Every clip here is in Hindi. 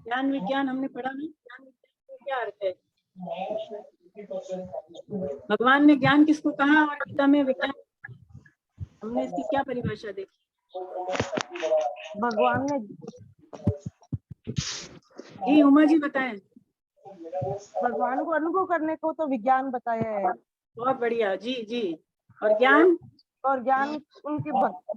ज्ञान विज्ञान हमने पढ़ा नहीं, ज्ञान विज्ञान का क्या अर्थ है? भगवान ने ज्ञान किसको कहा और गीता में विज्ञान, हमने इसकी क्या परिभाषा देखी? भगवान ने, जी उमा जी बताएं। भगवान को अनुभव करने को तो विज्ञान बताया है। बहुत बढ़िया, जी जी। और ज्ञान? और ज्ञान उनकी भक्ति।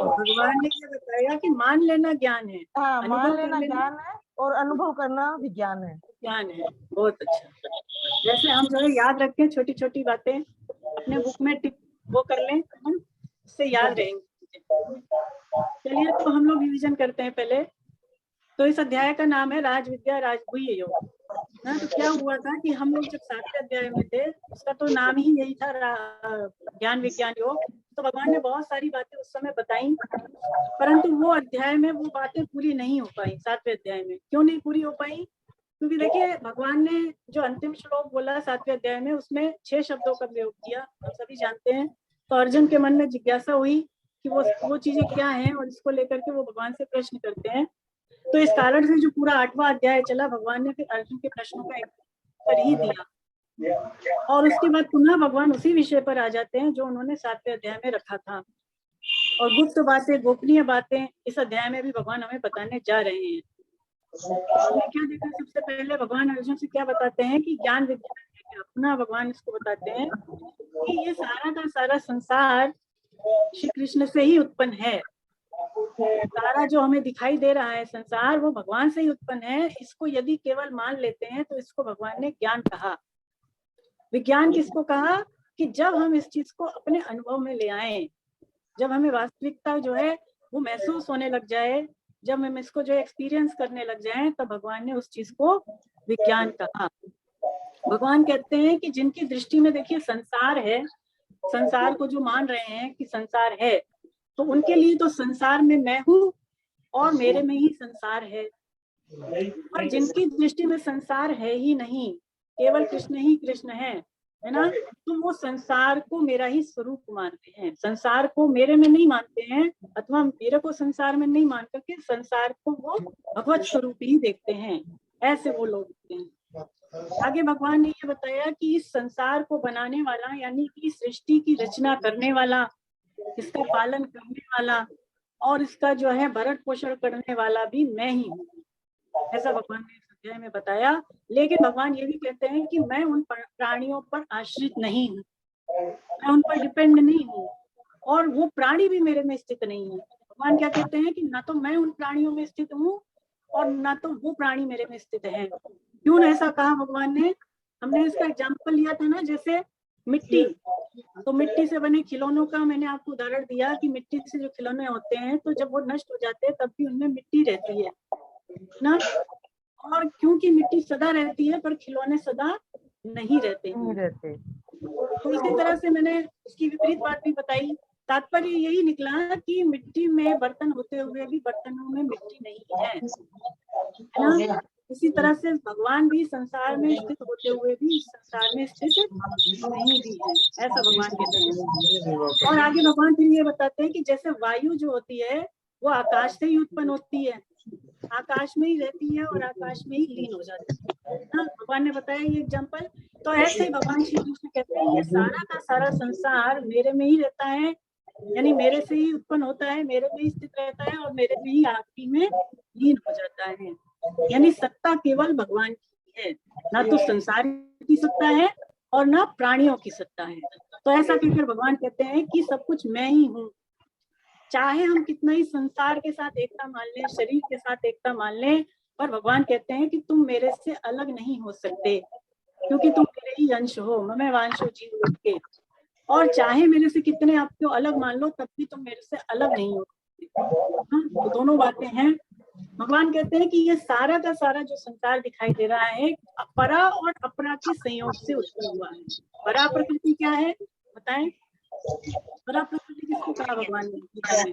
भगवान ने क्या बताया कि मान लेना ज्ञान है, हाँ, मान अनुभव लेना कर लेना ज्ञान है और अनुभव करना विज्ञान है। ज्ञान है। बहुत अच्छा। जैसे हम जो है याद रखें छोटी छोटी बातें, अपने बुक में टिक वो कर लें, हम इससे याद रहेंगे। चलिए तो हम लोग रिवीजन करते हैं पहले। तो इस अध्याय का नाम है राज विद्या राजगुह्य योग। ना तो क्या हुआ था कि हम लोग जब 7वें अध्याय में थे, उसका तो नाम ही यही था ज्ञान विज्ञान योग। तो भगवान ने बहुत सारी बातें उस समय बताई, परंतु वो अध्याय में वो बातें पूरी नहीं हो पाई। 7वें अध्याय में क्यों नहीं पूरी हो पाई? क्योंकि देखिए भगवान ने जो अंतिम श्लोक बोला 7वें अध्याय में, उसमें 6 शब्दों का प्रयोग किया, हम सभी जानते हैं। तो अर्जुन के मन में जिज्ञासा हुई कि वो चीजें क्या हैं, और इसको लेकर के वो भगवान से प्रश्न करते हैं। तो इस कारण से जो पूरा 8वां अध्याय चला, भगवान ने फिर अर्जुन के प्रश्नों का उत्तर ही दिया, और उसके बाद पुनः भगवान उसी विषय पर आ जाते हैं जो उन्होंने 7वें अध्याय में रखा था। और गुप्त बातें, गोपनीय बातें इस अध्याय में भी भगवान हमें बताने जा रहे हैं। हमने क्या देखा? सबसे पहले भगवान अर्जुन से क्या बताते हैं कि ज्ञान विज्ञान है क्या। पुनः भगवान इसको बताते हैं कि ये सारा का सारा संसार श्री कृष्ण से ही उत्पन्न है। सारा जो हमें दिखाई दे रहा है संसार, वो भगवान से ही उत्पन्न है। इसको यदि केवल मान लेते हैं तो इसको भगवान ने ज्ञान कहा। विज्ञान किसको कहा? कि जब हम इस चीज को अपने अनुभव में ले आए, जब हमें वास्तविकता जो है वो महसूस होने लग जाए, जब हम इसको जो एक्सपीरियंस करने लग जाएं, तब भगवान ने उस चीज को विज्ञान कहा। भगवान कहते हैं कि जिनकी दृष्टि में देखिए संसार है, संसार को जो मान रहे हैं कि संसार है, तो उनके लिए तो संसार में मैं हूँ और मेरे में ही संसार है। और जिनकी दृष्टि में संसार है ही नहीं, केवल कृष्ण ही कृष्ण है ना, तो वो संसार को मेरा ही स्वरूप मानते हैं, संसार को मेरे में नहीं मानते हैं, अथवा मेरे को संसार में नहीं मान करके संसार को वो भगवत स्वरूप ही देखते हैं। ऐसे वो लोग होते हैं। आगे भगवान ने ये बताया कि इस संसार को बनाने वाला, यानी कि सृष्टि की रचना करने वाला, इसका पालन करने वाला और इसका जो है भरण पोषण करने वाला भी मैं ही हूँ। ऐसा भगवान ने इस अध्याय में बताया। लेकिन भगवान ये भी कहते हैं कि मैं उन प्राणियों पर आश्रित नहीं हूँ, मैं उन पर डिपेंड नहीं हूँ, और वो प्राणी भी मेरे में स्थित नहीं है। भगवान क्या कहते हैं कि ना तो मैं उन प्राणियों में स्थित हूँ और ना तो वो प्राणी मेरे में स्थित है। क्यों ऐसा कहा भगवान ने? हमने इसका एग्जाम्पल लिया था ना, जैसे मिट्टी, तो मिट्टी से बने खिलौनों का मैंने आपको उदाहरण दिया कि मिट्टी से जो खिलौने होते हैं, तो जब वो नष्ट हो जाते हैं तब भी उनमें मिट्टी रहती है ना। और क्योंकि मिट्टी सदा रहती है पर खिलौने सदा नहीं रहते हैं। तो इसी तरह से मैंने उसकी विपरीत बात भी बताई। तात्पर्य यही निकला कि मिट्टी में बर्तन होते हुए भी बर्तनों में मिट्टी नहीं है ना। इसी तरह से भगवान भी संसार में स्थित होते हुए भी इस संसार में स्थित नहीं भी है, ऐसा भगवान कहते हैं। और आगे भगवान फिर ये बताते हैं कि जैसे वायु जो होती है वो आकाश से ही उत्पन्न होती है, आकाश में ही रहती है और आकाश में ही लीन हो जाती है ना। भगवान ने बताया ये एग्जाम्पल। तो ऐसे ही भगवान श्री कृष्ण कहते हैं ये सारा का सारा संसार मेरे में ही रहता है, यानी मेरे से ही उत्पन्न होता है, मेरे में ही स्थित रहता है और मेरे में ही आखिरी में लीन हो जाता है। यानी सत्ता केवल भगवान की है, ना तो संसार की सत्ता है और ना प्राणियों की सत्ता है। तो ऐसा कहकर भगवान कहते हैं कि सब कुछ मैं ही हूँ। चाहे हम कितना ही संसार के साथ एकता मान लें, शरीर के साथ एकता मान लें, पर भगवान कहते हैं कि तुम मेरे से अलग नहीं हो सकते, क्योंकि तुम मेरे ही अंश हो, ममे वांशो जीव लोके। और चाहे मेरे से कितने आपको अलग मान लो, तब भी तुम मेरे से अलग नहीं हो सकते। तो दोनों बातें हैं। भगवान कहते हैं कि ये सारा का सारा जो संसार दिखाई दे रहा है, परा और अपरा के संयोग से उत्पन्न हुआ है। परा प्रकृति क्या है बताएं? परा प्रकृति किसको कहा भगवान ने गीता में?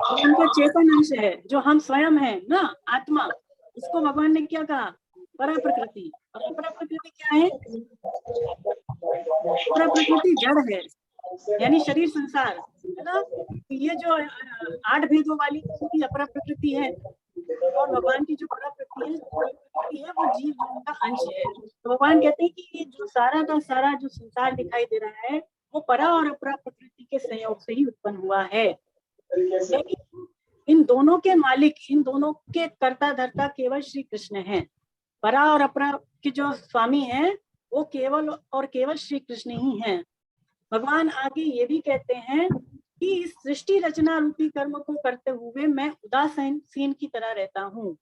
तो उनका चेतन अंश है, जो हम स्वयं है ना, आत्मा, उसको भगवान ने क्या कहा? परा प्रकृति। और अपरा प्रकृति क्या है? परा प्रकृति जड़ है, यानी शरीर संसार, है ना। ये जो 8 भेदों वाली की अपरा प्रकृति है और भगवान की जो परा प्रकृति है वो जीव जगत का अंश है। तो भगवान कहते हैं कि ये जो सारा का सारा जो संसार दिखाई दे रहा है वो परा और अपरा प्रकृति के संयोग से ही उत्पन्न हुआ है। लेकिन इन दोनों के मालिक, इन दोनों के कर्ता धर्ता केवल श्री कृष्ण हैं। परा और अपरा के जो स्वामी हैं वो केवल और केवल श्री कृष्ण ही हैं। भगवान आगे ये भी कहते हैं कि इस सृष्टि रचना रूपी कर्म को करते हुए मैं उदासीन की तरह रहता हूँ,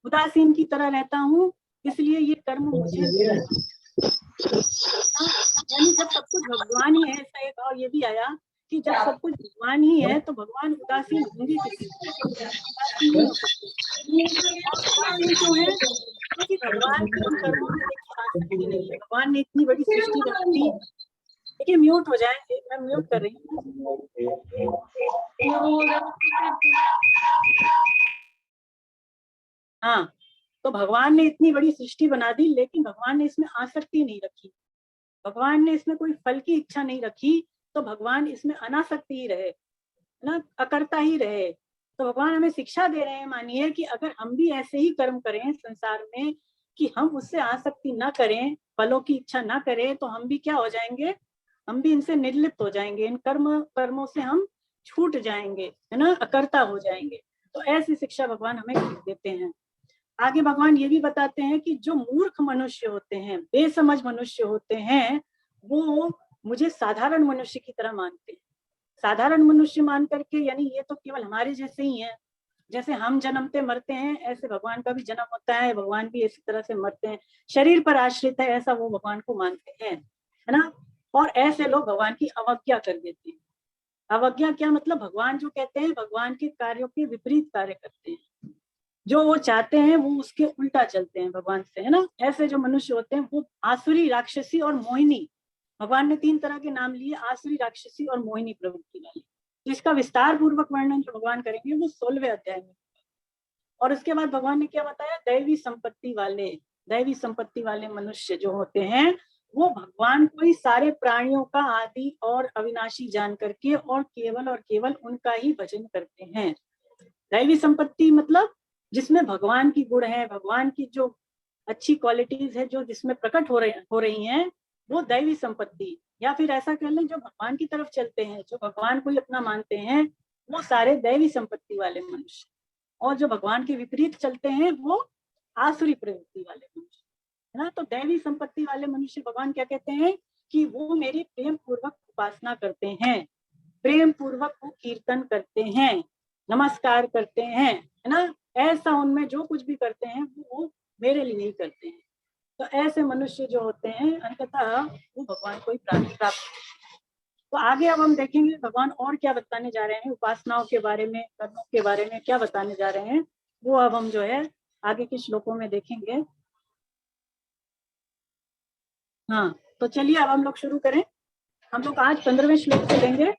उदासीन की तरह रहता हूँ, इसलिए ये कर्म मुझे यानी जब सब कुछ भगवान ही है, ऐसा एक और ये भी आया कि जब सब कुछ भगवान ही है तो भगवान उदासीन होंगे किसी उदासीन नहीं हो सकते। और उदासीन क्यों है? क्योंकि भगवान की उन कर्मों में देखिए आसक्ति नहीं है। भगवान ने इतनी बड़ी सृष्टि बना दी। देखिए म्यूट हो जाए, मैं म्यूट कर रही हूँ। हाँ, तो भगवान ने इतनी बड़ी सृष्टि बना दी लेकिन भगवान ने इसमें आसक्ति नहीं रखी, भगवान ने इसमें कोई फल की इच्छा नहीं रखी, तो भगवान इसमें अनासक्ति ही रहे ना, अकर्ता ही रहे। तो भगवान हमें शिक्षा दे रहे हैं, मानिए कि अगर हम भी ऐसे ही कर्म करें संसार में कि हम उससे आसक्ति ना करें, फलों की इच्छा ना करें, तो हम भी क्या हो जाएंगे, हम भी इनसे निर्लिप्त हो जाएंगे, इन कर्मों से हम छूट जाएंगे, है ना, अकर्ता हो जाएंगे। तो ऐसी शिक्षा भगवान हमें देते हैं। आगे भगवान ये भी बताते हैं कि जो मूर्ख मनुष्य होते हैं, बेसमझ मनुष्य होते हैं, वो मुझे साधारण मनुष्य की तरह मानते हैं। साधारण मनुष्य मान करके यानी ये तो केवल हमारे जैसे ही हैं, जैसे हम जन्मते मरते हैं ऐसे भगवान का भी जन्म होता है, भगवान भी इसी तरह से मरते हैं, शरीर पर आश्रित है ऐसा वो भगवान को मानते हैं, है ना। और ऐसे लोग भगवान की अवज्ञा कर देते हैं। अवज्ञा क्या मतलब? भगवान जो कहते हैं भगवान के कार्यों के विपरीत कार्य करते हैं, जो वो चाहते हैं वो उसके उल्टा चलते हैं भगवान से, है ना। ऐसे जो मनुष्य होते हैं वो आसुरी, राक्षसी और मोहिनी, भगवान ने 3 तरह के नाम लिए, आसुरी, राक्षसी और मोहिनी प्रवृत्ति वाले। जिसका विस्तार पूर्वक वर्णन जो भगवान करेंगे वो 16वें अध्याय में। और उसके बाद भगवान ने क्या बताया? दैवी संपत्ति वाले मनुष्य जो होते हैं वो भगवान को ही सारे प्राणियों का आदि और अविनाशी जान करके और केवल उनका ही भजन करते हैं। दैवी संपत्ति मतलब जिसमें भगवान की गुण है, भगवान की जो अच्छी क्वालिटीज है, जो जिसमें प्रकट हो रही हैं, वो दैवी संपत्ति। या फिर ऐसा कह लें जो भगवान की तरफ चलते हैं, जो भगवान को ही अपना मानते हैं, वो सारे दैवी संपत्ति वाले मनुष्य। और जो भगवान के विपरीत चलते हैं वो आसुरी प्रवृत्ति वाले मनुष्य, है ना। तो दैवी संपत्ति वाले मनुष्य भगवान क्या कहते हैं कि वो मेरी प्रेम पूर्वक उपासना करते हैं, प्रेम पूर्वक वो कीर्तन करते हैं, नमस्कार करते हैं, है ना। ऐसा उनमें जो कुछ भी करते हैं वो मेरे लिए ही करते हैं। तो ऐसे मनुष्य जो होते हैं अंततः वो भगवान को ही प्राप्त। तो आगे अब हम देखेंगे भगवान और क्या बताने जा रहे हैं, उपासनाओं के बारे में, कर्मों के बारे में क्या बताने जा रहे हैं, वो अब हम जो है आगे के श्लोकों में देखेंगे। हाँ, तो चलिए अब हम लोग शुरू करें। हम लोग आज 15वें श्लोक से लेंगे।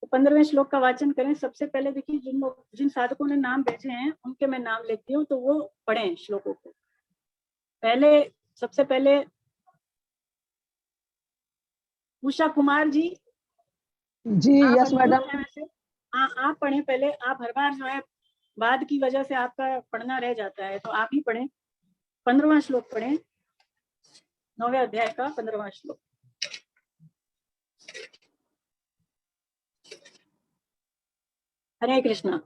तो 15वें श्लोक का वाचन करें। सबसे पहले देखिए जिन साधकों ने नाम भेजे हैं उनके मैं नाम लिखती हूँ, तो वो पढ़ें श्लोकों को। सबसे पहले उषा कुमार जी। Yes madam. हाँ, आप पढ़ें पहले। आप हर बार जो है बाद की वजह से आपका पढ़ना रह जाता है, तो आप ही पढ़ें। 15वां श्लोक पढ़ें, 9वें अध्याय का 15वां श्लोक। हरे कृष्णा।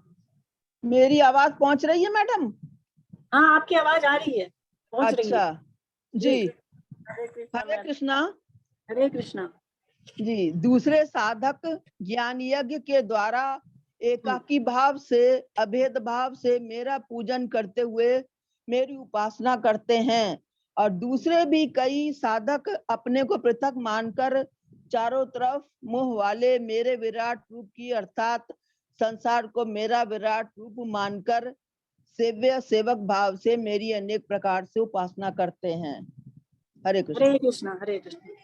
मेरी आवाज पहुंच रही है मैडम? हाँ, आपकी आवाज आ रही है, पहुंच रही है जी। हरे कृष्णा। हरे कृष्णा जी। दूसरे साधक ज्ञान यज्ञ के द्वारा एकाकी भाव से, अभेद भाव से मेरा पूजन करते हुए मेरी उपासना करते हैं, और दूसरे भी कई साधक अपने को पृथक मानकर चारों तरफ मोह वाले मेरे विराट रूप की अर्थात संसार को मेरा विराट रूप मानकर सेव्य सेवक भाव से मेरी अनेक प्रकार से उपासना करते हैं। हरे कृष्ण। हरे कृष्णा। हरे कृष्णा।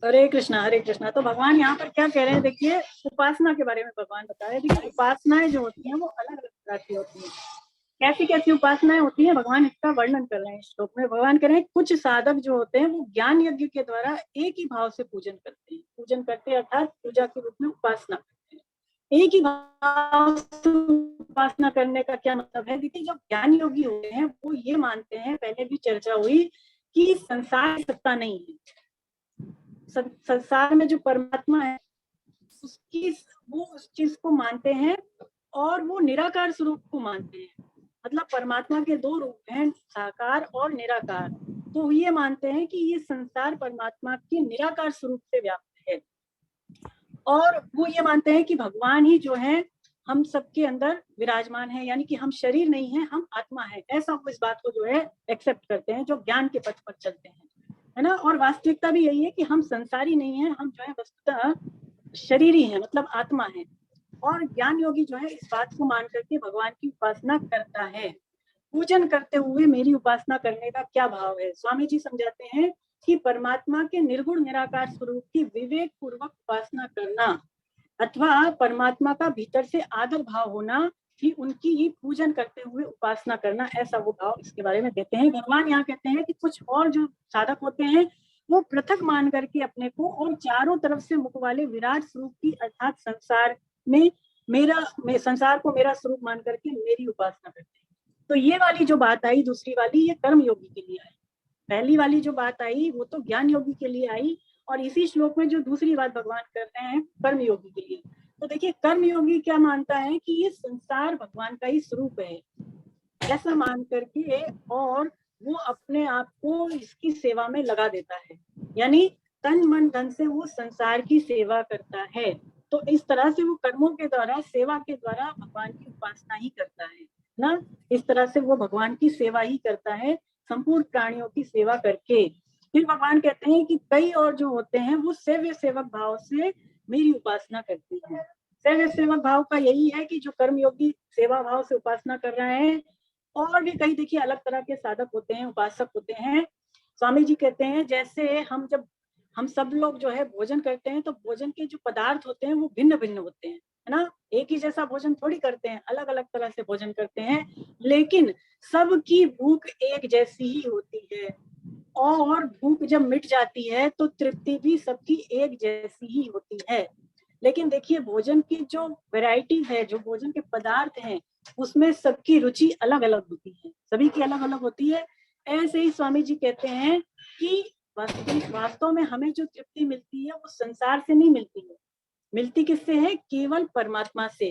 हरे कृष्णा। हरे कृष्णा। तो भगवान यहाँ पर क्या कह रहे हैं, देखिए उपासना के बारे में भगवान बता रहे हैं। देखिए उपासनाएं जो होती हैं वो अलग अलग प्रकार की होती हैं। कैसी कैसी उपासनाएं होती हैं, भगवान इसका वर्णन कर रहे हैं इस श्लोक में। भगवान कह रहे हैं कुछ साधक जो होते हैं वो ज्ञान यज्ञ के द्वारा एक ही भाव से पूजन करते हैं। पूजन करते हैं अर्थात पूजा के रूप में उपासना करते हैं। एक ही भाव से उपासना करने का क्या मतलब है? देखिए, जो ज्ञान योगी होते हैं वो ये मानते हैं, पहले भी चर्चा हुई, कि संसार सत्ता नहीं है। संसार में जो परमात्मा है उसकी, वो उस चीज को मानते हैं और वो निराकार स्वरूप को मानते हैं। मतलब परमात्मा के दो रूप हैं, साकार और निराकार। तो ये मानते हैं कि ये संसार परमात्मा के निराकार स्वरूप से व्याप्त है, और वो ये मानते हैं कि भगवान ही जो है हम सबके अंदर विराजमान है, यानी कि हम शरीर नहीं है, हम आत्मा है। ऐसा वो इस बात को जो है एक्सेप्ट करते हैं, जो ज्ञान के पथ पर चलते हैं, है ना। और वास्तविकता भी यही है कि हम संसारी नहीं है, हम जो है वस्तुतः शरीरी है, मतलब आत्मा है। और ज्ञान योगी जो है इस बात को मान करके भगवान की उपासना करता है। पूजन करते हुए मेरी उपासना करने का क्या भाव है? स्वामी जी समझाते हैं कि परमात्मा के निर्गुण निराकार स्वरूप की विवेक पूर्वक उपासना करना, अथवा परमात्मा का भीतर से आदर भाव होना कि उनकी ही पूजन करते हुए उपासना करना, ऐसा वो भाव इसके बारे में देते हैं। भगवान यहाँ कहते हैं कि कुछ और जो साधक होते हैं वो पृथक मान करके अपने को और चारों तरफ से मुख वाले विराट स्वरूप की, अर्थात संसार में संसार को मेरा स्वरूप मान करके मेरी उपासना करते हैं। तो ये वाली जो बात आई, दूसरी वाली, ये कर्म योगी के लिए आई। पहली वाली जो बात आई वो तो ज्ञान योगी के लिए आई, और इसी श्लोक में जो दूसरी बात भगवान कर रहे हैं कर्म योगी के लिए। तो देखिए, कर्म योगी क्या मानता है कि ये संसार भगवान का ही स्वरूप है, ऐसा मान करके, और वो अपने आप को इसकी सेवा में लगा देता है, यानी तन मन धन से वो संसार की सेवा करता है। तो इस तरह से वो कर्मों के द्वारा, सेवा के द्वारा भगवान की उपासना ही करता है ना। इस तरह से वो भगवान की सेवा ही करता है, संपूर्ण प्राणियों की सेवा करके। फिर भगवान कहते हैं कि कई और जो होते हैं वो सेव्य सेवक भाव से मेरी उपासना करती हैं। सेव्य सेवक भाव का यही है कि जो कर्मयोगी सेवा भाव से उपासना कर रहे हैं, और भी कई देखिए अलग तरह के साधक होते हैं, उपासक होते हैं। स्वामी जी कहते हैं जैसे हम सब लोग जो है भोजन करते हैं, तो भोजन के जो पदार्थ होते हैं वो भिन्न भिन्न होते हैं, है ना। एक ही जैसा भोजन थोड़ी करते हैं, अलग अलग तरह से भोजन करते हैं, लेकिन सबकी भूख एक जैसी ही होती है। और भूख जब मिट जाती है तो तृप्ति भी सबकी एक जैसी ही होती है। लेकिन देखिए, भोजन की जो वैरायटी है, जो भोजन के पदार्थ हैं, उसमें सबकी रुचि अलग अलग होती है, सभी की अलग अलग होती है। ऐसे ही स्वामी जी कहते हैं कि वास्तव में हमें जो तृप्ति मिलती है वो संसार से नहीं मिलती है। मिलती किससे है? केवल परमात्मा से,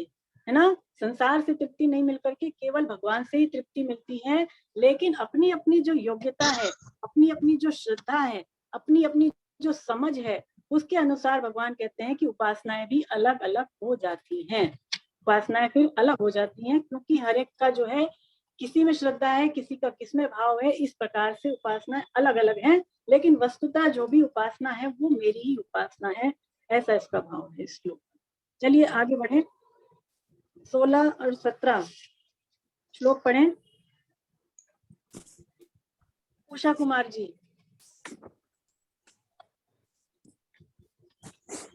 है ना। संसार से तृप्ति नहीं मिल करके केवल भगवान से ही तृप्ति मिलती है। लेकिन अपनी अपनी जो योग्यता है, अपनी अपनी जो श्रद्धा है, अपनी अपनी जो समझ है, उसके अनुसार भगवान कहते हैं कि उपासनाएं भी अलग अलग हो जाती हैं। उपासनाएं फिर अलग हो जाती हैं, क्योंकि हर एक का जो है, किसी में श्रद्धा है, किसी का किसमें भाव है, इस प्रकार से उपासनाएं अलग अलग हैं। लेकिन वस्तुतः जो भी उपासना है वो मेरी ही उपासना है, ऐसा इसका भाव है इस श्लोक। चलिए आगे बढ़े, 16 और 17 श्लोक पढ़ें। उषा कुमार जी,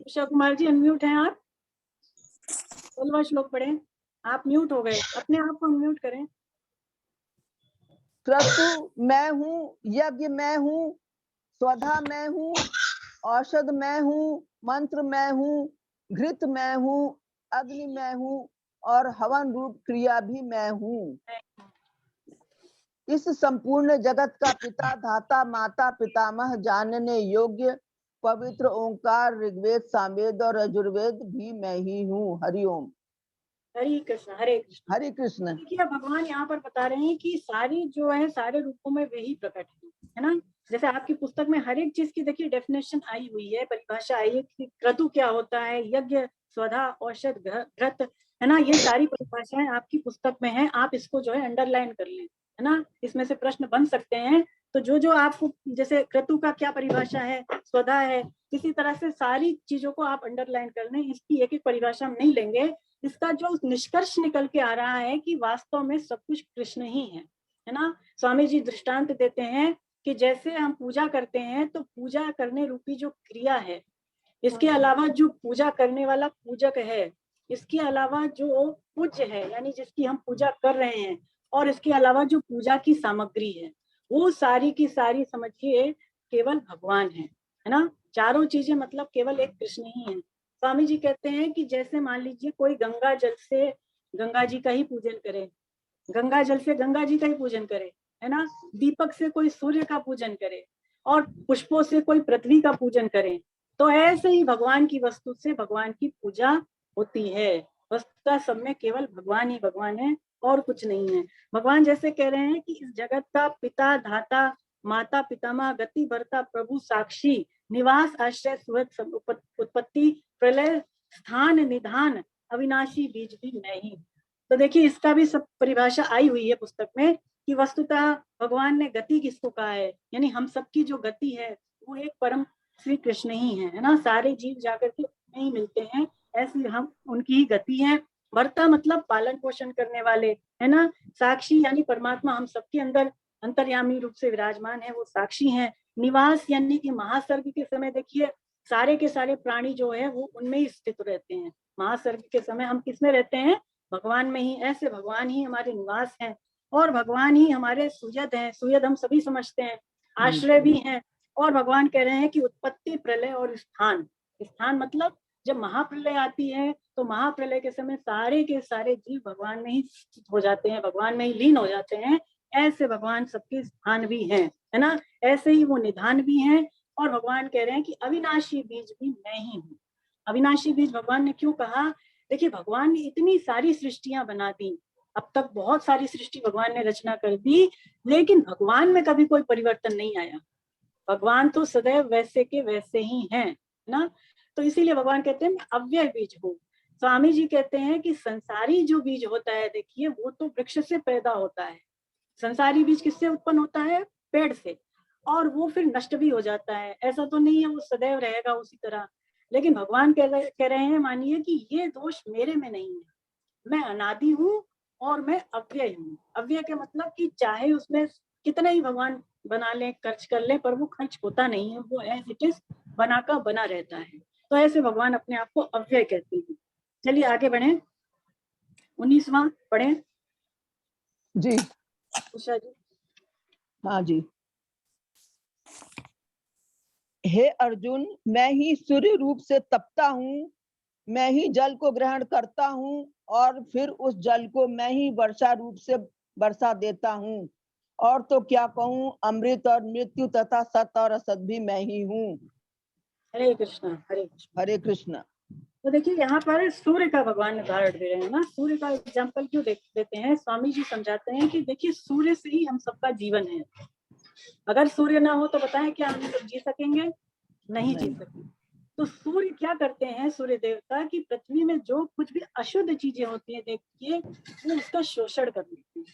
उषा कुमार जी अनम्यूट हैं आप। 16वां श्लोक पढ़ें। आप म्यूट हो गए, अपने आप को अनम्यूट करें। क्रतु मैं हूँ, यज्ञ मैं हूँ, स्वधा मैं हूँ, औषध मैं हूँ, मंत्र मैं हूँ, घृत मैं हूँ, अग्नि मैं हूँ, और हवन रूप क्रिया भी मैं हूँ। इस संपूर्ण जगत का पिता, धाता, माता, पितामह, जानने योग्य पवित्र ओंकार, ऋग्वेद, सामवेद और यजुर्वेद भी मैं ही हूँ। हरिओम। हरे कृष्ण, हरे कृष्ण। हरे कृष्ण। देखिए, भगवान यहाँ पर बता रहे हैं कि सारी जो है, सारे रूपों में वही प्रकट है ना। जैसे आपकी पुस्तक में हर एक चीज की देखिए डेफिनेशन आई हुई है, परिभाषा आई है कि क्रतु क्या होता है, यज्ञ, स्वधा, औषध, घृत, है ना। ये सारी परिभाषाएं आपकी पुस्तक में है, आप इसको जो है अंडरलाइन कर लें, है ना। इसमें से प्रश्न बन सकते हैं। तो जो आपको, जैसे क्रतु का क्या परिभाषा है, स्वधा है, इसी तरह से सारी चीजों को आप अंडरलाइन कर लें। इसकी एक एक परिभाषा हम नहीं लेंगे। इसका जो निष्कर्ष निकल के आ रहा है कि वास्तव में सब कुछ कृष्ण ही है ना। स्वामी जी दृष्टांत देते हैं कि जैसे हम पूजा करते हैं, तो पूजा करने रूपी जो क्रिया है, इसके अलावा जो पूजा करने वाला पूजक है, इसके अलावा जो पूज्य है, यानी जिसकी हम पूजा कर रहे हैं, और इसके अलावा जो पूजा की सामग्री है वो सारी की सारी समझिए केवल भगवान है ना। चारों चीजें मतलब केवल एक कृष्ण ही है। स्वामी जी कहते हैं कि जैसे मान लीजिए कोई गंगा जल से गंगा जी का ही पूजन करे, गंगा जल से गंगा जी का ही पूजन करे, है ना। दीपक से कोई सूर्य का पूजन करे और पुष्पों से कोई पृथ्वी का पूजन करे, तो ऐसे ही भगवान की वस्तु से भगवान की पूजा होती है। वस्तुतः सब में केवल भगवान ही भगवान है और कुछ नहीं है। भगवान जैसे कह रहे हैं कि इस जगत का पिता धाता माता पितामह गति भरता प्रभु साक्षी निवास आश्रय सुहृद उत्पत्ति प्रलय स्थान निधान अविनाशी बीज भी मैं ही। तो देखिए इसका भी सब परिभाषा आई हुई है पुस्तक में कि वस्तुतः भगवान ने गति किसको कहा है, यानी हम सबकी जो गति है वो एक परम श्री कृष्ण ही है ना। सारे जीव जाकर के नहीं मिलते हैं, ऐसी हम उनकी ही गति है। भर्ता मतलब पालन पोषण करने वाले, है ना। साक्षी यानी परमात्मा हम सबके अंदर अंतर्यामी रूप से विराजमान है, वो साक्षी हैं। निवास यानी कि महासर्ग के समय देखिए सारे के सारे प्राणी जो है वो उनमें ही स्थित रहते हैं। महासर्ग के समय हम किसमें रहते हैं, भगवान में ही। ऐसे भगवान ही हमारे निवास हैं और भगवान ही हमारे सुयद हैं। सुयद हम सभी समझते हैं, आश्रय भी हैं। और भगवान कह रहे हैं कि उत्पत्ति प्रलय और स्थान, स्थान मतलब जब महाप्रलय आती है तो महाप्रलय के समय सारे के सारे जीव भगवान में ही स्थित हो जाते हैं, भगवान में ही लीन हो जाते हैं। ऐसे भगवान सबके स्थान भी हैं, है ना। ऐसे ही वो निधान भी हैं। और भगवान कह रहे हैं कि अविनाशी बीज भी मैं ही हूँ। अविनाशी बीज भगवान ने क्यों कहा, देखिए भगवान ने इतनी सारी सृष्टियां बना दी, अब तक बहुत सारी सृष्टि भगवान ने रचना कर दी, लेकिन भगवान में कभी कोई परिवर्तन नहीं आया। भगवान तो सदैव वैसे के वैसे ही हैं ना। तो इसीलिए भगवान कहते हैं अव्यय बीज हूँ। स्वामी जी कहते हैं कि संसारी जो बीज होता है देखिए वो तो वृक्ष से पैदा होता है। संसारी बीज किससे उत्पन्न होता है, पेड़ से, और वो फिर नष्ट भी हो जाता है। ऐसा तो नहीं है वो सदैव रहेगा उसी तरह। लेकिन भगवान कह रहे हैं मानिए कि ये दोष मेरे में नहीं है, मैं अनादि हूँ और मैं अव्यय हूँ। अव्यय के मतलब कि चाहे उसमें कितने ही भगवान बना लें खर्च कर लें पर वो खर्च होता नहीं है, वो एज इट इज बना का बना रहता है। तो ऐसे भगवान अपने आप को अव्यय कहते हैं। चलिए आगे बढ़े, 19वां पढ़े जी। उषा जी। हाँ जी। हे अर्जुन, मैं ही सूर्य रूप से तपता हूँ, मैं ही जल को ग्रहण करता हूँ और फिर उस जल को मैं ही वर्षा रूप से बरसा देता हूँ। और तो क्या कहूँ, अमृत और मृत्यु तथा सत्य और असत भी मैं ही हूँ। हरे कृष्णा हरे कृष्णा। हरे कृष्णा। तो देखिए यहाँ पर सूर्य का भगवान उदाहरण दे रहे हैं ना। सूर्य का एग्जाम्पल क्यों देते हैं, स्वामी जी समझाते हैं कि देखिए सूर्य से ही हम सबका जीवन है। अगर सूर्य ना हो तो बताएं क्या हम सब जी सकेंगे, नहीं जी सकेंगे। तो सूर्य क्या करते हैं, सूर्य देवता की पृथ्वी में जो कुछ भी अशुद्ध चीजें होती है देखिए वो उसका शोषण कर लेते हैं।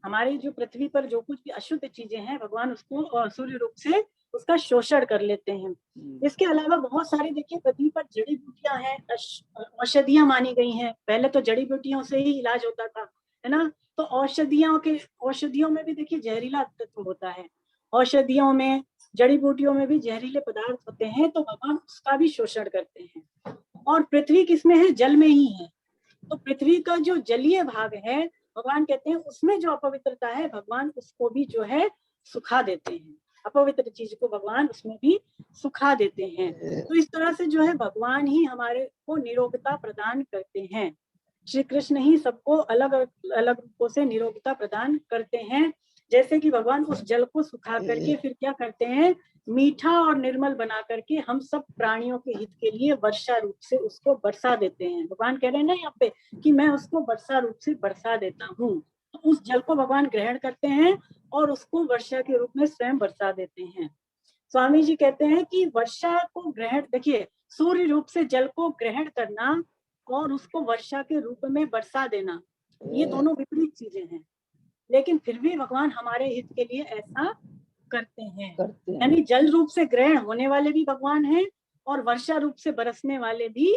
हमारी जो पृथ्वी पर जो कुछ भी अशुद्ध चीजें हैं भगवान उसको सूर्य रूप से उसका शोषण कर लेते हैं। इसके अलावा बहुत सारी देखिए पृथ्वी पर जड़ी बूटियां हैं, औषधियां मानी गई हैं। पहले तो जड़ी बूटियों से ही इलाज होता था, है ना। तो औषधियों में भी देखिए जहरीला तत्व होता है। औषधियों में जड़ी बूटियों में भी जहरीले पदार्थ होते हैं, तो भगवान उसका भी शोषण करते हैं। और पृथ्वी किसमें है, जल में ही है। तो पृथ्वी का जो जलीय भाग है भगवान कहते हैं उसमें जो अपवित्रता है भगवान उसको भी जो है सुखा देते हैं। अपवित्र चीज को भगवान उसमें भी सुखा देते हैं। तो इस तरह से जो है भगवान ही हमारे को निरोगता प्रदान करते हैं। श्री कृष्ण ही सबको अलग अलग रूपों से निरोगता प्रदान करते हैं। जैसे कि भगवान उस जल को सुखा करके फिर क्या करते हैं, मीठा और निर्मल बना करके हम सब प्राणियों के हित के लिए वर्षा रूप से उसको बरसा देते हैं। भगवान कह रहे हैं ना यहाँ पे कि मैं उसको वर्षा रूप से बरसा देता हूँ। तो उस जल को भगवान ग्रहण करते हैं और उसको वर्षा के रूप में स्वयं बरसा देते हैं। स्वामी जी कहते हैं कि वर्षा को ग्रहण, देखिए सूर्य रूप से जल को ग्रहण करना और उसको वर्षा के रूप में बरसा देना, ये दोनों विपरीत चीजें हैं। लेकिन फिर भी भगवान हमारे हित के लिए ऐसा करते हैं। यानी जल रूप से ग्रहण होने वाले भी भगवान हैं और वर्षा रूप से बरसने वाले भी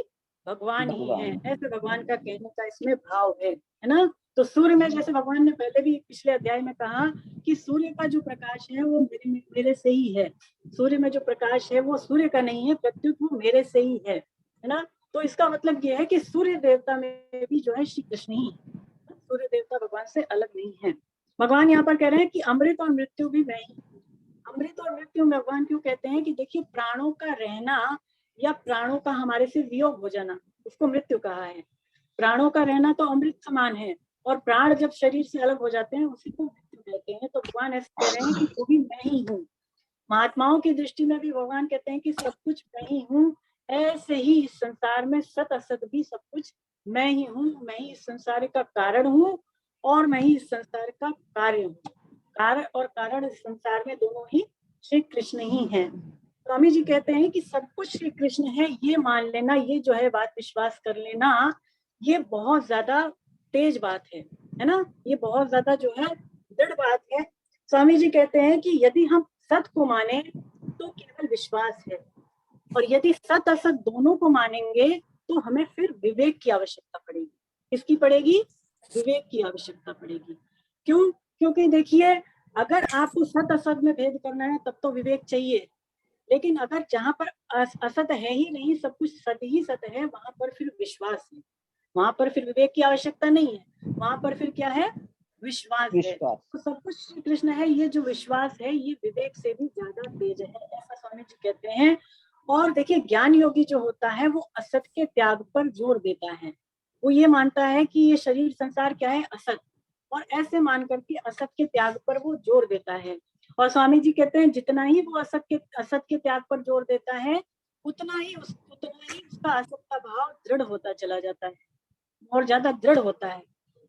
भगवान ही हैं। ऐसे भगवान का कहने का इसमें भाव है ना। तो सूर्य में जैसे भगवान ने पहले भी पिछले अध्याय में कहा कि सूर्य का जो प्रकाश है वो मेरे से ही है। सूर्य में जो प्रकाश है वो सूर्य का नहीं है, प्रत्युत वो मेरे से ही है ना। तो इसका मतलब ये है कि सूर्य देवता में भी जो है श्री कृष्ण ही, सूर्य देवता भगवान से अलग नहीं है। भगवान यहाँ पर कह रहे हैं कि अमृत और मृत्यु भी मैं ही। अमृत और मृत्यु में भगवान क्यों कहते हैं कि देखिए, प्राणों का रहना या प्राणों का हमारे से वियोग हो जाना, उसको मृत्यु कहा है। प्राणों का रहना तो अमृत समान है, और प्राण जब शरीर से अलग हो जाते हैं उसी को मृत्यु कहते हैं। तो भगवान ऐसे कह रहे हैं कि वो भी मैं ही हूँ। महात्माओं की दृष्टि में भी भगवान कहते हैं कि सब कुछ मैं ही हूँ। ऐसे ही इस संसार में सत असत भी सब कुछ मैं ही हूँ। मैं ही इस संसार का कारण हूँ और मैं ही इस संसार का कार्य हूँ। कार्य और कारण इस संसार में दोनों ही श्री कृष्ण ही हैं। स्वामी जी कहते हैं कि सब कुछ श्री कृष्ण है, ये मान लेना, ये जो है बात विश्वास कर लेना, ये बहुत ज्यादा तेज बात है ना। ये बहुत ज्यादा जो है दृढ़ बात है। स्वामी जी कहते हैं कि यदि हम सत को माने तो केवल विश्वास है, और यदि सत असत दोनों को मानेंगे तो हमें फिर विवेक की आवश्यकता पड़ेगी। किसकी पड़ेगी? विवेक की आवश्यकता पड़ेगी। क्यों? क्योंकि देखिए, अगर आपको सत असत में भेद करना है तब तो विवेक चाहिए, लेकिन अगर जहां पर असत है ही नहीं, सब कुछ सत ही सत है, वहां पर फिर विश्वास है, वहां पर फिर विवेक की आवश्यकता नहीं है, वहां पर फिर क्या है? विश्वास है। तो सब कुछ श्री कृष्ण है, ये जो विश्वास है ये विवेक से भी ज्यादा तेज है, ऐसा स्वामी जी कहते हैं। और देखिए, ज्ञान योगी जो होता है वो असत के त्याग पर जोर देता है। वो ये मानता है कि ये शरीर संसार क्या है? असत, और ऐसे मान करके असत के त्याग पर वो जोर देता है। और स्वामी जी कहते हैं जितना ही वो असत के त्याग पर जोर देता है, उतना ही उसका असत का भाव दृढ़ होता चला जाता है और ज्यादा दृढ़ होता है।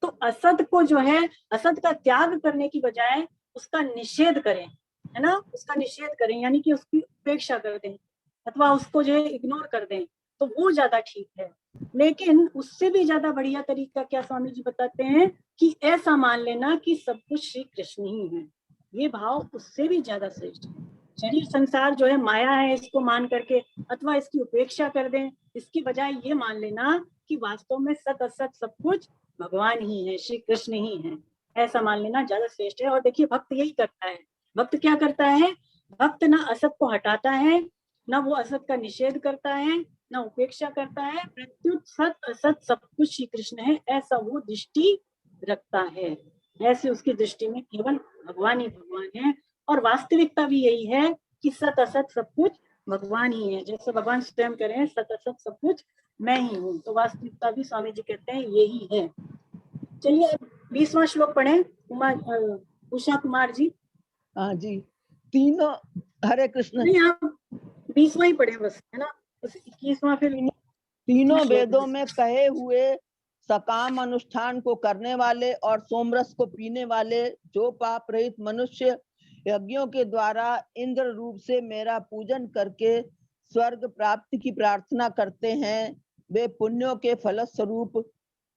तो असत को जो है, असत का त्याग करने की बजाय उसका निषेध करें, है ना, उसका निषेध करें, यानी कि उसकी उपेक्षा कर दें अथवा उसको जो है इग्नोर कर दें, तो वो ज्यादा ठीक है। लेकिन उससे भी ज्यादा बढ़िया तरीका क्या स्वामी जी बताते हैं कि ऐसा मान लेना कि सब कुछ श्री कृष्ण ही है। ये भाव उससे भी ज्यादा श्रेष्ठ है। शरीर संसार जो है माया है, इसको मान करके अथवा इसकी उपेक्षा कर दें, इसकी बजाय ये मान लेना कि वास्तव में सत असत सब कुछ भगवान ही है, श्री कृष्ण ही है, ऐसा मान लेना ज्यादा श्रेष्ठ है। और देखिए, भक्त यही करता है। भक्त क्या करता है? भक्त ना असत को हटाता है, ना वो असत का निषेध करता है, ना उपेक्षा करता है, प्रत्युत सत असत सब कुछ श्री कृष्ण है, ऐसा वो दृष्टि रखता है। ऐसे उसकी दृष्टि में केवल भगवान ही भगवान है। और वास्तविकता भी यही है कि सत असत सब कुछ भगवान ही है। जैसे भगवान स्वयं कह रहे हैं सत असत सब कुछ मैं ही हूँ, तो वास्तविकता भी स्वामी जी कहते हैं यही है। चलिए अब 20वां श्लोक पढ़े उषा कुमार जी। हाँ जी, तीनों, हरे कृष्ण। नहीं, आप 20वां ही पढ़े बस, है ना, 21वां फिर तीनों वेदों में कहे हुए सकाम अनुष्ठान को करने वाले और सोमरस को पीने वाले जो पाप रहित मनुष्य यज्ञों के द्वारा इंद्र रूप से मेरा पूजन करके स्वर्ग प्राप्ति की प्रार्थना करते हैं, वे पुण्यों के फलस्वरूप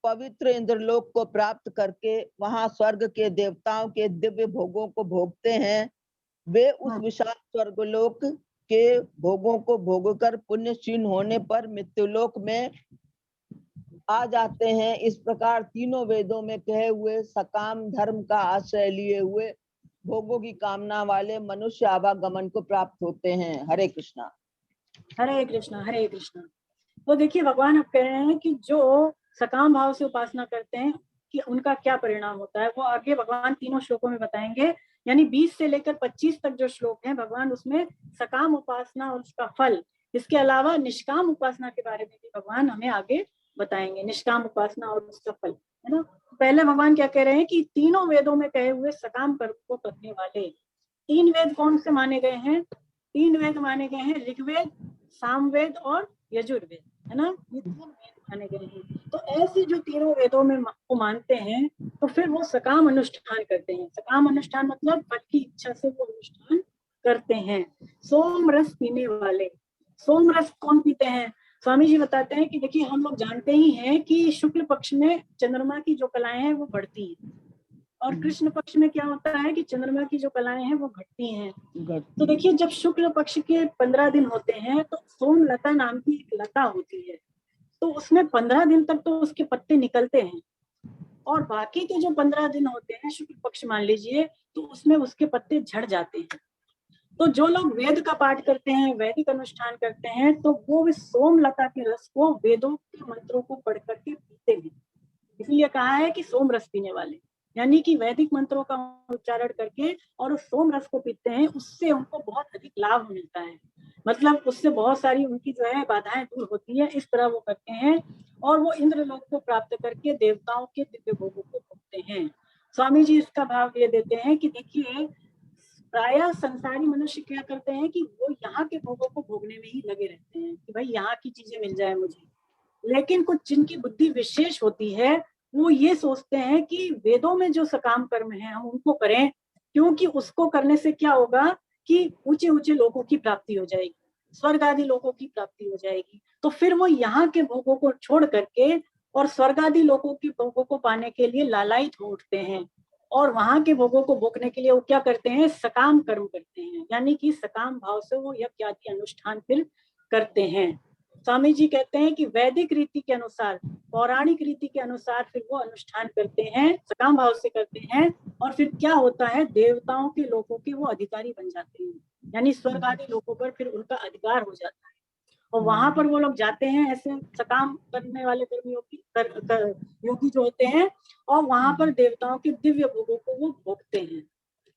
पवित्र इंद्रलोक को प्राप्त करके वहां स्वर्ग के देवताओं के दिव्य भोगों को भोगते हैं। वे उस विशाल स्वर्गलोक के भोगों को भोगकर पुण्यशील होने पर मृत्युलोक में आ जाते हैं। इस प्रकार तीनों वेदों में कहे हुए सकाम धर्म का आश्रय लिए हुए भोगों की कामना वाले मनुष्य आवागमन को प्राप्त होते हैं। हरे कृष्णा। हरे कृष्णा हरे कृष्णा। तो देखिए, भगवान अब कह रहे हैं कि जो सकाम भाव से उपासना करते हैं कि उनका क्या परिणाम होता है, वो आगे भगवान तीनों श्लोकों में बताएंगे। यानी 20 से लेकर 25 तक जो श्लोक हैं, भगवान उसमें सकाम उपासना और उसका फल, इसके अलावा निष्काम उपासना के बारे में भी भगवान हमें आगे बताएंगे, निष्काम उपासना और उसका फल, है ना। पहले भगवान क्या कह रहे हैं कि तीनों वेदों में कहे हुए सकाम कर्म को करने वाले, 3 वेद कौन से माने गए हैं? 3 वेद माने गए हैं, ऋग्वेद, सामवेद और यजुर्वेद, है ना, ये 3 वेद माने गए हैं। तो ऐसे जो तीनों वेदों में को मानते हैं, तो फिर वो सकाम अनुष्ठान करते हैं। सकाम अनुष्ठान मतलब फल की इच्छा से वो अनुष्ठान करते हैं। सोम रस पीने वाले, सोम रस कौन पीते हैं? स्वामी जी बताते हैं कि देखिए, हम लोग जानते ही हैं कि शुक्ल पक्ष में चंद्रमा की जो कलाएं हैं वो बढ़ती हैं, और कृष्ण पक्ष में क्या होता है कि चंद्रमा की जो कलाएं हैं वो घटती हैं। तो देखिए, जब शुक्ल पक्ष के 15 दिन होते हैं तो सोम लता नाम की एक लता होती है, तो उसमें 15 दिन तक तो उसके पत्ते निकलते हैं, और बाकी के जो 15 दिन होते हैं शुक्ल पक्ष मान लीजिए, तो उसमें उसके पत्ते झड़ जाते हैं। तो जो लोग वेद का पाठ करते हैं, वैदिक अनुष्ठान करते हैं, तो वो सोम लता के रस को, वेदों के मंत्रों को पढ़ करके पीते हैं। इसीलिए कहा है कि सोम रस पीने वाले, यानी कि वैदिक मंत्रों का उच्चारण करके और उस सोम रस को पीते हैं, उससे उनको बहुत अधिक लाभ मिलता है। मतलब उससे बहुत सारी उनकी जो है बाधाएं दूर होती है, इस तरह वो करते हैं और वो इंद्रलोक को प्राप्त करके देवताओं के दिव्य भोगों को भोगते हैं। स्वामी जी इसका भाव ये देते हैं कि देखिए, प्रायः संसारी मनुष्य क्या करते हैं कि वो यहाँ के भोगों को भोगने में ही लगे रहते हैं कि भाई यहाँ की चीजें मिल जाए मुझे, लेकिन कुछ जिनकी बुद्धि विशेष होती है वो ये सोचते हैं कि वेदों में जो सकाम कर्म है हम उनको करें, क्योंकि उसको करने से क्या होगा कि ऊंचे ऊंचे लोगों की प्राप्ति हो जाएगी, स्वर्ग आदि लोगों की प्राप्ति हो जाएगी। तो फिर वो यहाँ के भोगों को छोड़ करके और स्वर्ग आदि लोगों के भोगों को पाने के लिए लालायित हो उठते हैं, और वहां के भोगों को भोगने के लिए वो क्या करते हैं, सकाम कर्म करते हैं, यानी कि सकाम भाव से वो यज्ञ आदि अनुष्ठान फिर करते हैं। स्वामी जी कहते हैं कि वैदिक रीति के अनुसार, पौराणिक रीति के अनुसार फिर वो अनुष्ठान करते हैं, सकाम भाव से करते हैं, और फिर क्या होता है, देवताओं के लोगों के वो अधिकारी बन जाते हैं, यानी स्वर्ग आदि लोगों पर फिर उनका अधिकार हो जाता है, और वहां पर वो लोग जाते हैं ऐसे सकाम करने वाले योगी जो होते हैं, और वहां पर देवताओं के दिव्य भोगों को वो भोगते हैं।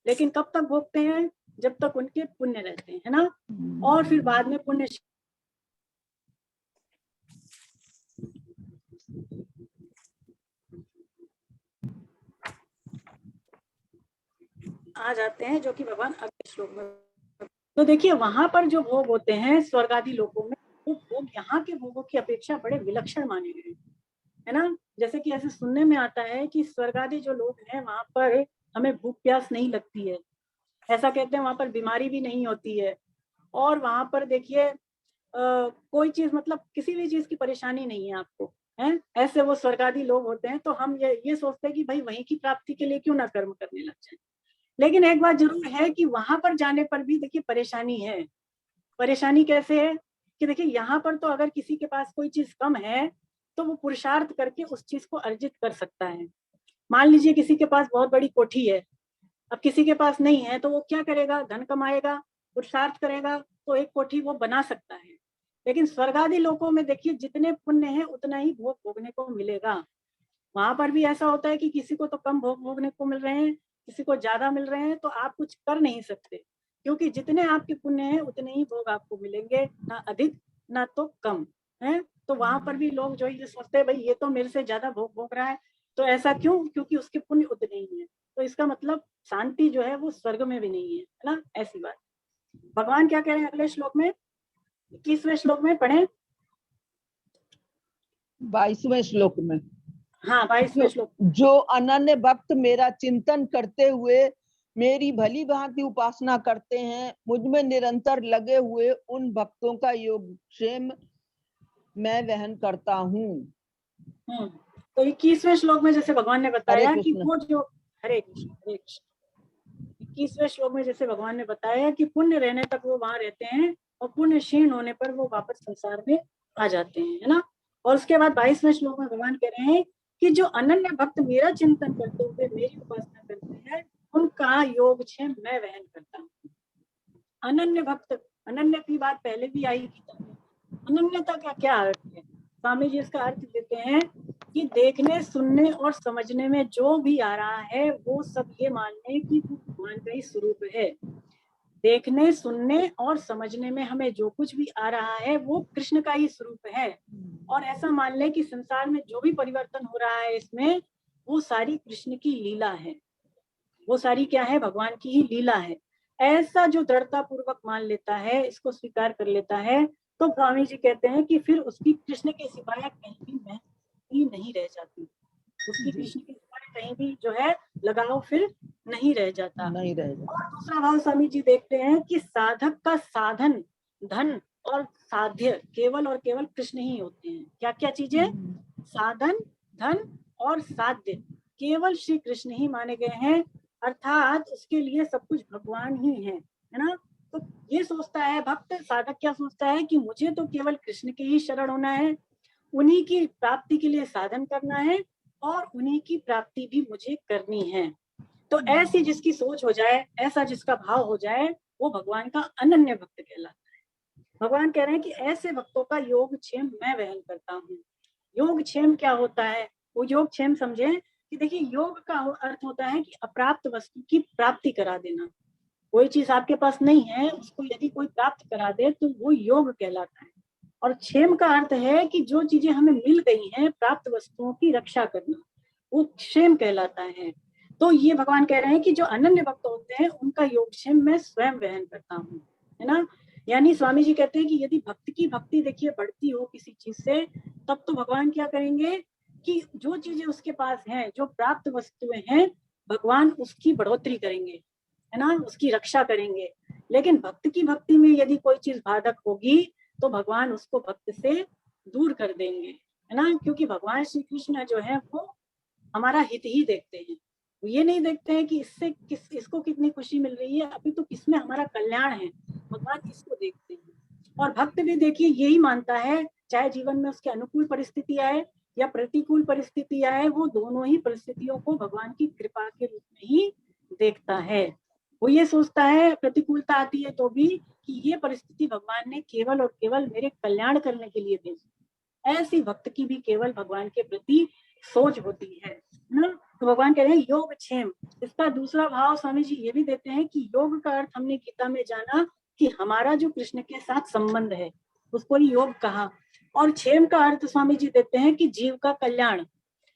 लेकिन कब तक भोगते हैं, जब तक उनके पुण्य रहते हैं, है ना। और फिर बाद में पुण्य आ जाते हैं, जो कि भगवान अगले श्लोक में। तो देखिए वहां पर जो भोग होते हैं स्वर्ग आदि लोगों में, वो भोग यहाँ के भोगों की अपेक्षा बड़े विलक्षण माने गए, है ना। जैसे कि ऐसे सुनने में आता है कि स्वर्ग आदि जो लोग हैं वहां पर हमें भूख प्यास नहीं लगती है, ऐसा कहते हैं, वहां पर बीमारी भी नहीं होती है, और वहां पर देखिए कोई चीज मतलब किसी भी चीज की परेशानी नहीं है आपको, है। ऐसे वो स्वर्ग आदि लोग होते हैं, तो हम ये सोचते हैं कि भाई वहीं की प्राप्ति के लिए क्यों ना कर्म करने लग जाए। लेकिन एक बात जरूर है कि वहां पर जाने पर भी देखिए परेशानी है। परेशानी कैसे है कि देखिए यहाँ पर तो अगर किसी के पास कोई चीज कम है तो वो पुरुषार्थ करके उस चीज को अर्जित कर सकता है। मान लीजिए किसी के पास बहुत बड़ी कोठी है, अब किसी के पास नहीं है, तो वो क्या करेगा, धन कमाएगा, पुरुषार्थ करेगा, तो एक कोठी वो बना सकता है। लेकिन स्वर्ग आदि लोकों में देखिए जितने पुण्य है उतना ही भोग भोगने को मिलेगा। वहां पर भी ऐसा होता है कि किसी को तो कम भोग भोगने को मिल रहे हैं, किसी को ज्यादा मिल रहे हैं, तो आप कुछ कर नहीं सकते, क्योंकि जितने आपके पुण्य हैं उतने ही भोग आपको मिलेंगे, ना अधिक ना तो कम, है। तो वहां पर भी लोग जो ये सोचते हैं भाई ये तो मेरे से ज्यादा भोग भोग रहा है, तो ऐसा क्यों, क्योंकि उसके पुण्य उतने ही है। तो इसका मतलब शांति जो है वो स्वर्ग में भी नहीं है ना, ऐसी बात। भगवान क्या कह रहे हैं अगले श्लोक में, 21वें श्लोक में पढ़े। 22वें श्लोक में, हाँ 22वें श्लोक। जो अनन्य भक्त मेरा चिंतन करते हुए मेरी भली भांति उपासना करते हैं, मुझ में निरंतर लगे हुए उन भक्तों का योगक्षेम मैं वहन करता हूँ। तो 21वें श्लोक में जैसे भगवान ने हरे बताया कि कृष्ण। वो जो, हरे कृष्ण हरे कृष्ण, 21वें श्लोक में जैसे भगवान ने बताया कि पुण्य रहने तक वो वहां रहते हैं और पुण्य क्षीण होने पर वो वापस संसार में आ जाते हैं, है ना। और उसके बाद 22वें श्लोक में भगवान कह रहे हैं कि जो अनन्य भक्त मेरा चिंतन करते हुए मेरी उपासना करते हैं उनका योगक्षेम मैं वहन करता हूँ। अनन्य भक्त, अनन्य की बात पहले भी आई थी। अनन्यता का क्या अर्थ है, स्वामी जी इसका अर्थ देते हैं कि देखने सुनने और समझने में जो भी आ रहा है वो सब ये मान लें कि वो भगवान का ही स्वरूप है। देखने सुनने और समझने में हमें जो कुछ भी आ रहा है वो कृष्ण का ही स्वरूप है, और ऐसा मान लें कि संसार में जो भी परिवर्तन हो रहा है इसमें वो सारी कृष्ण की लीला है, वो सारी क्या है, भगवान की ही लीला है। ऐसा जो दृढ़ता पूर्वक मान लेता है, इसको स्वीकार कर लेता है, तो स्वामी जी कहते हैं कि फिर उसकी कृष्ण के सिवाय कहीं भी महत्व नहीं रह जाती, उसकी कृष्ण के सिवाय कहीं भी जो है लगाव फिर नहीं रह जाता। नहीं रहेगा। और दूसरा भाव स्वामी जी देखते हैं कि साधक का साधन, धन और साध्य केवल और केवल कृष्ण ही होते हैं। क्या क्या चीजें, साधन, धन और साध्य केवल श्री कृष्ण ही माने गए हैं, अर्थात उसके लिए सब कुछ भगवान ही है ना। तो ये सोचता है भक्त, साधक क्या सोचता है कि मुझे तो केवल कृष्ण के ही शरण होना है, उन्हीं की प्राप्ति के लिए साधन करना है और उन्हीं की प्राप्ति भी मुझे करनी है। तो ऐसी जिसकी सोच हो जाए, ऐसा जिसका भाव हो जाए, वो भगवान का अनन्य भक्त कहलाता है। भगवान कह रहे हैं कि ऐसे भक्तों का योगक्षेम मैं वहन करता हूँ। योगक्षेम क्या होता है, वो योगक्षेम समझे कि देखिए योग का अर्थ होता है कि अप्राप्त वस्तु की प्राप्ति करा देना। कोई चीज आपके पास नहीं है, उसको यदि कोई प्राप्त करा दे तो वो योग कहलाता है। और क्षेम का अर्थ है कि जो चीजें हमें मिल गई हैं, प्राप्त वस्तुओं की रक्षा करना, वो क्षेम कहलाता है। तो ये भगवान कह रहे हैं कि जो अनन्य भक्त होते हैं उनका योगक्षेम मैं स्वयं वहन करता हूँ, है ना। यानी स्वामी जी कहते हैं कि यदि भक्त की भक्ति देखिए बढ़ती हो किसी चीज से, तब तो भगवान क्या करेंगे कि जो चीजें उसके पास हैं, जो प्राप्त वस्तुएं हैं, भगवान उसकी बढ़ोतरी करेंगे, है ना, उसकी रक्षा करेंगे। लेकिन भक्त की भक्ति में यदि कोई चीज बाधक होगी तो भगवान उसको भक्त से दूर कर देंगे, है ना। क्योंकि भगवान श्री कृष्ण जो है वो हमारा हित ही देखते हैं, वो ये नहीं देखते हैं कि इसको कितनी खुशी मिल रही है, अभी तो किसमें हमारा कल्याण है, भगवान इसको देखते हैं। और भक्त भी देखिए यही मानता है, चाहे जीवन में उसके अनुकूल परिस्थिति आए या प्रतिकूल परिस्थिति आए, वो दोनों ही परिस्थितियों को भगवान की कृपा के रूप में ही देखता है। वो ये सोचता है प्रतिकूलता आती है तो भी कि ये परिस्थिति भगवान ने केवल और केवल मेरे कल्याण करने के लिए भेजी। ऐसी भक्त की भी केवल भगवान के प्रति सोच होती है ना। तो भगवान कह रहे हैं योग क्षेम। इसका दूसरा भाव स्वामी जी ये भी देते हैं कि योग का अर्थ हमने गीता में जाना कि हमारा जो कृष्ण के साथ संबंध है, उसको ही योग कहा। और क्षेम का अर्थ स्वामी जी देते हैं कि जीव का कल्याण।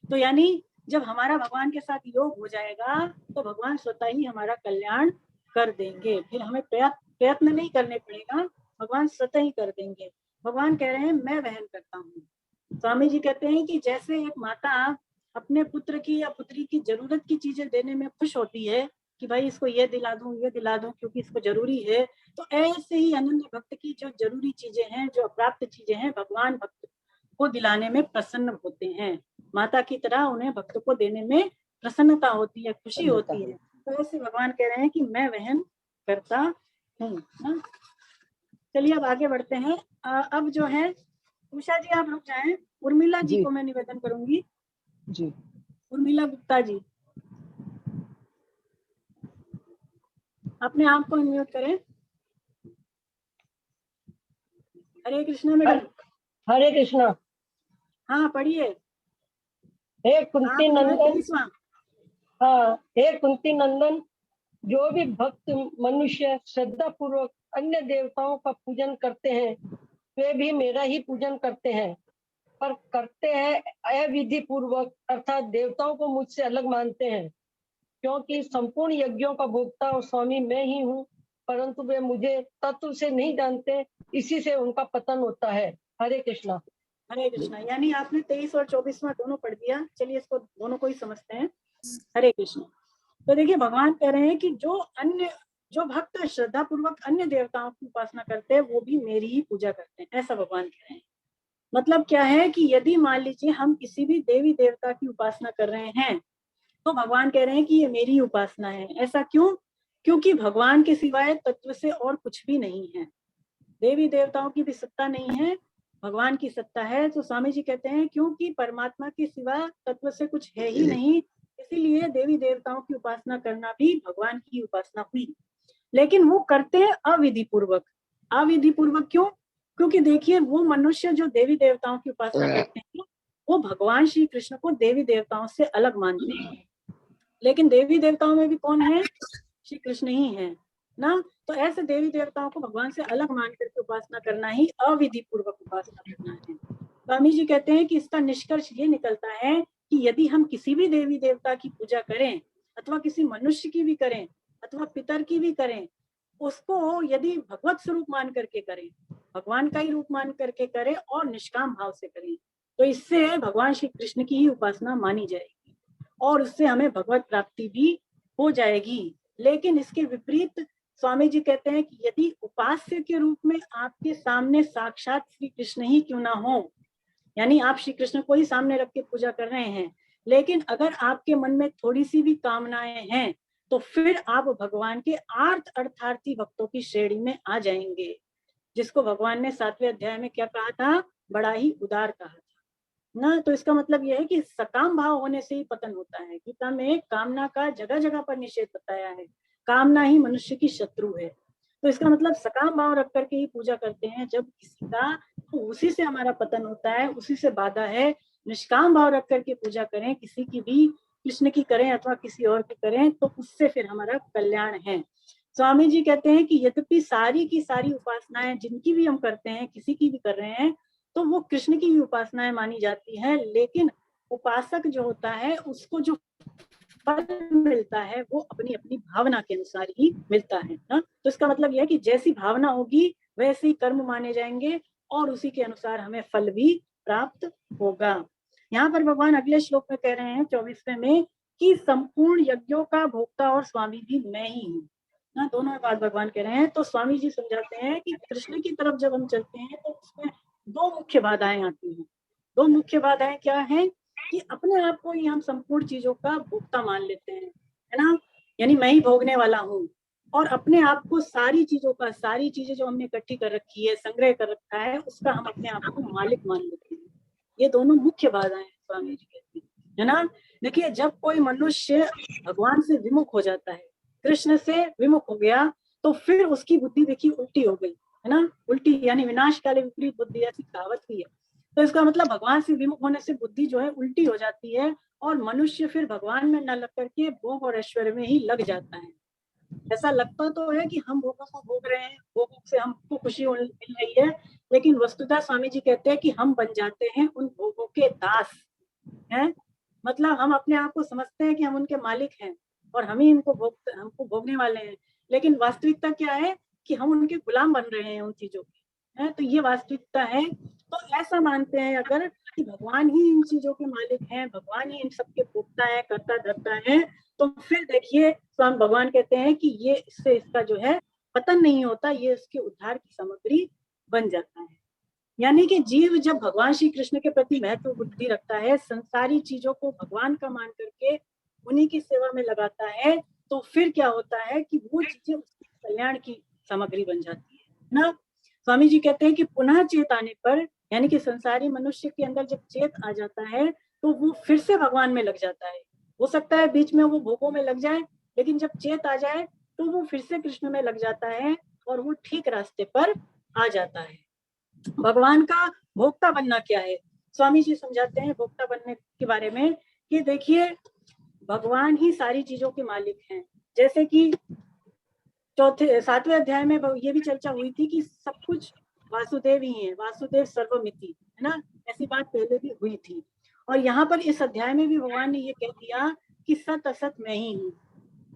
तो यानी जब हमारा भगवान के साथ योग हो जाएगा तो भगवान स्वतः ही हमारा कल्याण कर देंगे, फिर हमें प्रयत्न नहीं करने पड़ेगा, भगवान स्वतः ही कर देंगे। भगवान कह रहे हैं मैं वहन करता हूँ। स्वामी जी कहते हैं कि जैसे एक माता अपने पुत्र की या पुत्री की जरूरत की चीजें देने में खुश होती है कि भाई इसको ये दिला दूं क्योंकि इसको जरूरी है, तो ऐसे ही अनन्य भक्त की जो जरूरी चीजें हैं, जो अप्राप्त चीजें हैं, भगवान भक्त को दिलाने में प्रसन्न होते हैं। माता की तरह उन्हें भक्त को देने में प्रसन्नता होती है, खुशी होती है। तो ऐसे भगवान कह रहे हैं कि मैं वहन करता हूँ। चलिए अब आगे बढ़ते हैं। अब जो है उषा जी आप रुक जाएं, उर्मिला जी को मैं निवेदन करूंगी जी। उर्मिला गुप्ता जी, अपने आप को अनम्यूट करें। हरे कृष्णा मैडम। हरे कृष्णा। हाँ पढ़िए। हे कुंती नंदन। हाँ, हे कुंती नंदन, जो भी भक्त मनुष्य श्रद्धा पूर्वक अन्य देवताओं का पूजन करते हैं वे भी मेरा ही पूजन करते हैं, पर करते हैं अविधि पूर्वक, अर्थात देवताओं को मुझसे अलग मानते हैं। क्योंकि संपूर्ण यज्ञों का भोक्ता और स्वामी मैं ही हूँ, परंतु वे मुझे तत्व से नहीं जानते, इसी से उनका पतन होता है। हरे कृष्णा। हरे कृष्णा। यानी आपने 23 और 24वां दोनों पढ़ दिया। चलिए इसको दोनों को ही समझते हैं। हरे कृष्ण। तो देखिए भगवान कह रहे हैं कि जो भक्त श्रद्धा पूर्वक अन्य देवताओं की उपासना करते हैं वो भी मेरी ही पूजा करते हैं, ऐसा भगवान कह रहे हैं। मतलब क्या है कि यदि मान लीजिए हम किसी भी देवी देवता की उपासना कर रहे हैं तो भगवान कह रहे हैं कि ये मेरी उपासना है। ऐसा क्यों? क्योंकि भगवान के सिवाय तत्व से और कुछ भी नहीं है। देवी देवताओं की भी सत्ता नहीं है, भगवान की सत्ता है। तो स्वामी जी कहते हैं क्योंकि परमात्मा के सिवा तत्व से कुछ है ही नहीं, इसीलिए देवी देवताओं की उपासना करना भी भगवान की उपासना हुई। लेकिन वो करते हैं अविधि पूर्वक। अविधि पूर्वक क्यों? क्योंकि देखिए वो मनुष्य जो देवी देवताओं की उपासना करते हैं वो भगवान श्री कृष्ण को देवी देवताओं से अलग मानते हैं। लेकिन देवी देवताओं में भी कौन है? श्री कृष्ण ही है ना। तो ऐसे देवी देवताओं को भगवान से अलग मान करके उपासना करना ही अविधि पूर्वक उपासना करना है। स्वामी जी कहते हैं कि इसका निष्कर्ष ये निकलता है कि यदि हम किसी भी देवी देवता की पूजा करें अथवा किसी मनुष्य की भी करें अथवा पितर की भी करें, उसको यदि भगवत स्वरूप मान करके करें, भगवान का ही रूप मान करके करें और निष्काम भाव से करें, तो इससे भगवान श्री कृष्ण की ही उपासना मानी जाएगी और उससे हमें भगवत प्राप्ति भी हो जाएगी। लेकिन इसके विपरीत स्वामी जी कहते हैं कि यदि उपास्य के रूप में आपके सामने साक्षात श्री कृष्ण ही क्यों ना हो, यानी आप श्री कृष्ण को ही सामने रख के पूजा कर रहे हैं, लेकिन अगर आपके मन में थोड़ी सी भी कामनाएं हैं तो फिर आप भगवान के अर्थार्थी भक्तों की श्रेणी में आ जाएंगे, जिसको भगवान ने 7वें अध्याय में क्या कहा था? बड़ा ही उदार कहा था ना। तो इसका मतलब यह है कि सकाम भाव होने से ही पतन होता है। गीता में कामना का जगह जगह पर निषेध बताया है, कामना ही मनुष्य की शत्रु है। तो इसका मतलब सकाम भाव रख करके ही पूजा करते हैं जब किसी का, तो उसी से हमारा पतन होता है, उसी से बाधा है। निष्काम भाव रख करके पूजा करें, किसी की भी, कृष्ण की करें अथवा किसी और की करें, तो उससे फिर हमारा कल्याण है। स्वामी जी कहते हैं कि यद्यपि सारी की सारी उपासनाएं जिनकी भी हम करते हैं, किसी की भी कर रहे हैं, तो वो कृष्ण की भी उपासनाएं मानी जाती है, लेकिन उपासक जो होता है उसको जो फल मिलता है वो अपनी अपनी भावना के अनुसार ही मिलता है ना। तो इसका मतलब यह है कि जैसी भावना होगी वैसे ही कर्म माने जाएंगे और उसी के अनुसार हमें फल भी प्राप्त होगा। यहाँ पर भगवान अगले श्लोक में कह रहे हैं 24वें में कि संपूर्ण यज्ञों का भोक्ता और स्वामी भी मैं ही हूँ ना। दोनों बात भगवान कह रहे हैं। तो स्वामी जी समझाते हैं कि कृष्ण की तरफ जब हम चलते हैं तो उसमें दो मुख्य बाधाएं आती हैं। दो मुख्य बाधाएं क्या है कि अपने आप को ही हम संपूर्ण चीजों का भोक्ता मान लेते हैं, है ना, यानी मैं ही भोगने वाला हूँ, और अपने आप को सारी चीजों का, सारी चीजें जो हमने इकट्ठी कर रखी है, संग्रह कर रखा है, उसका हम अपने आप को मालिक मान लेते हैं। ये दोनों मुख्य बाधाएं स्वामी जी कहते हैं, है ना। देखिए, जब कोई मनुष्य भगवान से विमुख हो जाता है, कृष्ण से विमुख हो गया, तो फिर उसकी बुद्धि देखिए उल्टी हो गई, है ना। उल्टी यानी विनाश काले विपरीत बुद्धि, ऐसी कहावत भी है। तो इसका मतलब भगवान से विमुख होने से बुद्धि जो है उल्टी हो जाती है और मनुष्य फिर भगवान में न लग करके भोग और ऐश्वर्य में ही लग जाता है। ऐसा लगता तो है कि हम भोगों को भोग रहे हैं, भोगों से हमको खुशी मिल रही है, लेकिन वस्तुतः स्वामी जी कहते हैं कि हम बन जाते हैं उन भोगों के दास हैं। मतलब हम अपने आप को समझते हैं कि हम उनके मालिक हैं और हम ही हमको भोगने वाले हैं, लेकिन वास्तविकता क्या है कि हम उनके गुलाम बन रहे हैं उन चीजों के, है। तो ये वास्तविकता है। तो ऐसा मानते हैं अगर कि भगवान ही इन चीजों के मालिक हैं, भगवान ही इन सबके भोक्ता है, करता धरता है, तो फिर देखिए स्वामी भगवान कहते हैं कि ये इससे इसका जो है पतन नहीं होता, ये इसके उद्धार की सामग्री बन जाता है। यानी कि जीव जब भगवान श्री कृष्ण के प्रति महत्व बुद्धि रखता है, संसारी चीजों को भगवान का मान करके उन्हीं की सेवा में लगाता है, तो फिर क्या होता है कि वो चीजें उसके कल्याण की सामग्री बन जाती है ना। स्वामी जी कहते हैं कि पुनः चेत आने पर, यानी कि संसारी मनुष्य के अंदर जब चेत आ जाता है तो वो फिर से भगवान में लग जाता है। हो सकता है बीच में वो भोगों में लग जाए, लेकिन जब चेत आ जाए तो वो फिर से कृष्ण में लग जाता है और वो ठीक रास्ते पर आ जाता है। भगवान का भोक्ता बनना क्या है, स्वामी जी समझाते हैं भोक्ता बनने के बारे में कि देखिए, भगवान ही सारी चीजों के मालिक हैं। जैसे कि 7वें अध्याय में ये भी चर्चा हुई थी कि सब कुछ वासुदेव ही है, वासुदेव सर्वमिति, है ना। ऐसी बात पहले भी हुई थी, और यहाँ पर इस अध्याय में भी भगवान ने ये कह दिया कि सत असत मैं ही हूँ,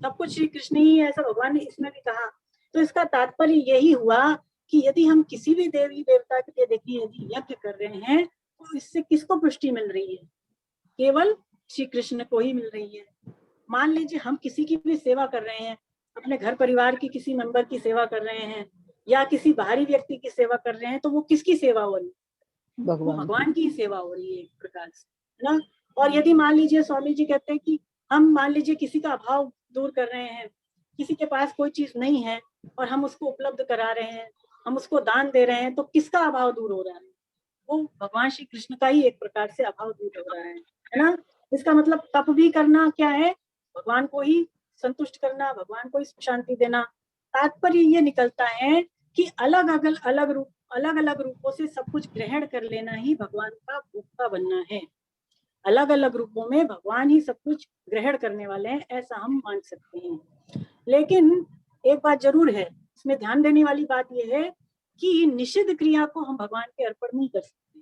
सब कुछ श्री कृष्ण ही है, ऐसा भगवान ने इसमें भी कहा। तो इसका तात्पर्य यही हुआ कि यदि हम किसी भी देवी देवता के लिए देखिए यदि यज्ञ कर रहे हैं तो इससे किसको पुष्टि मिल रही है, केवल श्री कृष्ण को ही मिल रही है। मान लीजिए हम किसी की भी सेवा कर रहे हैं, अपने घर परिवार की किसी मेंबर की सेवा कर रहे हैं या किसी बाहरी व्यक्ति की सेवा कर रहे हैं, तो वो किसकी सेवा हो रही है, वो भगवान की सेवा हो रही है एक प्रकार से, है ना। और यदि मान लीजिए स्वामी जी कहते हैं कि हम मान लीजिए किसी का अभाव दूर कर रहे हैं, किसी के पास कोई चीज नहीं है और हम उसको उपलब्ध करा रहे हैं, हम उसको दान दे रहे हैं, तो किसका अभाव दूर हो रहा है, वो भगवान श्री कृष्ण का ही एक प्रकार से अभाव दूर हो रहा है ना। इसका मतलब तप भी करना क्या है, भगवान को ही संतुष्ट करना, भगवान को ही शांति देना। तात्पर्य ये निकलता है कि अलग अलग रूपों से सब कुछ ग्रहण कर लेना ही भगवान का भोक्ता बनना है। अलग अलग रूपों में भगवान ही सब कुछ ग्रहण करने वाले हैं, ऐसा हम मान सकते हैं। लेकिन एक बात जरूर है, इसमें ध्यान देने वाली बात यह है कि निषिद्ध क्रिया को हम भगवान के अर्पण नहीं कर सकते।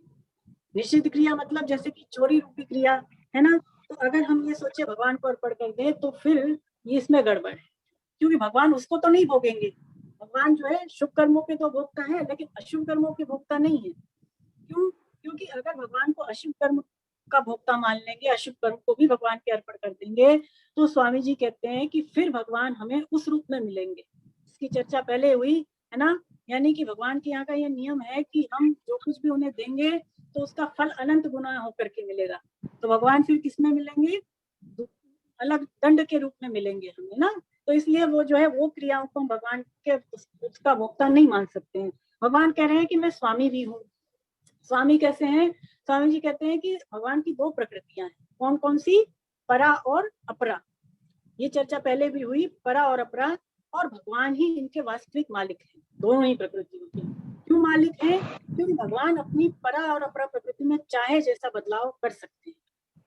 निषिद्ध क्रिया मतलब जैसे कि चोरी रूपी क्रिया, है ना। तो अगर हम ये सोचे भगवान को अर्पण कर दे तो फिर ये इसमें गड़बड़ है, क्योंकि भगवान उसको तो नहीं भोगेंगे। भगवान जो है शुभ कर्मों के तो भोक्ता है, लेकिन अशुभ कर्मों के भोक्ता नहीं है। क्यों? क्योंकि अगर भगवान को अशुभ कर्म का भोक्ता मान लेंगे, अशुभ कर्म को भी भगवान के अर्पण कर देंगे, तो स्वामी जी कहते हैं कि फिर भगवान हमें उस रूप में मिलेंगे। इसकी चर्चा पहले हुई, है ना। यानी कि भगवान के यहाँ का यह नियम है कि हम जो कुछ भी उन्हें देंगे तो उसका फल अनंत गुना होकर के मिलेगा। तो भगवान फिर किस में मिलेंगे, अलग दंड के रूप में मिलेंगे हमें ना। तो इसलिए वो जो है वो क्रियाओं को हम भगवान के उसका भोक्ता नहीं मान सकते हैं। भगवान कह रहे हैं कि मैं स्वामी भी हूँ। स्वामी कैसे हैं, स्वामी जी कहते हैं कि भगवान की दो प्रकृतियां हैं, कौन कौन सी, परा और अपरा। ये चर्चा पहले भी हुई, परा और अपरा, और भगवान ही इनके वास्तविक मालिक हैं, दोनों ही प्रकृतियों के। क्यों मालिक है? क्योंकि भगवान अपनी परा और अपरा प्रकृति में चाहे जैसा बदलाव कर सकते हैं,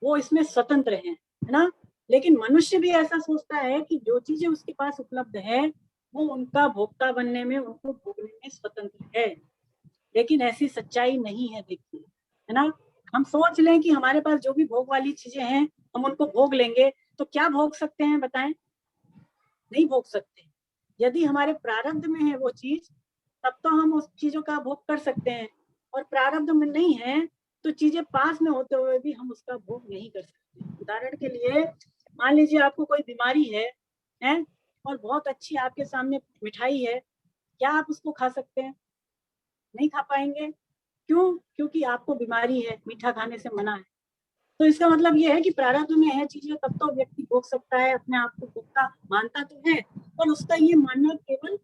वो इसमें स्वतंत्र हैं, है ना। लेकिन मनुष्य भी ऐसा सोचता है कि जो चीजें उसके पास उपलब्ध है वो उनका भोक्ता बनने में, उनको भोगने में स्वतंत्र है। लेकिन ऐसी सच्चाई नहीं है, देखिए, है ना। हम सोच लें कि हमारे पास जो भी भोग वाली चीजें हैं हम उनको भोग लेंगे, तो क्या भोग सकते हैं बताएं? नहीं भोग सकते। यदि हमारे प्रारब्ध में है वो चीज, तब तो हम उस चीजों का भोग कर सकते हैं, और प्रारब्ध में नहीं है तो चीजें पास में होते हुए भी हम उसका भोग नहीं कर सकते। उदाहरण के लिए मान लीजिए आपको कोई बीमारी है और बहुत अच्छी आपके सामने मिठाई है, क्या आप उसको खा सकते हैं? नहीं खा पाएंगे। क्यों? क्योंकि आपको बीमारी है, मीठा खाने से मना है। तो इसका मतलब ये है कि प्रारब्ध में है चीजें तब तो व्यक्ति भोग सकता है, अपने आप को भोगता मानता तो है, पर उसका ये मानना केवल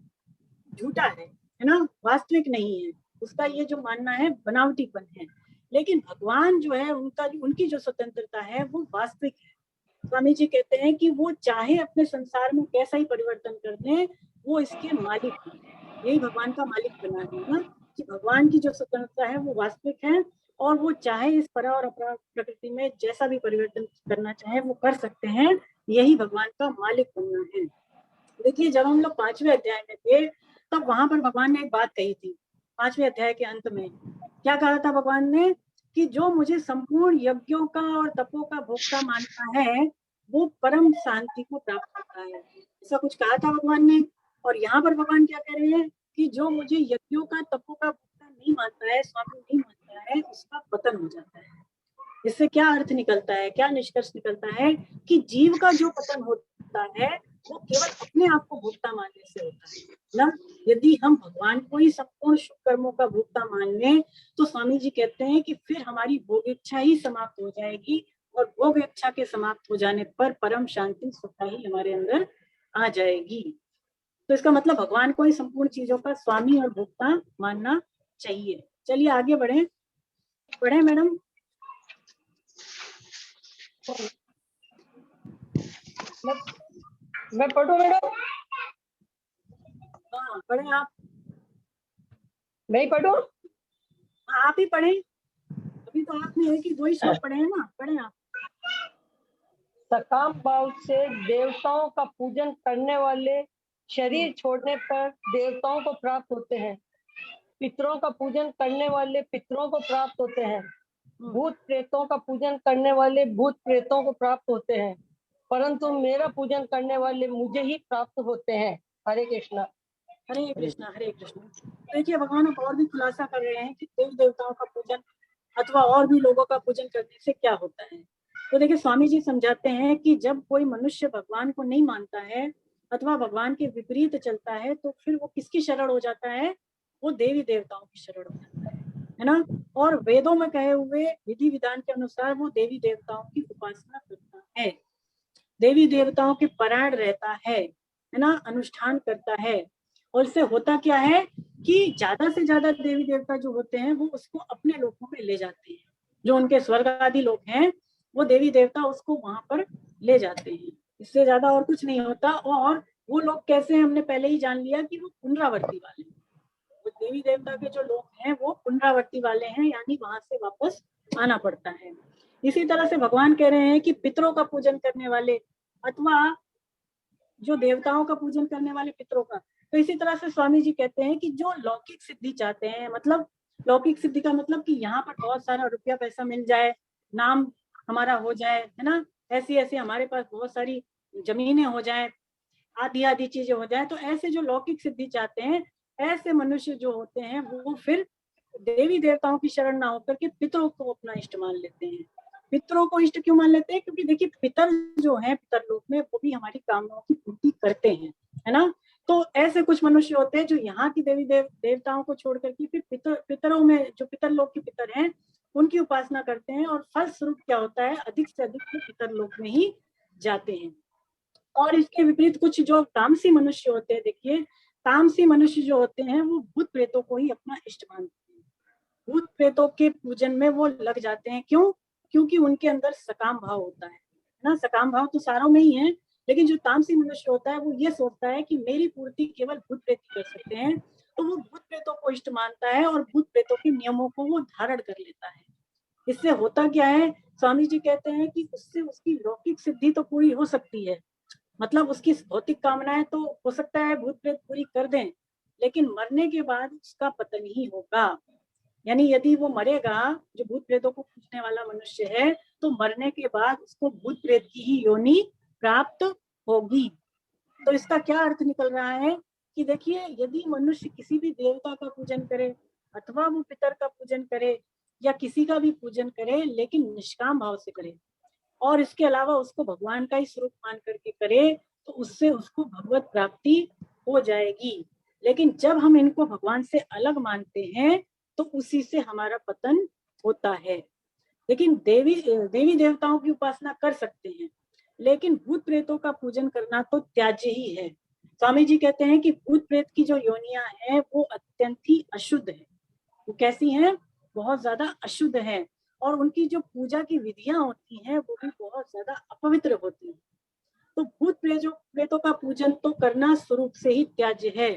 झूठा है ना, वास्तविक नहीं है। उसका ये जो मानना है बनावटीपन है। लेकिन भगवान जो है उनकी जो स्वतंत्रता है वो वास्तविक है। स्वामी जी कहते हैं कि वो चाहे अपने संसार में कैसा ही परिवर्तन कर दें, वो इसके मालिक हैं। यही भगवान का मालिक बना है ना, कि भगवान की जो स्वतंत्रता है वो वास्तविक है, और वो चाहे इस परा और अपरा प्रकृति में जैसा भी परिवर्तन करना चाहे वो कर सकते हैं। यही भगवान का मालिक बनना है। देखिए, जब हम लोग 5वें अध्याय में थे तब वहां पर भगवान ने एक बात कही थी। 5वें अध्याय के अंत में क्या कहा था भगवान ने? कि जो मुझे संपूर्ण यज्ञों का और तपों का भोक्ता मानता है वो परम शांति को प्राप्त होता है, ऐसा कुछ कहा था भगवान ने। और यहाँ पर भगवान क्या कह रहे हैं कि जो मुझे यज्ञों का तपों का भोक्ता नहीं मानता है, स्वामी नहीं मानता है, उसका पतन हो जाता है। इससे क्या अर्थ निकलता है, क्या निष्कर्ष निकलता है? कि जीव का जो पतन होता है वो केवल अपने आप को भोक्ता मानने से होता है ना। यदि हम भगवान को ही संपूर्ण शुभ कर्मों का भोक्ता मान लें तो स्वामी जी कहते हैं कि फिर हमारी भोग इच्छा ही समाप्त हो जाएगी, और भोग इच्छा के समाप्त हो जाने पर परम शांति स्वतः ही हमारे अंदर आ जाएगी। तो इसका मतलब भगवान को ही संपूर्ण चीजों का स्वामी और भोक्ता मानना चाहिए। चलिए आगे बढ़े मैडम। मैं पढ़ूं मैडम? हाँ पढ़े आप। मैं ही पढ़ूं? आप ही पढ़े, अभी तो आपने एक ही 2 ही श्लोक पढ़े हैं ना, पढ़े आप। सकाम भाव से देवताओं का पूजन करने वाले शरीर छोड़ने पर देवताओं को प्राप्त होते हैं। पितरों का पूजन करने वाले पितरों को प्राप्त होते हैं। भूत प्रेतों का पूजन करने वाले भूत प्रेतों को प्राप्त होते हैं, परंतु मेरा पूजन करने वाले मुझे ही प्राप्त होते हैं। हरे कृष्णा। हरे कृष्णा हरे कृष्णा। देखिए, भगवान अब और भी खुलासा कर रहे हैं कि देवी देवताओं का पूजन अथवा और भी लोगों का पूजन करने से क्या होता है। तो देखिए, स्वामी जी समझाते हैं कि जब कोई मनुष्य भगवान को नहीं मानता है अथवा भगवान के विपरीत चलता है तो फिर वो किसकी शरण हो जाता है? वो देवी देवताओं की शरण हो जाता है ना। और वेदों में कहे हुए विधि विधान के अनुसार वो देवी देवताओं की उपासना करता है, देवी देवताओं के परायण रहता है ना, अनुष्ठान करता है। और इससे होता क्या है कि ज्यादा से ज्यादा देवी देवता जो होते हैं वो उसको अपने लोकों में ले जाते हैं। जो उनके स्वर्ग आदि लोग हैं वो देवी देवता उसको वहां पर ले जाते हैं। इससे ज्यादा और कुछ नहीं होता। और वो लोग कैसे हैं हमने पहले ही जान लिया कि वो पुनरावर्ती वाले, वो देवी देवता के जो लोग हैं वो पुनरावर्ती वाले हैं, यानी वहां से वापस आना पड़ता है। इसी तरह से भगवान कह रहे हैं कि पितरों का पूजन करने वाले अथवा जो देवताओं का पूजन करने वाले पितरों का, तो इसी तरह से स्वामी जी कहते हैं कि जो लौकिक सिद्धि चाहते हैं, मतलब लौकिक सिद्धि का मतलब कि यहाँ पर बहुत सारा रुपया पैसा मिल जाए, नाम हमारा हो जाए, है ना, ऐसी ऐसी हमारे पास बहुत सारी जमीनें हो जाए, आदि आदि चीजें हो जाए, तो ऐसे जो लौकिक सिद्धि चाहते हैं ऐसे मनुष्य जो होते हैं वो फिर देवी देवताओं की शरण ना होकर के पितरों को अपना इष्ट मान लेते हैं। पितरों को इष्ट क्यों मान लेते हैं? क्योंकि देखिए, पितर जो है पितर लोक में वो भी हमारी कामनाओं की पूर्ति करते हैं, है ना। तो ऐसे कुछ मनुष्य होते हैं जो यहाँ की देवी देवताओं को छोड़ करके फिर पितरों में, जो पितर लोक के पितर हैं उनकी उपासना करते हैं, और फल स्वरूप क्या होता है, अधिक से अधिक वो पितर लोक में ही जाते हैं। और इसके विपरीत कुछ जो तामसी मनुष्य होते हैं, देखिए तामसी मनुष्य जो होते हैं वो भूत प्रेतों को ही अपना इष्ट मानते हैं, भूत प्रेतों के पूजन में वो लग जाते हैं। क्यों? क्योंकि उनके अंदर सकाम भाव होता है ना। सकाम भाव तो सारों में ही है, लेकिन जो तामसी मनुष्य होता है वो ये सोचता है कि मेरी पूर्ति केवल भूत प्रेत कर सकते हैं, तो तो वो भूत प्रेतों को इष्ट मानता है और भूत प्रेतों के नियमों को वो धारण कर लेता है। इससे होता क्या है, स्वामी जी कहते हैं कि उससे उसकी लौकिक सिद्धि तो पूरी हो सकती है, मतलब उसकी भौतिक कामनाएं तो हो सकता है भूत प्रेत पूरी कर दें, लेकिन मरने के बाद उसका पतन ही होगा। यानी यदि वो मरेगा, जो भूत प्रेतों को पूजने वाला मनुष्य है, तो मरने के बाद उसको भूत प्रेत की ही योनि प्राप्त होगी। तो इसका क्या अर्थ निकल रहा है कि देखिए, यदि मनुष्य किसी भी देवता का पूजन करे अथवा वो पितर का पूजन करे या किसी का भी पूजन करे, लेकिन निष्काम भाव से करे और इसके अलावा उसको भगवान का ही स्वरूप मान करके करे, तो उससे उसको भगवत प्राप्ति हो जाएगी। लेकिन जब हम इनको भगवान से अलग मानते हैं तो उसी से हमारा पतन होता है। लेकिन देवी देवताओं की उपासना कर सकते हैं, लेकिन भूत प्रेतों का पूजन करना तो त्याज्य ही है। स्वामी जी कहते हैं कि भूत प्रेत की जो योनियां हैं वो अत्यंत ही अशुद्ध है। वो कैसी हैं? बहुत ज्यादा अशुद्ध है, और उनकी जो पूजा की विधियां होती हैं वो भी बहुत ज्यादा अपवित्र होती हैं। तो भूत प्रेतों का पूजन तो करना स्वरूप से ही त्याज्य है,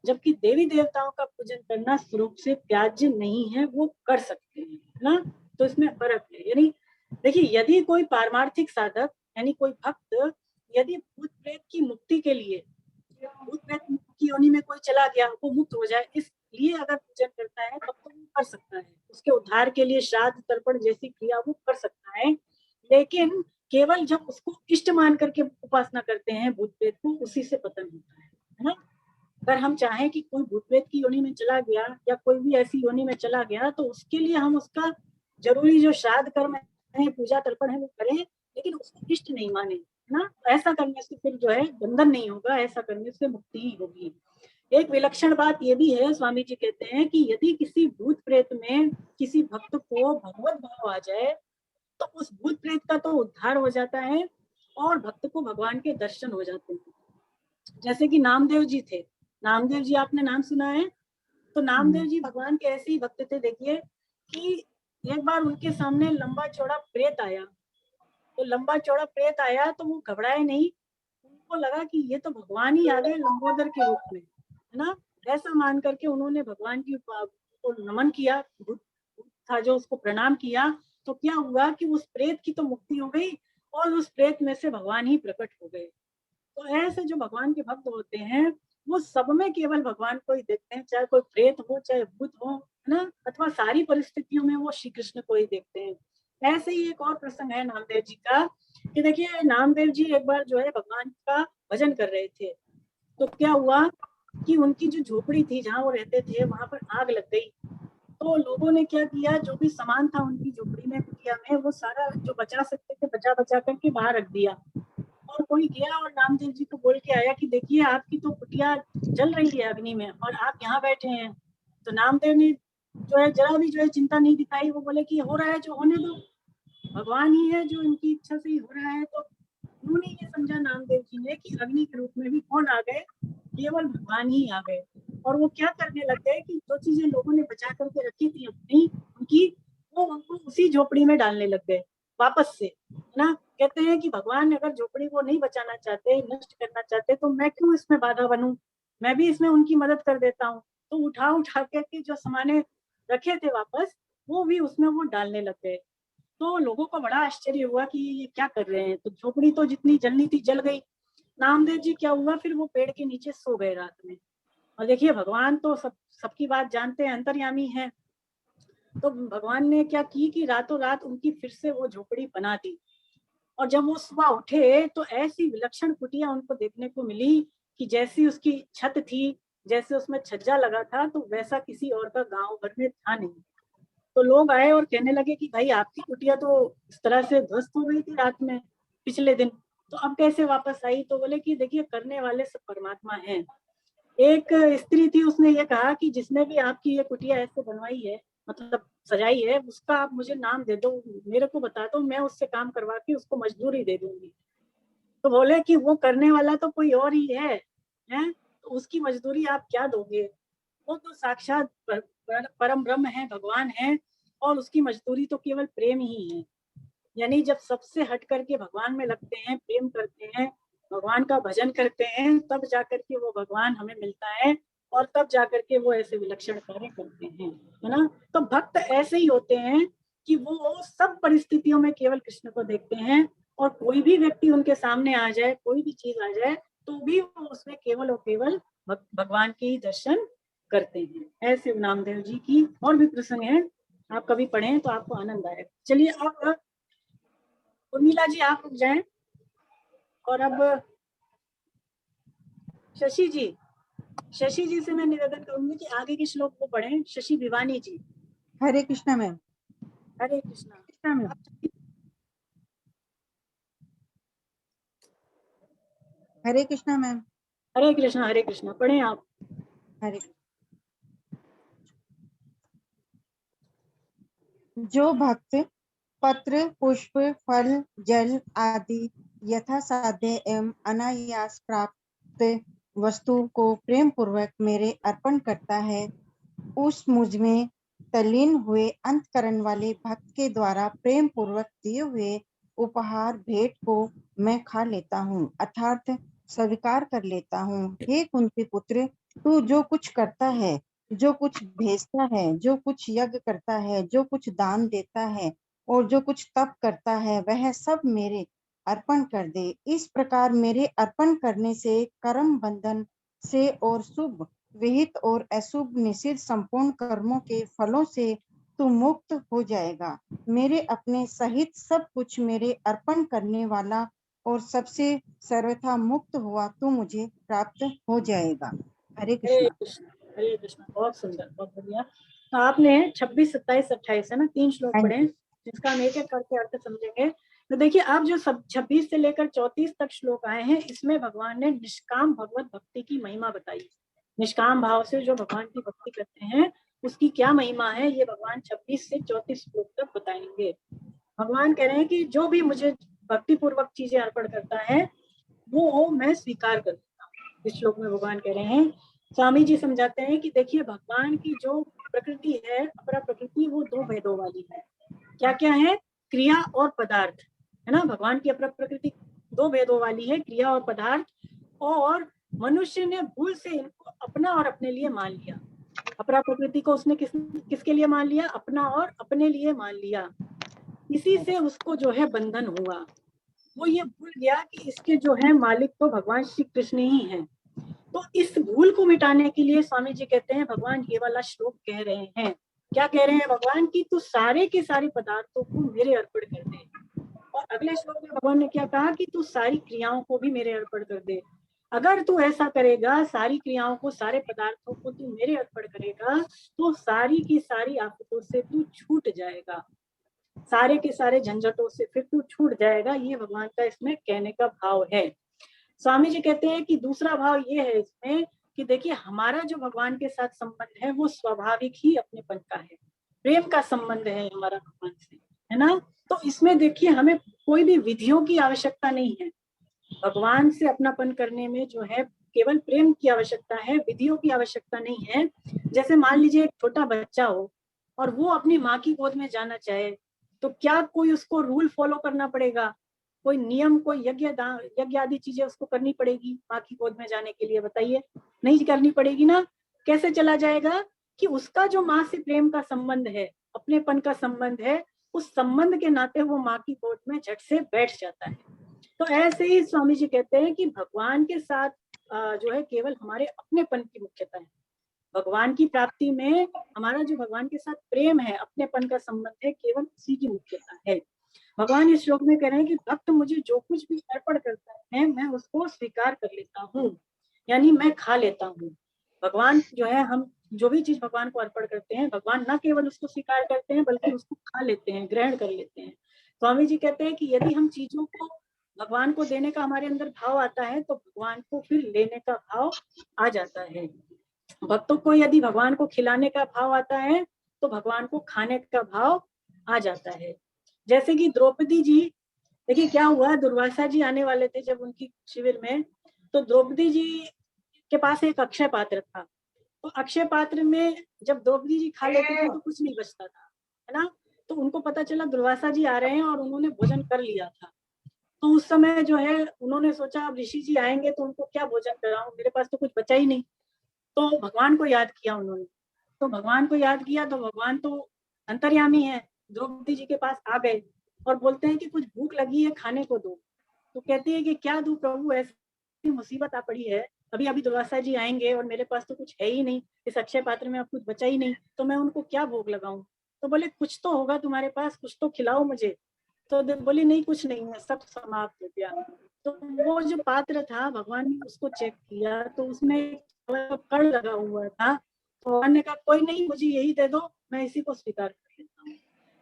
जबकि देवी देवताओं का पूजन करना स्वरूप से त्याज्य नहीं है, वो कर सकते हैं ना। तो इसमें फर्क है। यानी देखिए, यदि कोई पारमार्थिक साधक यानी कोई भक्त यदि भूत प्रेत की मुक्ति के लिए, भूत प्रेत की योनि में कोई चला गया, वो मुक्त हो जाए, इसलिए अगर पूजन करता है तब तो वो कर सकता है, उसके उद्धार के लिए श्राद्ध तर्पण जैसी क्रिया वो कर सकता है। लेकिन केवल जब उसको इष्ट मान करके उपासना करते हैं भूत प्रेत को, उसी से पतन होता है ना। अगर हम चाहें कि कोई भूत प्रेत की योनि में चला गया या कोई भी ऐसी योनि में चला गया, तो उसके लिए हम उसका जरूरी जो श्राद्ध कर्म है, पूजा तर्पण है, वो करें, लेकिन उसको इष्ट नहीं माने ना। ऐसा करने से फिर जो है बंधन नहीं होगा, ऐसा करने से मुक्ति ही होगी। एक विलक्षण बात ये भी है, स्वामी जी कहते हैं कि यदि किसी भूत प्रेत में किसी भक्त को भगवत भाव आ जाए, तो उस भूत प्रेत का तो उद्धार हो जाता है और भक्त को भगवान के दर्शन हो जाते हैं। जैसे कि नामदेव जी थे, नामदेव जी आपने नाम सुना है? तो नामदेव जी भगवान के ऐसे ही भक्त थे। देखिए कि एक बार उनके सामने लंबा चौड़ा प्रेत आया, तो लंबा चौड़ा प्रेत आया तो वो घबराए नहीं, उनको लगा कि ये तो भगवान ही आ गए लंबोदर के रूप में, है ना। ऐसा मान करके उन्होंने भगवान की को नमन किया, भूत था जो उसको प्रणाम किया। तो क्या हुआ कि उस प्रेत की तो मुक्ति हो गई और उस प्रेत में से भगवान ही प्रकट हो गए। तो ऐसे जो भगवान के भक्त होते हैं, वो सब में केवल भगवान को ही देखते हैं, चाहे कोई प्रेत हो चाहे भूत हो, है ना, अथवा सारी परिस्थितियों में वो श्री कृष्ण को ही देखते हैं। ऐसे ही एक और प्रसंग है नामदेव जी का, कि देखिए नामदेव जी एक बार जो है भगवान का भजन कर रहे थे, तो क्या हुआ कि उनकी जो झोपड़ी थी जहाँ वो रहते थे, वहां पर आग लग गई। तो लोगों ने क्या किया, जो भी सामान था उनकी झोपड़ी में, कुटिया में, वो सारा जो बचा सकते थे बचा बचा करके बाहर रख दिया। और कोई गया और नामदेव जी को बोल के आया कि देखिए आपकी तो कुटिया जल रही है अग्नि में और आप यहाँ बैठे हैं। तो नामदेव ने जो है जरा भी जो है चिंता नहीं दिखाई, वो बोले कि हो रहा है जो होने दो, भगवान ही है जो इनकी इच्छा से ही हो रहा है। तो उन्होंने ये समझा नामदेव जी ने कि अग्नि के रूप में भी कौन आ गए, केवल भगवान ही आ गए। और वो क्या करने लग गए कि जो चीजें लोगों ने बचा करके रखी थी अपनी उनकी, वो उनको उसी झोपड़ी में डालने लग गए वापस से, है ना। कहते हैं कि भगवान अगर झोपड़ी को नहीं बचाना चाहते, नष्ट करना चाहते, तो मैं क्यों इसमें बाधा बनूं, मैं भी इसमें उनकी मदद कर देता हूँ। तो उठा उठा के जो सामाने रखे थे वापस, वो भी उसमें वो डालने लग गए। तो लोगों को बड़ा आश्चर्य हुआ कि ये क्या कर रहे हैं। तो झोपड़ी तो जितनी जलनी थी जल गई। नामदेव जी क्या हुआ, फिर वो पेड़ के नीचे सो गए रात में। और देखिए भगवान तो सबकी बात जानते हैं, अंतर्यामी है। तो भगवान ने क्या की कि रातों रात उनकी फिर से वो झोपड़ी बना दी। और जब वो सुबह उठे तो ऐसी विलक्षण कुटिया उनको देखने को मिली कि जैसी उसकी छत थी, जैसे उसमें छज्जा लगा था, तो वैसा किसी और का गांव भर में था नहीं। तो लोग आए और कहने लगे कि भाई आपकी कुटिया तो इस तरह से ध्वस्त हो गई थी रात में पिछले दिन, तो अब कैसे वापस आई। तो बोले कि देखिए करने वाले सब परमात्मा हैं। एक स्त्री थी, उसने ये कहा कि जिसने भी आपकी ये कुटिया ऐसे बनवाई है, मतलब सजाई है, उसका आप मुझे नाम दे दो, मेरे को बता दो, मैं उससे काम करवा के उसको मजदूरी दे दूंगी। तो बोले कि वो करने वाला तो कोई और ही है, हैं? तो उसकी मजदूरी आप क्या दोगे, वो तो साक्षात परम ब्रह्म है, भगवान है, और उसकी मजदूरी तो केवल प्रेम ही है। यानी जब सबसे हट करके भगवान में लगते हैं, प्रेम करते हैं, भगवान का भजन करते हैं, तब जाकर के वो भगवान हमें मिलता है। और तब जाकर के वो ऐसे विलक्षण कार्य करते हैं, है ना। तो भक्त ऐसे ही होते हैं कि वो सब परिस्थितियों में केवल कृष्ण को देखते हैं, और कोई भी व्यक्ति उनके सामने आ जाए, कोई भी चीज आ जाए, तो भी वो उसमें केवल और केवल भगवान के ही दर्शन करते हैं। ऐसे नामदेव जी की और भी प्रसंग है, आप कभी पढ़ें तो आपको आनंद आएगा। चलिए अब उर्मिला जी आप रुक जाएं, और अब शशि जी से मैं निवेदन करूंगी कि आगे के श्लोक को पढ़ें। शशि भिवानी जी। हरे कृष्णा मैम। हरे कृष्णा मैम। हरे कृष्णा मैम। हरे कृष्णा पढ़ें आप। हरे। जो भक्त पत्र पुष्प फल जल आदि यथा साध्य एवं अनायास प्राप्त वस्तु को प्रेम पूर्वक मेरे अर्पण करता है, उस मुझ में तल्लीन हुए अंतकरण वाले भक्त के द्वारा प्रेम पूर्वक दिए हुए उपहार भेंट को मैं खा लेता हूँ, अर्थात स्वीकार कर लेता हूँ। हे कुंती पुत्र, तू जो कुछ करता है, जो कुछ भेजता है, जो कुछ यज्ञ करता है, जो कुछ दान देता है और जो कुछ तप करता है, वह सब मेरे अर्पण कर दे। इस प्रकार मेरे अर्पण करने से कर्म बंधन से और शुभ विहित और अशुभ निषिद्ध संपूर्ण कर्मों के फलों से तू मुक्त हो जाएगा। मेरे अपने सहित सब कुछ मेरे अर्पण करने वाला और सबसे सर्वथा मुक्त हुआ तू मुझे प्राप्त हो जाएगा। हरे कृष्णा। हरे कृष्णा। बहुत सुंदर, बहुत बढ़िया। तो आपने 26, 27, 28 है ना, 3 श्लोक पढ़े, जिसका हम एक एक करके अर्थ समझेंगे। तो देखिए आप जो सब 26 से लेकर 34 तक श्लोक आए हैं, इसमें भगवान ने निष्काम भगवत भक्ति की महिमा बताई। निष्काम भाव से जो भगवान की भक्ति करते हैं उसकी क्या महिमा है, ये भगवान 26 से 34 श्लोक तक बताएंगे। भगवान कह रहे हैं कि जो भी मुझे भक्ति पूर्वक चीजें अर्पण करता है वो मैं स्वीकार कर लेता हूँ। इस श्लोक में भगवान कह रहे हैं। स्वामी जी समझाते हैं कि देखिए भगवान की जो प्रकृति है, अपरा प्रकृति, वो 2 भेदों वाली है। क्या क्या है? क्रिया और पदार्थ, है ना। भगवान की अपरा प्रकृति 2 भेदों वाली है, क्रिया और पदार्थ। और मनुष्य ने भूल से इनको अपना और अपने लिए मान लिया। अपरा प्रकृति को उसने किसके लिए मान लिया? अपना और अपने लिए मान लिया। इसी से उसको जो है बंधन हुआ। वो ये भूल गया कि इसके जो है मालिक तो भगवान श्री कृष्ण ही हैं। तो इस भूल को मिटाने के लिए स्वामी जी कहते हैं, भगवान ये वाला श्लोक कह रहे हैं। क्या कह रहे हैं भगवान की? तू सारे के सारे पदार्थों को मेरे अर्पण कर दे। और अगले श्लोक में भगवान ने क्या कहा कि तू सारी क्रियाओं को भी मेरे अर्पण कर दे। अगर तू ऐसा करेगा, सारी क्रियाओं को, सारे पदार्थों को तू मेरे अर्पण करेगा, तो सारी की सारी आफतों से तू छूट जाएगा, सारे के सारे झंझटों से फिर तू छूट जाएगा। ये भगवान का इसमें कहने का भाव है। स्वामी जी कहते हैं कि दूसरा भाव ये है इसमें कि देखिए हमारा जो भगवान के साथ संबंध है वो स्वाभाविक ही अपनेपन का है, प्रेम का संबंध है हमारा भगवान से, है ना। तो इसमें देखिए हमें कोई भी विधियों की आवश्यकता नहीं है। भगवान से अपनापन करने में जो है केवल प्रेम की आवश्यकता है, विधियों की आवश्यकता नहीं है। जैसे मान लीजिए एक छोटा बच्चा हो और वो अपनी माँ की गोद में जाना चाहे, तो क्या कोई उसको रूल फॉलो करना पड़ेगा? कोई नियम, कोई यज्ञ आदि चीजें उसको करनी पड़ेगी माँ की गोद में जाने के लिए? बताइए, नहीं करनी पड़ेगी ना। कैसे चला जाएगा? कि उसका जो माँ से प्रेम का संबंध है, अपनेपन का संबंध है, उस संबंध के नाते वो माँ की गोद में झट से बैठ जाता है। तो ऐसे ही स्वामी जी कहते हैं कि भगवान के साथ जो है केवल हमारे अपनेपन की मुख्यता है। भगवान की प्राप्ति में हमारा जो भगवान के साथ प्रेम है, अपनेपन का संबंध है, केवल उसी की मुख्यता है। भगवान इस श्लोक में कह रहे हैं कि भक्त मुझे जो कुछ भी अर्पण करता है मैं उसको स्वीकार कर लेता हूँ, यानी मैं खा लेता हूँ। भगवान जो है, हम जो भी चीज भगवान को अर्पण करते हैं, भगवान न केवल उसको स्वीकार करते हैं बल्कि उसको खा लेते हैं, ग्रहण कर लेते हैं। स्वामी जी कहते हैं कि यदि हम चीजों को भगवान को देने का हमारे अंदर भाव आता है तो भगवान को फिर लेने का भाव आ जाता है। भक्तों को यदि भगवान को खिलाने का भाव आता है तो भगवान को खाने का भाव आ जाता है। जैसे कि द्रौपदी जी, देखिए क्या हुआ, दुर्वासा जी आने वाले थे जब उनकी शिविर में, तो द्रौपदी जी के पास एक अक्षय पात्र था। तो अक्षय पात्र में जब द्रौपदी जी खा लेती थी तो कुछ नहीं बचता था, है ना। तो उनको पता चला दुर्वासा जी आ रहे हैं और उन्होंने भोजन कर लिया था। तो उस समय जो है उन्होंने सोचा अब ऋषि जी आएंगे तो उनको क्या भोजन कराऊं, मेरे पास तो कुछ बचा ही नहीं। तो भगवान को याद किया उन्होंने। तो भगवान को याद किया तो भगवान तो अंतर्यामी है, द्रौपदी जी के पास आ गए और बोलते हैं कि कुछ भूख लगी है, खाने को दो। तो कहती है कि क्या दूं प्रभु, ऐसी मुसीबत आ पड़ी है, अभी अभी दुर्वासा जी आएंगे और मेरे पास तो कुछ है ही नहीं, इस अक्षय पात्र में अब कुछ बचा ही नहीं, तो मैं उनको क्या भोग लगाऊं। तो बोले कुछ तो होगा तुम्हारे पास, कुछ तो खिलाओ मुझे। तो बोली नहीं कुछ नहीं है, सब समाप्त हो गया। तो वो जो पात्र था भगवान ने उसको चेक किया तो उसमें कण लगा हुआ था। तो भगवान ने कहा कोई नहीं, मुझे यही दे दो, मैं इसी को स्वीकार कर लेता हूँ।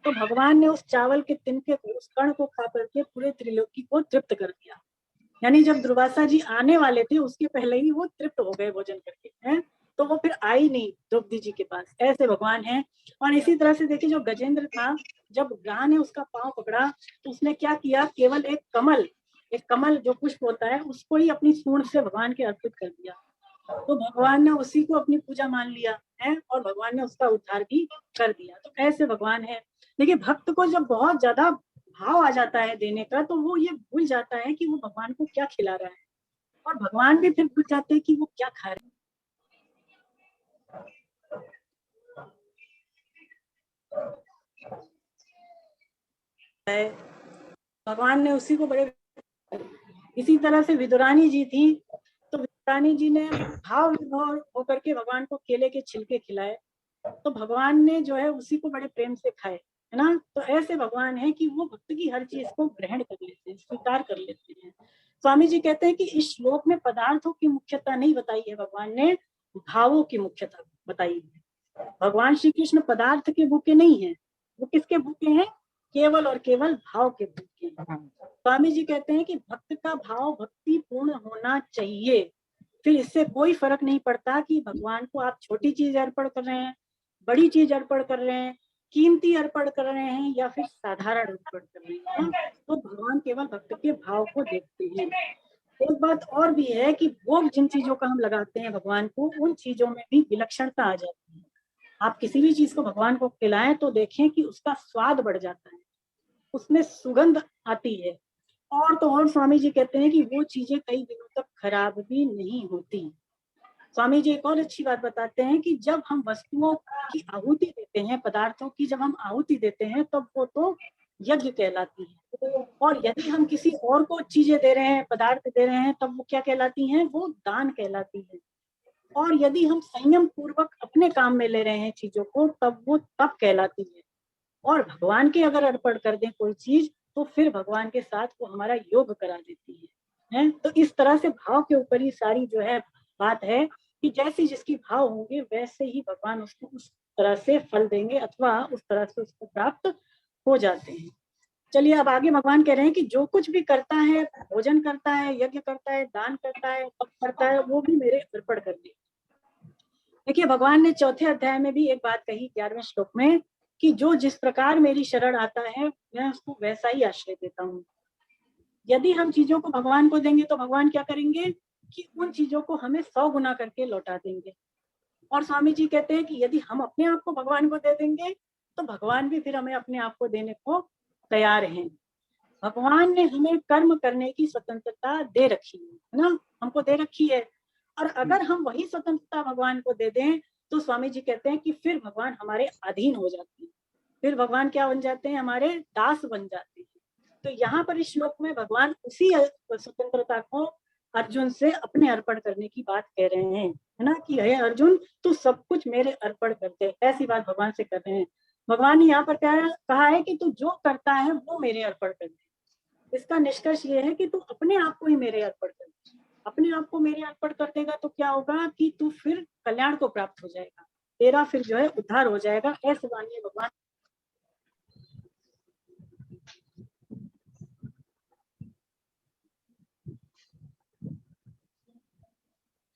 तो भगवान ने उस चावल के तिनके को, उस कण को खा करके पूरे त्रिलोकी को तृप्त कर दिया। यानी जब दुर्वासा जी आने वाले थे उसके पहले ही वो तृप्त हो गए भोजन करके, हैं। तो वो फिर आई नहीं द्रौपदी जी के पास, ऐसे भगवान हैं। और इसी तरह से देखिए जो गजेंद्र था, जब गां ने उसका पांव पकड़ा तो उसने क्या किया, केवल एक कमल जो पुष्प होता है उसको ही अपनी सूंड से भगवान के अर्पित कर दिया। तो भगवान ने उसी को अपनी पूजा मान लिया है और भगवान ने उसका उद्धार भी कर दिया। तो ऐसे भगवान है। देखिए भक्त को जब बहुत ज्यादा भाव आ जाता है देने का तो वो ये भूल जाता है कि वो भगवान को क्या खिला रहा है, और भगवान भी फिर भूल जाते हैं कि वो क्या खा रहे हैं। भगवान ने उसी को बड़े, इसी तरह से विदुरानी जी थी, तो विदुरानी जी ने भाव विभोर होकर के भगवान को केले के छिलके खिलाए, तो भगवान ने जो है उसी को बड़े प्रेम से खाए, है ना। तो ऐसे भगवान है कि वो भक्त की हर चीज को ग्रहण कर लेते हैं, स्वीकार कर लेते हैं। स्वामी जी कहते हैं कि इस श्लोक में पदार्थों की मुख्यता नहीं बताई है भगवान ने, भावों की मुख्यता बताई है। भगवान श्री कृष्ण पदार्थ के भूखे नहीं है, वो किसके भूखे हैं, केवल और केवल भाव के भूखे हैं। स्वामी जी कहते हैं कि भक्त का भाव भक्ति पूर्ण होना चाहिए, फिर इससे कोई फर्क नहीं पड़ता कि भगवान को आप छोटी चीज अर्पण कर रहे हैं, बड़ी चीज अर्पण कर रहे हैं, कीमती अर्पण कर रहे हैं या फिर साधारण अर्पण कर रहे हैं, तो भगवान केवल भक्त के भाव को देखते हैं। एक बात और भी है कि भोग जिन चीजों का हम लगाते हैं भगवान को, उन चीजों में भी विलक्षणता आ जाती है। आप किसी भी चीज को भगवान को खिलाएं तो देखें कि उसका स्वाद बढ़ जाता है, उसमें सुगंध आती है। और तो और स्वामी जी कहते हैं कि वो चीजें कई दिनों तक खराब भी नहीं होती। स्वामी जी एक और अच्छी बात बताते हैं कि जब हम वस्तुओं की आहुति देते हैं, पदार्थों की जब हम आहुति देते हैं तब वो तो यज्ञ कहलाती है, और यदि हम किसी और को चीजें दे रहे हैं, पदार्थ दे रहे हैं, तब वो क्या कहलाती हैं, वो दान कहलाती है। और यदि हम संयम पूर्वक अपने काम में ले रहे हैं चीजों को, तब वो तप कहलाती है। और भगवान के अगर अर्पण कर दें कोई चीज तो फिर भगवान के साथ वो हमारा योग करा देती है। तो इस तरह से भाव के ऊपर ही सारी जो है बात है कि जैसे जिसकी भाव होंगे वैसे ही भगवान उसको उस तरह से फल देंगे अथवा उस तरह से उसको प्राप्त हो जाते हैं। चलिए अब आगे भगवान कह रहे हैं कि जो कुछ भी करता है, भोजन करता है, यज्ञ करता है, दान करता है, तप करता है, वो भी मेरे अर्पण कर दे। देखिए भगवान ने चौथे अध्याय में भी एक बात कही 11वें श्लोक में कि जो जिस प्रकार मेरी शरण आता है मैं उसको वैसा ही आश्रय देता हूँ। यदि हम चीजों को भगवान को देंगे तो भगवान क्या करेंगे कि उन चीजों को हमें 100 गुना करके लौटा देंगे। और स्वामी जी कहते हैं कि यदि हम अपने आप को भगवान को दे देंगे तो भगवान भी फिर हमें अपने आप को देने को तैयार हैं। भगवान ने हमें कर्म करने की स्वतंत्रता दे रखी है ना, हमको दे रखी है। और अगर हम वही स्वतंत्रता भगवान को दे दें तो स्वामी जी कहते हैं कि फिर भगवान हमारे अधीन हो जाते हैं, फिर भगवान क्या बन जाते हैं, हमारे दास बन जाते हैं। तो यहाँ पर इस श्लोक में भगवान उसी स्वतंत्रता को अर्जुन से अपने अर्पण करने की बात कह रहे हैं, है ना, कि हे अर्जुन तू सब कुछ मेरे अर्पण कर दे, ऐसी बात भगवान से कर रहे हैं। भगवान ने यहाँ पर क्या कहा है कि तू जो करता है वो मेरे अर्पण कर दे। इसका निष्कर्ष ये है कि तू अपने आप को ही मेरे अर्पण कर दे। अपने आप को मेरे अर्पण कर देगा तो क्या होगा कि तू फिर कल्याण को प्राप्त हो जाएगा, तेरा फिर जो है उद्धार हो जाएगा, ऐसे मानिए भगवान।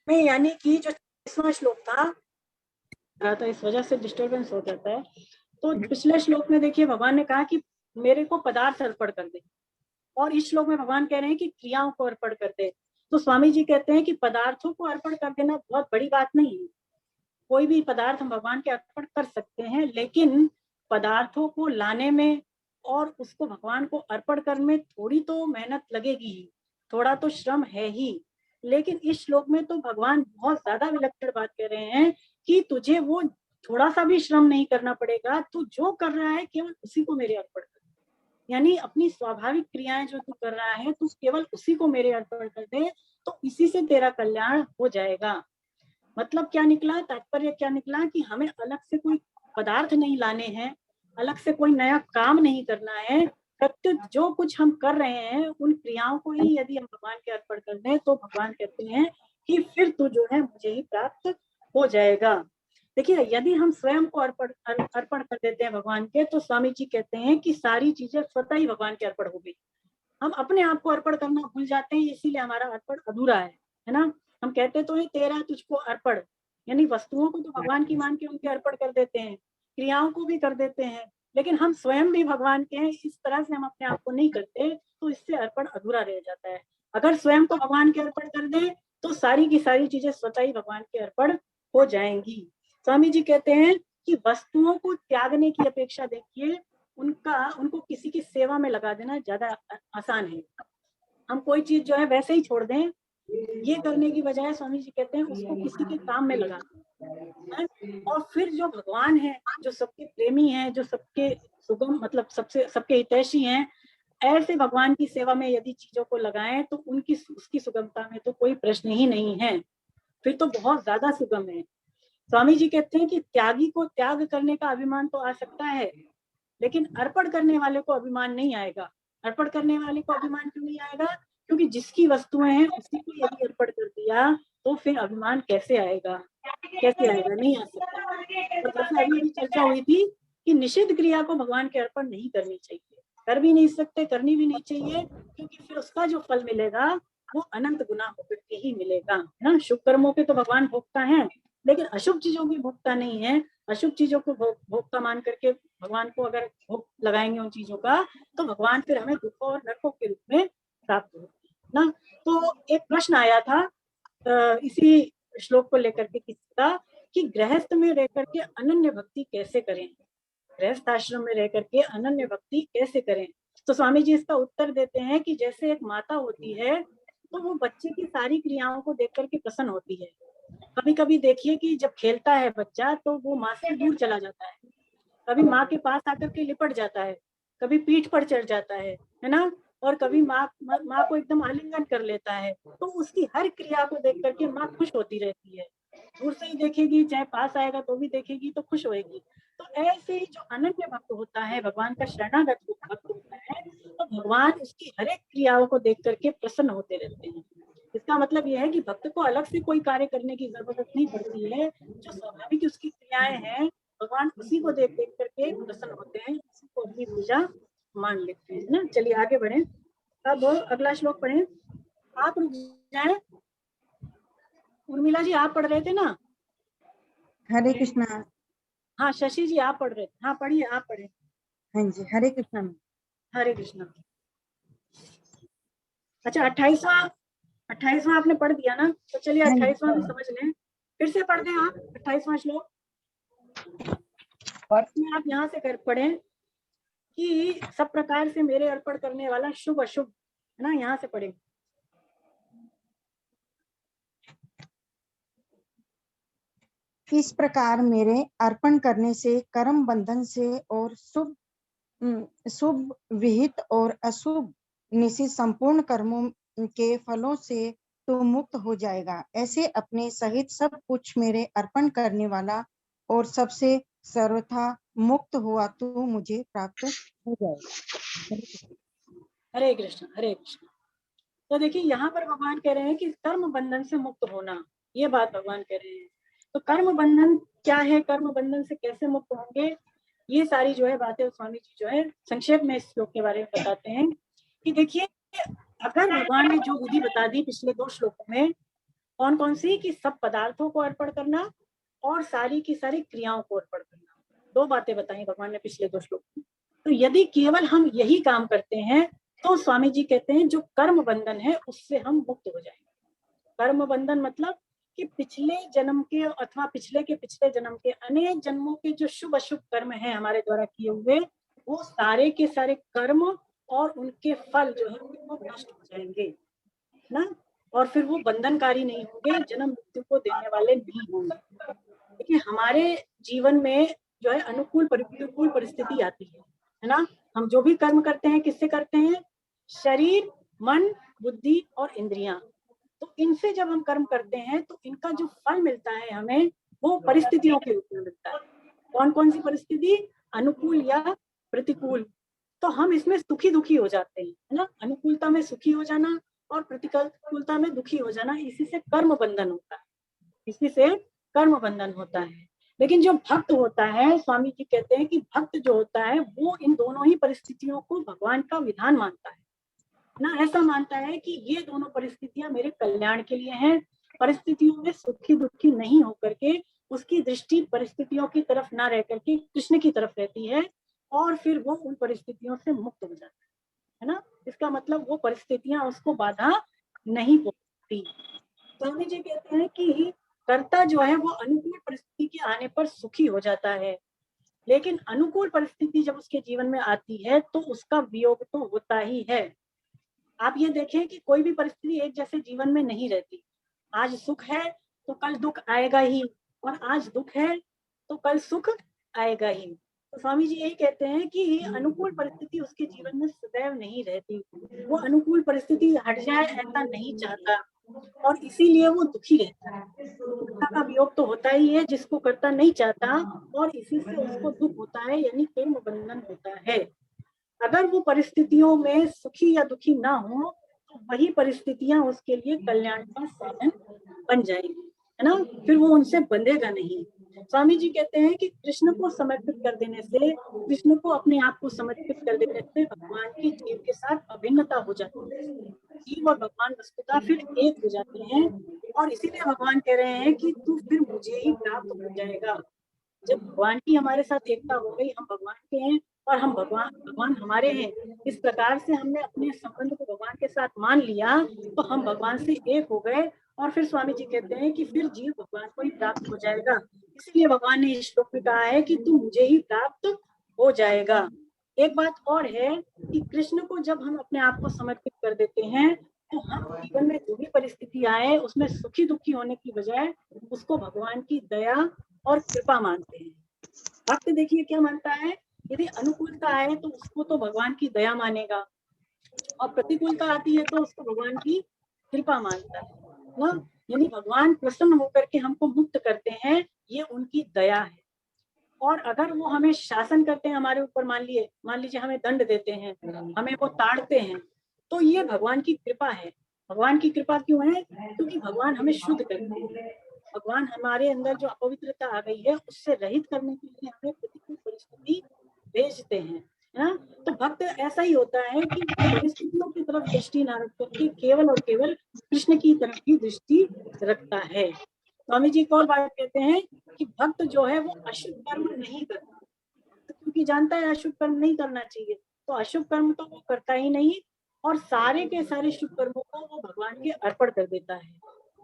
में यानी कि जो 30वां श्लोक था तो इस वजह से डिस्टर्बेंस हो जाता है। तो पिछले श्लोक में देखिए भगवान ने कहा कि मेरे को पदार्थ अर्पण कर दे, और इस श्लोक में भगवान कह रहे हैं कि क्रियाओं को अर्पण कर दे। तो स्वामी जी कहते हैं कि पदार्थों को अर्पण कर देना बहुत बड़ी बात नहीं है, कोई भी पदार्थ हम भगवान के अर्पण कर सकते हैं, लेकिन पदार्थों को लाने में और उसको भगवान को अर्पण करने में थोड़ी तो मेहनत लगेगी ही, थोड़ा तो श्रम है ही। लेकिन इस श्लोक में तो भगवान बहुत ज्यादा विलक्षण बात कह रहे हैं कि तुझे वो थोड़ा सा भी श्रम नहीं करना पड़ेगा, तू जो कर रहा है केवल उसी को मेरे अर्पण कर, यानी अपनी स्वाभाविक क्रियाएं जो तू कर रहा है तू केवल उसी को मेरे अर्पण कर दे, तो इसी से तेरा कल्याण हो जाएगा। मतलब क्या निकला, तात्पर्य क्या निकला कि हमें अलग से कोई पदार्थ नहीं लाने हैं, अलग से कोई नया काम नहीं करना है, प्रत्युत जो कुछ हम कर रहे हैं उन क्रियाओं को ही यदि हम भगवान के अर्पण कर दें तो भगवान कहते हैं कि फिर तू जो है मुझे ही प्राप्त हो जाएगा। देखिए, यदि हम स्वयं को अर्पण कर देते हैं भगवान के, तो स्वामी जी कहते हैं कि सारी चीजें स्वतः ही भगवान के अर्पण हो गई। हम अपने आप को अर्पण करना भूल जाते हैं, इसीलिए हमारा अर्पण अधूरा है ना। हम कहते तो है तेरा तुझको अर्पण, यानी वस्तुओं को तो भगवान की मान के उनके अर्पण कर देते हैं, क्रियाओं को भी कर देते हैं, लेकिन हम स्वयं भी भगवान के हैं, इस तरह से हम अपने आप को नहीं करते, तो इससे अर्पण अधूरा रह जाता है। अगर स्वयं को भगवान के अर्पण कर दे तो सारी की सारी चीजें स्वतः ही भगवान के अर्पण हो जाएंगी। स्वामी जी कहते हैं कि वस्तुओं को त्यागने की अपेक्षा देखिए उनको किसी की सेवा में लगा देना ज्यादा आसान है। हम कोई चीज जो है वैसे ही छोड़ दें, ये करने की बजाय स्वामी जी कहते हैं उसको किसी के काम में लगा दें। और फिर जो भगवान है, जो सबके प्रेमी हैं, जो सबके सुगम मतलब सबके हितैषी हैं, ऐसे भगवान की सेवा में यदि चीजों को लगाएं तो उसकी सुगमता में तो कोई प्रश्न ही नहीं है, फिर तो बहुत ज्यादा सुगम है। स्वामी जी कहते हैं कि त्यागी को त्याग करने का अभिमान तो आ सकता है, लेकिन अर्पण करने वाले को अभिमान नहीं आएगा। अर्पण करने वाले को अभिमान क्यों नहीं आएगा? क्योंकि जिसकी वस्तुएं हैं उसी को यदि अर्पण कर दिया तो फिर अभिमान कैसे आएगा? कैसे आएगा? नहीं आ सकता। और जैसे अभी चर्चा हुई थी कि निषिद्ध क्रिया को भगवान के अर्पण नहीं करनी चाहिए, कर भी नहीं सकते, करनी भी नहीं चाहिए, क्योंकि फिर उसका जो फल मिलेगा वो अनंत गुना होकर के ही मिलेगा ना। शुभ कर्मों के तो भगवान भोगता है, लेकिन अशुभ चीजों की भोगता नहीं है। अशुभ चीजों को भोगता मान करके भगवान को अगर भोग लगाएंगे उन चीजों का, तो भगवान फिर हमें दुखों और नरकों के रूप में प्राप्त होते हैं ना। तो एक प्रश्न आया था इसी श्लोक को लेकर के किसी का, कि गृहस्थ में रह करके अनन्य भक्ति कैसे करें, गृहस्थ आश्रम में रह करके अनन्य भक्ति कैसे करें। तो स्वामी जी इसका उत्तर देते हैं कि जैसे एक माता होती है तो वो बच्चे की सारी क्रियाओं को देख करके प्रसन्न होती है। कभी कभी देखिए कि जब खेलता है बच्चा तो वो माँ से दूर चला जाता है, कभी माँ के पास आकर के लिपट जाता है, कभी पीठ पर चढ़ जाता है ना, और कभी माँ को एकदम आलिंगन कर लेता है। तो उसकी हर क्रिया को देख करके माँ खुश होती रहती है, दूर से ही देखेगी, चाहे पास आएगा तो भी देखेगी तो खुश होएगी। तो ऐसे ही जो अनन्य भक्त होता है, भगवान का शरणागत भक्त होता है, तो भगवान उसकी हर एक क्रियाओं को देख करके प्रसन्न होते रहते हैं। इसका मतलब यह है कि भक्त को अलग से कोई कार्य करने की जरूरत नहीं पड़ती है, जो स्वाभाविक उसकी क्रियाएं हैं भगवान उसी को देख देख करके प्रसन्न होते हैं, उसी को अपनी पूजा मान लेते हैं ना। चलिए आगे बढ़े, अब अगला श्लोक पढ़े। आप रुक जाए, उर्मिला जी आप पढ़ रहे थे ना? हरे कृष्णा। हाँ शशि जी आप पढ़ रहे थे, हाँ पढ़िए, आप पढ़े। हाँ जी, हरे कृष्णा। हरे कृष्णा। अच्छा 28वां आपने पढ़ दिया ना, तो चलिए 28वां भी समझ लें, फिर से पढ़ दें आप 28वां श्लोक। और इसमें आप यहाँ से कर पढ़े कि सब प्रकार से मेरे अर्पण करने वाला शुभ अशुभ, है ना, यहाँ से पढ़े। इस प्रकार मेरे अर्पण करने से कर्म बंधन से और शुभ विहित और अशुभ निश्चित संपूर्ण कर्मों के फलों से तो मुक्त हो जाएगा। ऐसे अपने सहित सब कुछ मेरे अर्पण करने वाला और सबसे सर्वथा मुक्त हुआ तो मुझे प्राप्त हो जाएगा। हरे कृष्ण हरे कृष्ण। तो देखिए यहाँ पर भगवान कह रहे हैं कि कर्म बंधन से मुक्त होना, ये बात भगवान कह रहे हैं। तो कर्म बंधन क्या है, कर्म बंधन से कैसे मुक्त होंगे, ये सारी जो है बातें स्वामी जी जो है संक्षेप में इस श्लोक के बारे में बताते हैं। कि देखिए, अगर भगवान ने जो विधि बता दी पिछले 2 श्लोकों में, कौन कौन सी, कि सब पदार्थों को अर्पण करना और सारी की सारी क्रियाओं को अर्पण करना, 2 बातें बताई भगवान ने पिछले 2 श्लोक में। तो यदि केवल हम यही काम करते हैं तो स्वामी जी कहते हैं जो कर्म बंधन है उससे हम मुक्त हो जाएंगे। कर्म बंधन मतलब कि पिछले जन्म के अथवा पिछले जन्म के अनेक जन्मों के जो शुभ अशुभ कर्म हैं हमारे द्वारा किए हुए, वो सारे के सारे कर्म और उनके फल जो है वो नष्ट हो जाएंगे ना। और फिर वो बंधनकारी नहीं होंगे, जन्म मृत्यु को देने वाले नहीं होंगे। देखिए हमारे जीवन में जो है अनुकूल प्रतिकूल परिस्थिति आती है ना। हम जो भी कर्म करते हैं किससे करते हैं? शरीर, मन, बुद्धि और इंद्रियां। तो इनसे जब हम कर्म करते हैं तो इनका जो फल मिलता है हमें, वो परिस्थितियों के रूप में मिलता है। कौन कौन सी परिस्थिति? अनुकूल या प्रतिकूल। तो हम इसमें सुखी दुखी हो जाते हैं, है ना। अनुकूलता में सुखी हो जाना और प्रतिकूलता में दुखी हो जाना, इसी से कर्म बंधन होता है, इसी से कर्म बंधन होता है। लेकिन जो भक्त होता है, स्वामी जी कहते हैं कि भक्त जो होता है वो इन दोनों ही परिस्थितियों को भगवान का विधान मानता है ना। ऐसा मानता है कि ये दोनों परिस्थितियां मेरे कल्याण के लिए हैं। परिस्थितियों में सुखी दुखी नहीं होकर के उसकी दृष्टि परिस्थितियों की तरफ ना रह करके कृष्ण की तरफ रहती है, और फिर वो उन परिस्थितियों से मुक्त हो जाता है ना। इसका मतलब वो परिस्थितियां उसको बाधा नहीं पहुंचती। स्वामी जी कहते हैं कि कर्ता जो है वो अनुकूल परिस्थिति के आने पर सुखी हो जाता है, लेकिन अनुकूल परिस्थिति जब उसके जीवन में आती है तो उसका वियोग तो होता ही है। आप ये देखें कि कोई भी परिस्थिति एक जैसे जीवन में नहीं रहती। आज सुख है तो कल दुख आएगा ही, और आज दुख है तो कल सुख आएगा ही। तो स्वामी जी यही कहते हैं कि अनुकूल परिस्थिति उसके जीवन में सदैव नहीं रहती। वो अनुकूल परिस्थिति हट जाए ऐसा नहीं चाहता, और इसीलिए वो दुखी रहता है। कर्ता का वियोग तो होता ही है जिसको कर्ता नहीं चाहता, और इसी से उसको दुख होता है, यानी कर्म बंधन होता है। अगर वो परिस्थितियों में सुखी या दुखी ना हो तो वही परिस्थितियां उसके लिए कल्याण का साधन बन जाएंगी, है ना। फिर वो उनसे बंधेगा नहीं। स्वामी जी कहते हैं कि कृष्ण को समर्पित कर देने से, कृष्ण को अपने आप को समर्पित कर देने से भगवान की जीव के साथ अभिन्नता हो जाती है। जीव और भगवान वस्तुतः फिर एक हो जाते हैं, और इसीलिए भगवान कह रहे हैं कि तू फिर मुझे ही प्राप्त हो जाएगा। जब भगवान की हमारे साथ एकता हो गई, हम भगवान के हैं और हम भगवान हमारे हैं, इस प्रकार से हमने अपने संबंध को भगवान के साथ मान लिया तो हम भगवान से एक हो गए। और फिर स्वामी जी कहते हैं कि फिर जीव भगवान को ही प्राप्त हो जाएगा। इसलिए भगवान ने इस श्लोक में कहा है कि तू मुझे ही प्राप्त हो जाएगा। एक बात और है कि कृष्ण को जब हम अपने आप को समर्पित कर देते हैं तो हम जीवन में जो भी परिस्थिति आए उसमें सुखी दुखी होने की बजाय उसको भगवान की दया और कृपा मानते हैं। भक्त देखिए क्या मानता है, यदि अनुकूलता आए तो उसको तो भगवान की दया मानेगा, और प्रतिकूलता आती है तो उसको भगवान की कृपा मानता है ना। यानी भगवान प्रसन्न होकर के हमको मुक्त करते हैं, ये उनकी दया है। और अगर वो हमें शासन करते हैं हमारे ऊपर, मान लीजिए हमें दंड देते हैं, हमें वो ताड़ते हैं, तो ये भगवान की कृपा है। भगवान की कृपा क्यों है? क्योंकि भगवान हमें शुद्ध करते हैं। भगवान हमारे अंदर जो अपवित्रता आ गई है उससे रहित करने के लिए हमें प्रतिकूल परिस्थिति भेजते हैं, है ना। तो भक्त ऐसा ही होता है कि परिस्थितियों की तरफ दृष्टि ना रख करके केवल और केवल कृष्ण की तरफ ही दृष्टि रखता है। स्वामी जी एक और बात कहते हैं कि भक्त जो है वो अशुभ कर्म नहीं करता, क्योंकि जानता है अशुभ कर्म नहीं करना चाहिए, तो अशुभ कर्म तो वो करता ही नहीं, और सारे के सारे शुभ कर्मों को वो भगवान के अर्पण कर देता है।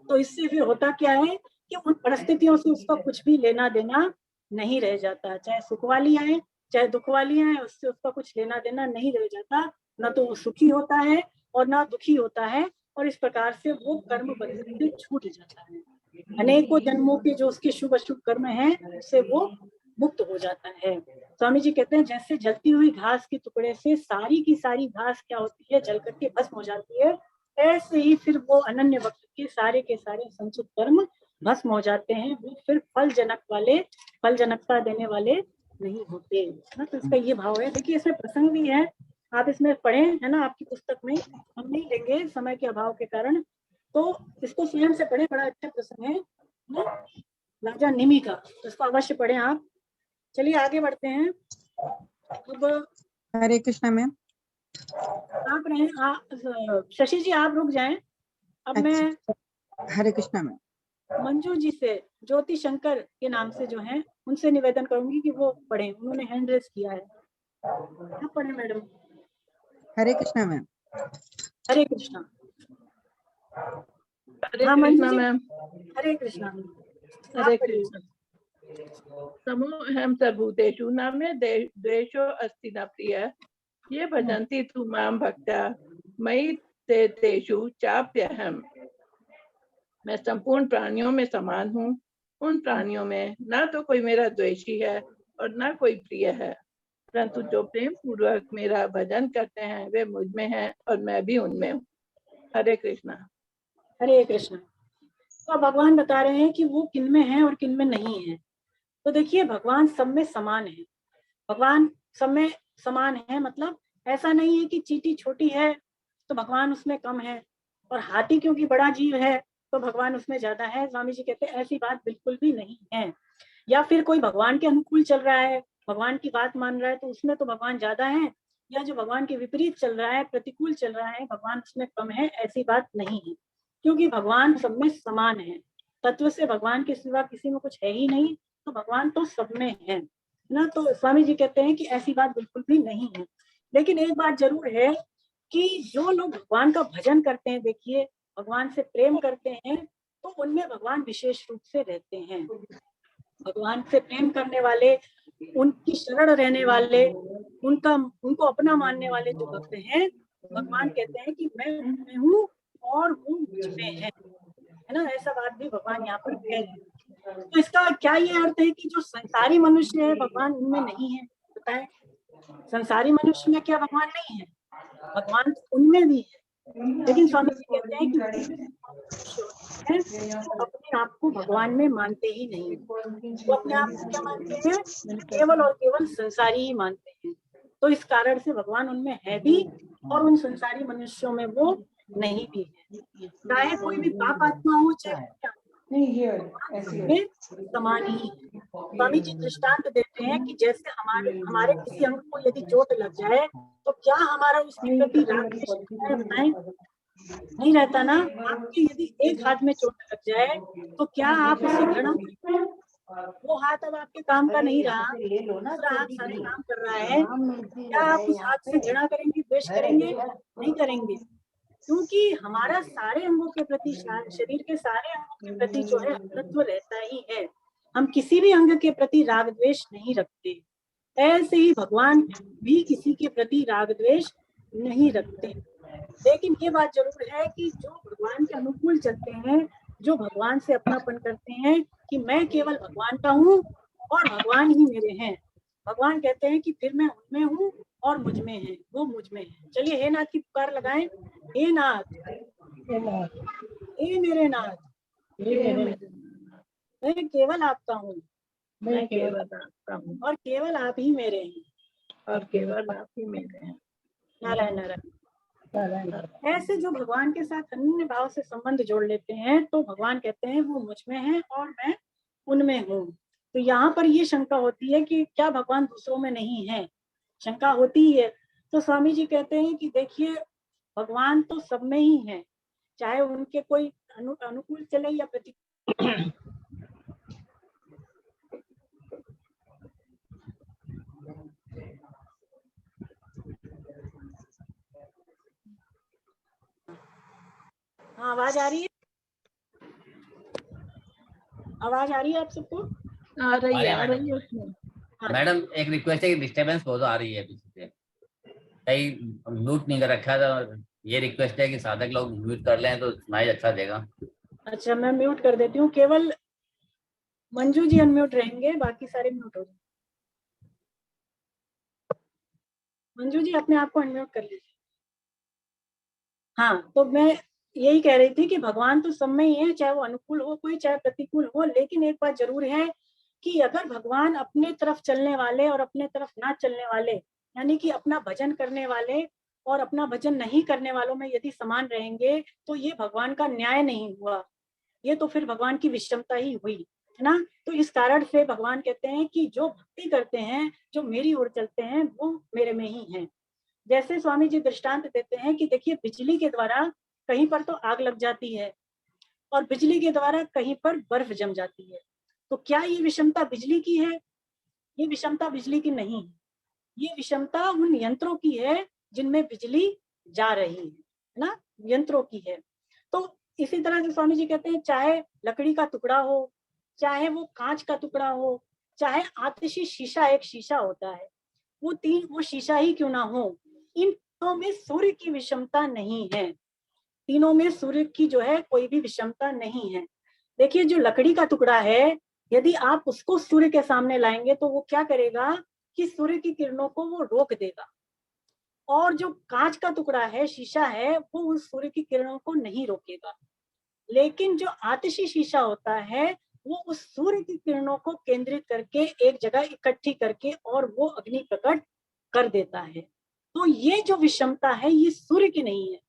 तो इससे फिर होता क्या है कि उन परिस्थितियों से उसका कुछ भी लेना देना नहीं रह जाता। चाहे सुख वाली आए चाहे दुख वाली आए, उससे उसका कुछ लेना देना नहीं रह जाता। न तो वो सुखी होता है और ना दुखी होता है, और इस प्रकार से वो कर्म बंधन से छूट जाता है। अनेकों जन्मों के जो उसके शुभ अशुभ कर्म हैं उससे वो मुक्त हो जाता है। स्वामी जी कहते हैं जैसे जलती हुई घास के टुकड़े से सारी की सारी घास क्या होती है, जल करके भस्म हो जाती है, ऐसे ही फिर वो अनन्य भक्त के सारे संचित कर्म भस्म हो जाते हैं। वो फिर फल जनकता देने वाले नहीं होते ना। तो इसका ये भाव है। देखिए इसमें प्रसंग भी है, आप इसमें पढ़े है ना आपकी पुस्तक में, हम नहीं लेंगे समय के अभाव के कारण, तो इसको स्वयं से पढ़े, बड़ा अच्छा प्रसंग है ना, राजा निमि का, तो इसको अवश्य पढ़े आप। चलिए आगे बढ़ते हैं। अब हरे कृष्णा मैम। आप रहे शशि जी, आप रुक जाएं। अब मैं हरे कृष्णा मैम। मंजू जी से, ज्योति शंकर के नाम से जो हैं, उनसे निवेदन करूंगी कि वो पढ़ें, उन्होंने हैंड रेस किया है। आप पढ़ें मैडम। हरे कृष्णा मैम। हरे कृष्णा। हरे कृष्णा मैम। हरे कृष्णा। हरे कृष्णा। समूहं सर्वभूतेषु न मे द्वेषो अस्ति न प्रिय, ये भजन्ति तु मां भक्त्या मयि ते तेषु चाप्यहम्। मैं संपूर्ण प्राणियों में समान हूँ। उन प्राणियों में ना तो कोई मेरा द्वेषी है और ना कोई प्रिय है, परंतु जो प्रेम पूर्वक मेरा भजन करते हैं वे मुझ में हैं और मैं भी उनमें हूँ। हरे कृष्णा। हरे कृष्णा। तो भगवान बता रहे हैं कि वो किन में है और किन में नहीं है। तो देखिए, भगवान सब में समान है। भगवान सब में समान है मतलब ऐसा नहीं है कि चींटी छोटी है तो भगवान उसमें कम है, और हाथी क्योंकि बड़ा जीव है तो भगवान उसमें ज्यादा है। स्वामी जी कहते हैं ऐसी बात बिल्कुल भी नहीं है। या फिर कोई भगवान के अनुकूल चल रहा है, भगवान की बात मान रहा है, तो उसमें तो भगवान ज्यादा है, या जो भगवान के विपरीत चल रहा है, प्रतिकूल चल रहा है, भगवान उसमें कम है, ऐसी बात नहीं है। क्योंकि भगवान सब में समान है। तत्व से भगवान के सिवा किसी में कुछ है ही नहीं, तो भगवान तो सब में है ना। तो स्वामी जी कहते हैं कि ऐसी बात बिल्कुल भी नहीं है। लेकिन एक बात जरूर है कि जो लोग भगवान का भजन करते हैं, देखिए भगवान से प्रेम करते हैं, तो उनमें भगवान विशेष रूप से रहते हैं। भगवान से प्रेम करने वाले, उनकी शरण रहने वाले, उनको अपना मानने वाले जो भक्त हैं, भगवान कहते हैं कि मैं उनमें हूँ और वो मुझ में है ना। ऐसा बात भी भगवान यहाँ पर कह रहे हैं। तो इसका क्या ये अर्थ है कि जो संसारी मनुष्य है भगवान उनमें नहीं है? बताएं, संसारी मनुष्य में क्या भगवान नहीं है? भगवान उनमें भी है। लेकिन स्वामी जी कहते हैं कि वो अपने आप को भगवान में मानते ही नहीं। वो अपने आप को क्या मानते हैं? केवल और केवल संसारी ही मानते हैं। तो इस कारण से भगवान उनमें है भी और उन संसारी मनुष्यों में वो नहीं भी है। चाहे कोई भी पाप आत्मा हो, चाहे में समान ही है। स्वामी जी दृष्टांत देते हैं कि जैसे हमारे किसी अंग को यदि चोट लग जाए तो क्या हमारा उसके प्रति राग द्वेष रहता है? बताएं, नहीं रहता ना। आपके यदि एक हाथ में चोट लग जाए तो क्या आप उससे घृणा करेंगे? वो हाथ अब आपके काम का नहीं रहा, दूसरा हाथ सारे काम कर रहा है, क्या आप उस हाथ से घृणा करेंगे, द्वेष करेंगे? नहीं करेंगे। क्योंकि हमारा सारे अंगों के प्रति, शरीर के सारे अंगों के प्रति जो है अपनत्व रहता ही है। हम किसी भी अंग के प्रति राग द्वेष नहीं रखते। ऐसे ही भगवान भी किसी के प्रति राग द्वेष नहीं रखते। लेकिन ये बात जरूर है कि जो भगवान के अनुकूल चलते हैं, जो भगवान से अपनापन करते हैं कि मैं केवल भगवान का हूँ और भगवान ही मेरे हैं, भगवान कहते हैं कि फिर मैं उनमें हूँ और मुझ में है, वो मुझ में है। चलिए हे नाथ की पुकार लगाएं। हे नाथ, हे मेरे नाथ, मैं केवल आपका हूँ, मैं केवल आपका हूँ और केवल आप ही मेरे हैं। और केवल आप ही मेरे हैं। नारायण नारायण। नारायण नारायण। ऐसे जो भगवान के साथ अन्य भाव से संबंध जोड़ लेते हैं तो भगवान कहते हैं वो मुझ में है और मैं उनमें हूँ। तो यहाँ पर ये शंका होती है कि क्या भगवान दूसरों में नहीं है? शंका होती ही है। तो स्वामी जी कहते हैं कि देखिए, भगवान तो सब में ही है, चाहे उनके कोई अनुकूल चले या प्रतिकूल। हाँ, आवाज आ रही है? आवाज आ रही है आप सबको? आ रही है उसमें। मैडम एक रिक्वेस्ट है कि डिस्टरबेंस बहुत आ रही है पीछे से, कहीं म्यूट नहीं कर रखा था। ये रिक्वेस्ट है कि साधक लोग म्यूट कर लें तो सुनाई अच्छा देगा। अच्छा, मैं म्यूट कर देती हूँ। केवल मंजू जी अनम्यूट रहेंगे, बाकी सारे म्यूट हो जाएंगे। मंजू जी अपने आप को अनम्यूट कर लीजिए। हाँ, तो मैं यही कह रही थी कि भगवान तो सब में ही है, चाहे वो अनुकूल हो कोई, चाहे प्रतिकूल हो। लेकिन एक बात जरूर है कि अगर भगवान अपने तरफ चलने वाले और अपने तरफ ना चलने वाले, यानी कि अपना भजन करने वाले और अपना भजन नहीं करने वालों में यदि समान रहेंगे तो ये भगवान का न्याय नहीं हुआ, ये तो फिर भगवान की विषमता ही हुई, है ना। तो इस कारण से भगवान कहते हैं कि जो भक्ति करते हैं, जो मेरी ओर चलते हैं, वो मेरे में ही हैं। जैसे स्वामी जी दृष्टांत देते हैं कि देखिए, बिजली के द्वारा कहीं पर तो आग लग जाती है और बिजली के द्वारा कहीं पर बर्फ जम जाती है। तो क्या ये विषमता बिजली की है? ये विषमता बिजली की नहीं है। ये विषमता उन यंत्रों की है जिनमें बिजली जा रही है ना, यंत्रों की है। तो इसी तरह से स्वामी जी कहते हैं, चाहे लकड़ी का टुकड़ा हो, चाहे वो कांच का टुकड़ा हो, चाहे आतिशी शीशा, एक शीशा होता है, वो शीशा ही क्यों ना हो, इन तीनों में सूर्य की विषमता नहीं है। तीनों में सूर्य की जो है कोई भी विषमता नहीं है। देखिए जो लकड़ी का टुकड़ा है, यदि आप उसको सूर्य के सामने लाएंगे तो वो क्या करेगा कि सूर्य की किरणों को वो रोक देगा, और जो कांच का टुकड़ा है, शीशा है, वो उस सूर्य की किरणों को नहीं रोकेगा। लेकिन जो आतिशी शीशा होता है वो उस सूर्य की किरणों को केंद्रित करके एक जगह इकट्ठी करके और वो अग्नि प्रकट कर देता है। तो ये जो विषमता है ये सूर्य की नहीं है,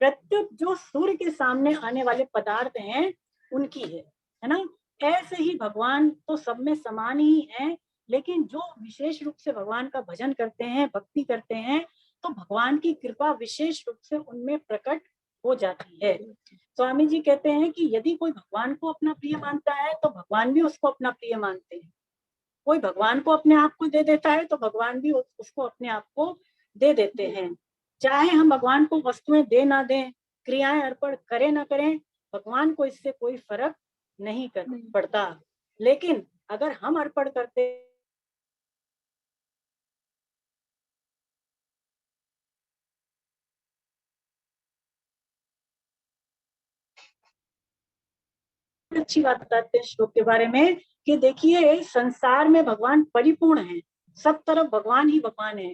प्रत्युत जो सूर्य के सामने आने वाले पदार्थ हैं उनकी है ना। ऐसे ही भगवान तो सब में समान ही है, लेकिन जो विशेष रूप से भगवान का भजन करते हैं, भक्ति करते हैं, तो भगवान की कृपा विशेष रूप से उनमें प्रकट हो जाती है। स्वामी जी कहते हैं कि यदि कोई भगवान को अपना प्रिय मानता है तो भगवान भी उसको अपना प्रिय मानते हैं। कोई भगवान को अपने आप को दे देता है तो भगवान भी उसको अपने आप को दे देते हैं। चाहे हम भगवान को वस्तुएं दे ना दें, क्रियाएं अर्पण करें ना करें, भगवान को इससे कोई फर्क नहीं पड़ता। लेकिन अगर हम अर्पण करते अच्छी बात बताते हैं श्लोक के बारे में कि देखिए संसार में भगवान परिपूर्ण है, सब तरफ भगवान ही भगवान है।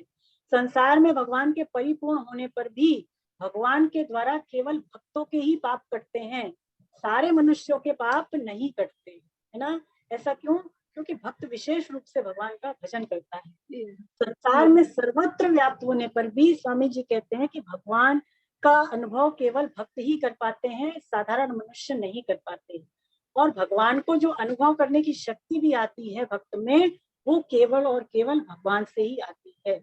संसार में भगवान के परिपूर्ण होने पर भी भगवान के द्वारा केवल भक्तों के ही पाप कटते हैं, सारे मनुष्यों के पाप नहीं कटते, है ना। ऐसा क्यों? क्योंकि भक्त विशेष रूप से भगवान का भजन करता है। संसार में सर्वत्र व्याप्त होने पर भी स्वामी जी कहते हैं कि भगवान का अनुभव केवल भक्त ही कर पाते हैं, साधारण मनुष्य नहीं कर पाते। और भगवान को जो अनुभव करने की शक्ति भी आती है भक्त में, वो केवल और केवल भगवान से ही आती है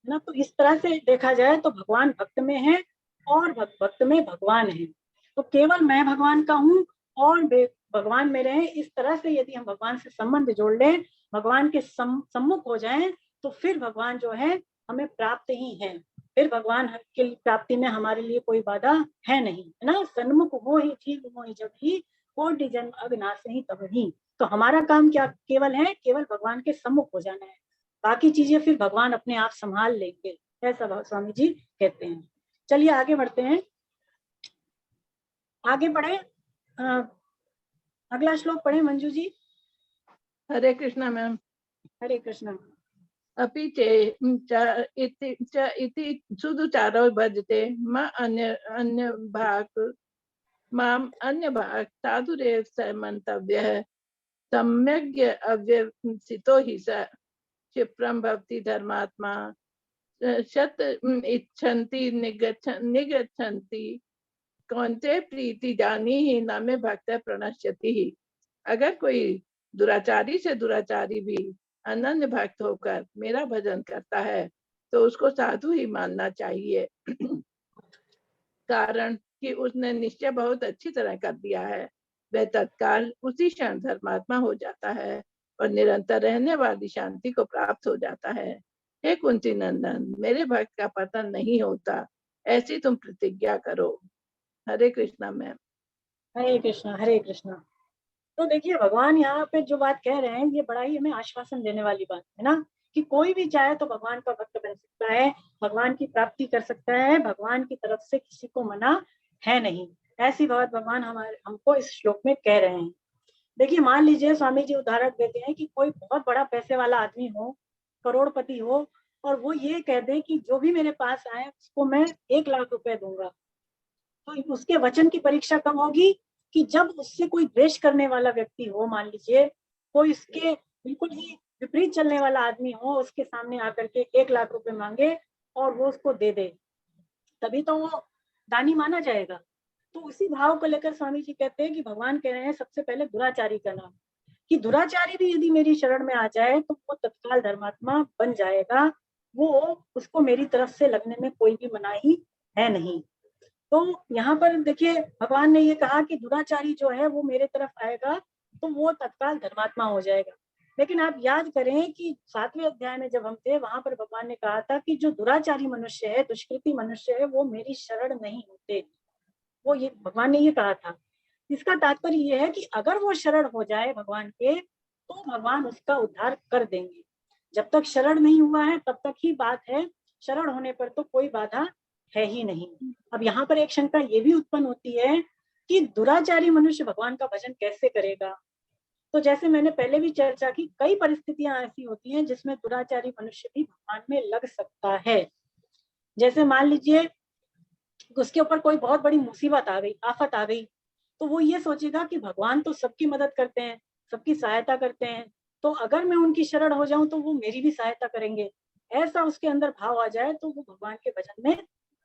ना। तो इस तरह से देखा जाए तो भगवान भक्त में है और भक्त में भगवान है। तो केवल मैं भगवान का हूँ और भगवान मेरे हैं, इस तरह से यदि हम भगवान से संबंध जोड़ लें, भगवान के सम्मुख हो जाएं, तो फिर भगवान जो है हमें प्राप्त ही है। फिर भगवान की प्राप्ति में हमारे लिए कोई बाधा है नहीं, है ना। सन्मुख हो ही ठीक हो ही जब ही, कोटि जन्म अविनाश ही तब ही। तो हमारा काम क्या केवल है? केवल भगवान के सम्मुख हो जाना है, बाकी चीजें फिर भगवान अपने आप संभाल लेंगे, ऐसा स्वामी जी कहते हैं। चलिए आगे बढ़ते हैं, आगे बढ़े। अगला श्लोक पढ़े मंजू जी। हरे कृष्णा मैम। हरे कृष्णा। अपि चे इति सुदुचारो भजते अन्य भाग माम अन्य भाग साधुरेव स मंतव्यः सम्यग् अव्यवसितो हि स क्षिप्रं भवति धर्मात्मा शत इच्छन्ति निगच्छन्ति कौन्ते प्रीति जानी ही न में भक्त प्रणश्यति ही। अगर कोई दुराचारी से दुराचारी भी अनन्य भक्त होकर मेरा भजन करता है तो उसको साधु ही मानना चाहिए, कारण कि उसने निश्चय बहुत अच्छी तरह कर दिया है। वह तत्काल उसी क्षण धर्मात्मा हो जाता है और निरंतर रहने वाली शांति को प्राप्त हो जाता है। हे कुंती नंदन, मेरे भक्त का पतन नहीं होता, ऐसी तुम प्रतिज्ञा करो। हरे कृष्णा मैम। हरे कृष्णा। हरे कृष्णा। तो देखिए भगवान यहाँ पे जो बात कह रहे हैं ये बड़ा ही हमें आश्वासन देने वाली बात है ना, कि कोई भी चाहे तो भगवान का भक्त बन सकता है, भगवान की प्राप्ति कर सकता है, भगवान की तरफ से किसी को मना है नहीं। ऐसी बात भगवान हमको इस श्लोक में कह रहे हैं। देखिए मान लीजिए स्वामी जी उदाहरण देते हैं कि कोई बहुत बड़ा पैसे वाला आदमी हो, करोड़पति हो, और वो ये कह दे कि जो भी मेरे पास आए उसको मैं 1 लाख रुपए दूंगा। तो उसके वचन की परीक्षा कब होगी? कि जब उससे कोई द्वेष करने वाला व्यक्ति हो, मान लीजिए कोई उसके बिल्कुल ही विपरीत चलने वाला आदमी हो, उसके सामने आकर के 1 लाख रुपए मांगे और वो उसको दे दे, तभी तो वो दानी माना जाएगा। तो उसी भाव को लेकर स्वामी जी कहते हैं कि भगवान कह रहे हैं सबसे पहले दुराचारी का नाम, कि दुराचारी भी यदि मेरी शरण में आ जाए तो वो तत्काल धर्मात्मा बन जाएगा, वो उसको मेरी तरफ से लगने में कोई भी मनाही है नहीं। तो यहाँ पर देखिए भगवान ने ये कहा कि दुराचारी जो है वो मेरे तरफ आएगा तो वो तत्काल धर्मात्मा हो जाएगा। लेकिन आप याद करें कि 7वें अध्याय में जब हम थे वहां पर भगवान ने कहा था कि जो दुराचारी मनुष्य है, दुष्कृति मनुष्य है, वो मेरी शरण नहीं होते। वो ये भगवान ने ये कहा था। इसका तात्पर्य ये है कि अगर वो शरण हो जाए भगवान के तो भगवान उसका उद्धार कर देंगे। जब तक शरण नहीं हुआ है तब तक ही बात है, शरण होने पर तो कोई बाधा है ही नहीं। अब यहाँ पर एक शंका ये भी उत्पन्न होती है कि दुराचारी मनुष्य भगवान का भजन कैसे करेगा। तो जैसे मैंने पहले भी चर्चा की, कई परिस्थितियां ऐसी होती हैं जिसमें दुराचारी मनुष्य भी भगवान में लग सकता है। जैसे मान लीजिए उसके ऊपर कोई बहुत बड़ी मुसीबत आ गई, आफत आ गई, तो वो ये सोचेगा कि भगवान तो सबकी मदद करते हैं, सबकी सहायता करते हैं, तो अगर मैं उनकी शरण हो जाऊं तो वो मेरी भी सहायता करेंगे। ऐसा उसके अंदर भाव आ जाए तो वो भगवान के भजन में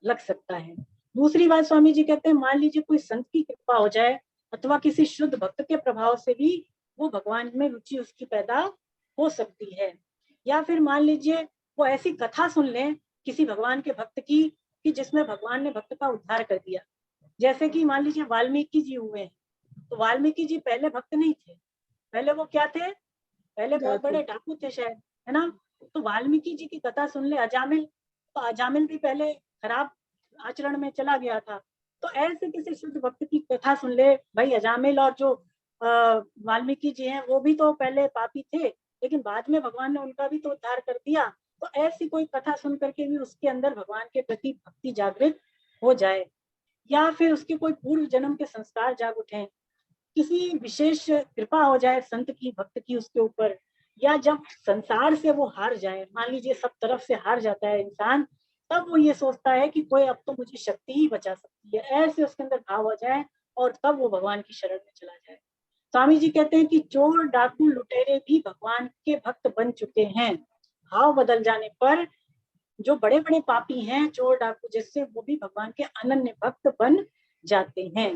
लग सकता है। दूसरी बात स्वामी जी कहते हैं, मान लीजिए कोई संत की कृपा हो जाए अथवा किसी शुद्ध भक्त के प्रभाव से भी वो भगवान में रुचि उसकी पैदा हो सकती है। या फिर मान लीजिए वो ऐसी कथा सुन ले किसी भगवान के भक्त की कि जिसमें भगवान ने भक्त का उद्धार कर दिया। जैसे कि मान लीजिए वाल्मीकि जी हुए हैं, तो वाल्मीकि जी पहले भक्त नहीं थे, पहले वो क्या थे, पहले बहुत बड़े डाकू थे शायद, है ना। तो वाल्मीकि जी की कथा सुन ले अजामिल, तो अजामिल भी पहले खराब आचरण में चला गया था। तो ऐसे किसी शुद्ध भक्त की कथा सुन ले, भाई अजामिल और जो वाल्मीकि जी हैं वो भी तो पहले पापी थे, लेकिन बाद में भगवान ने उनका भी तो उद्धार कर दिया। तो ऐसी कोई कथा सुन करके भी उसके अंदर भगवान के प्रति भक्ति जागृत हो जाए, या फिर उसके कोई पूर्व जन्म के संस्कार जाग उठे, किसी विशेष कृपा हो जाए संत की भक्त की उसके ऊपर, या जब संसार से वो हार जाए, मान लीजिए सब तरफ से हार जाता है इंसान, तब वो ये सोचता है कि कोई अब तो मुझे शक्ति ही बचा सकती है, ऐसे उसके अंदर भाव हो जाए और तब वो भगवान की शरण में चला जाए। स्वामी जी कहते हैं कि चोर डाकू लुटेरे भी भगवान के भक्त बन चुके हैं। भाव बदल जाने पर जो बड़े बड़े पापी हैं चोर डाकू जैसे, वो भी भगवान के अनन्य भक्त बन जाते हैं।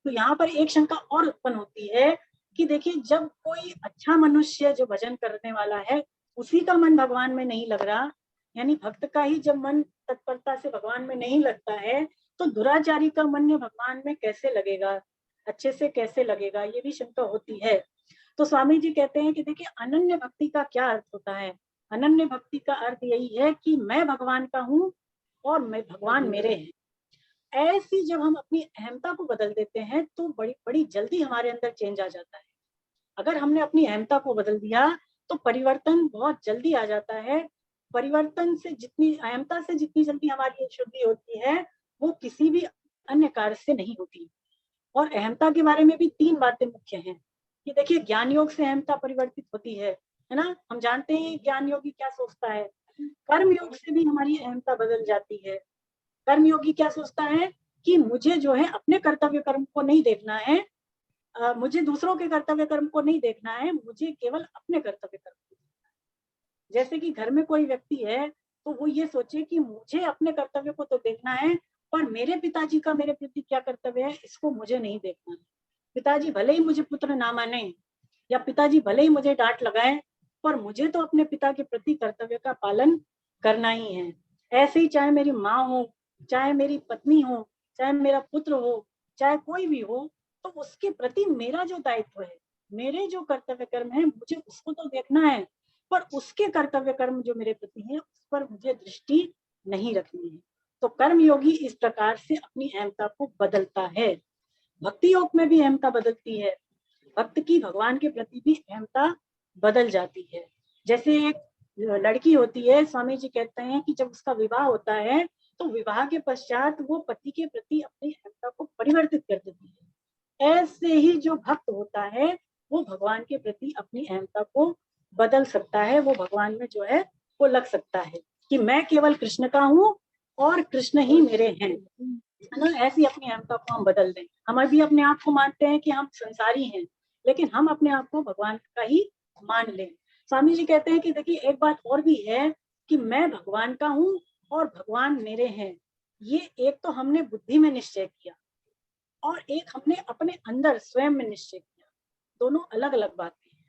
तो यहाँ पर एक शंका और उत्पन्न होती है कि देखिए, जब कोई अच्छा मनुष्य जो भजन करने वाला है उसी का मन भगवान में नहीं लग रहा, यानी भक्त का ही जब मन तत्परता से भगवान में नहीं लगता है, तो दुराचारी का मन भगवान में कैसे लगेगा, अच्छे से कैसे लगेगा, ये भी शंका होती है। तो स्वामी जी कहते हैं कि देखिए, अनन्य भक्ति का क्या अर्थ होता है। अनन्य भक्ति का अर्थ यही है कि मैं भगवान का हूँ और मैं भगवान मेरे हैं। ऐसी जब हम अपनी अहमता को बदल देते हैं तो बड़ी बड़ी जल्दी हमारे अंदर चेंज आ जाता है। अगर हमने अपनी अहमता को बदल दिया तो परिवर्तन बहुत जल्दी आ जाता है। परिवर्तन से जितनी, अहमता से जितनी जल्दी हमारी शुद्धि होती है वो किसी भी अन्य कार्य से नहीं होती। और अहमता के बारे में भी 3 बातें मुख्य हैं कि देखिए, ज्ञान योग से अहमता परिवर्तित होती है ना। हम जानते हैं ज्ञान योगी क्या सोचता है। कर्म योग से भी हमारी अहमता बदल जाती है। कर्मयोगी क्या सोचता है कि मुझे जो है अपने कर्तव्य कर्म को नहीं देखना है, मुझे दूसरों के कर्तव्य कर्म को नहीं देखना है, मुझे केवल अपने कर्तव्य कर्म को देखना है। जैसे कि घर में कोई व्यक्ति है तो वो ये सोचे कि मुझे अपने कर्तव्य को तो देखना है, पर मेरे पिताजी का मेरे प्रति क्या कर्तव्य है इसको मुझे नहीं देखना है। पिताजी भले ही मुझे पुत्र ना माने या पिताजी भले ही मुझे डांट लगाए, पर मुझे तो अपने पिता के प्रति कर्तव्य का पालन करना ही है। ऐसे ही चाहे मेरी माँ हो, चाहे मेरी पत्नी हो, चाहे मेरा पुत्र हो, चाहे कोई भी हो, तो उसके प्रति मेरा जो दायित्व है, मेरे जो कर्तव्य कर्म है, मुझे उसको तो देखना है, पर उसके कर्तव्य कर्म जो मेरे प्रति है उस पर मुझे दृष्टि नहीं रखनी है। तो कर्म योगी इस प्रकार से अपनी अहमता को बदलता है। भक्ति योग में भी अहमता बदलती है, भक्त की भगवान के प्रति भी अहमता बदल जाती है। जैसे एक लड़की होती है, स्वामी जी कहते हैं कि जब उसका विवाह होता है तो विवाह के पश्चात वो पति के प्रति अपनी अहमता को परिवर्तित कर देती है। ऐसे ही जो भक्त होता है वो भगवान के प्रति अपनी अहमता को बदल सकता है, वो भगवान में जो है वो लग सकता है कि मैं केवल कृष्ण का हूँ और कृष्ण ही मेरे हैं, है ना। ऐसी अपनी अहमता को हम बदल दें। हम अभी अपने आप को मानते हैं कि हम संसारी हैं, लेकिन हम अपने आप को भगवान का ही मान लें। स्वामी जी कहते हैं कि देखिए, एक बात और भी है कि मैं भगवान का हूँ और भगवान मेरे हैं। ये एक तो हमने बुद्धि में निश्चय किया और एक हमने अपने अंदर स्वयं में निश्चय किया, दोनों अलग अलग बातें हैं।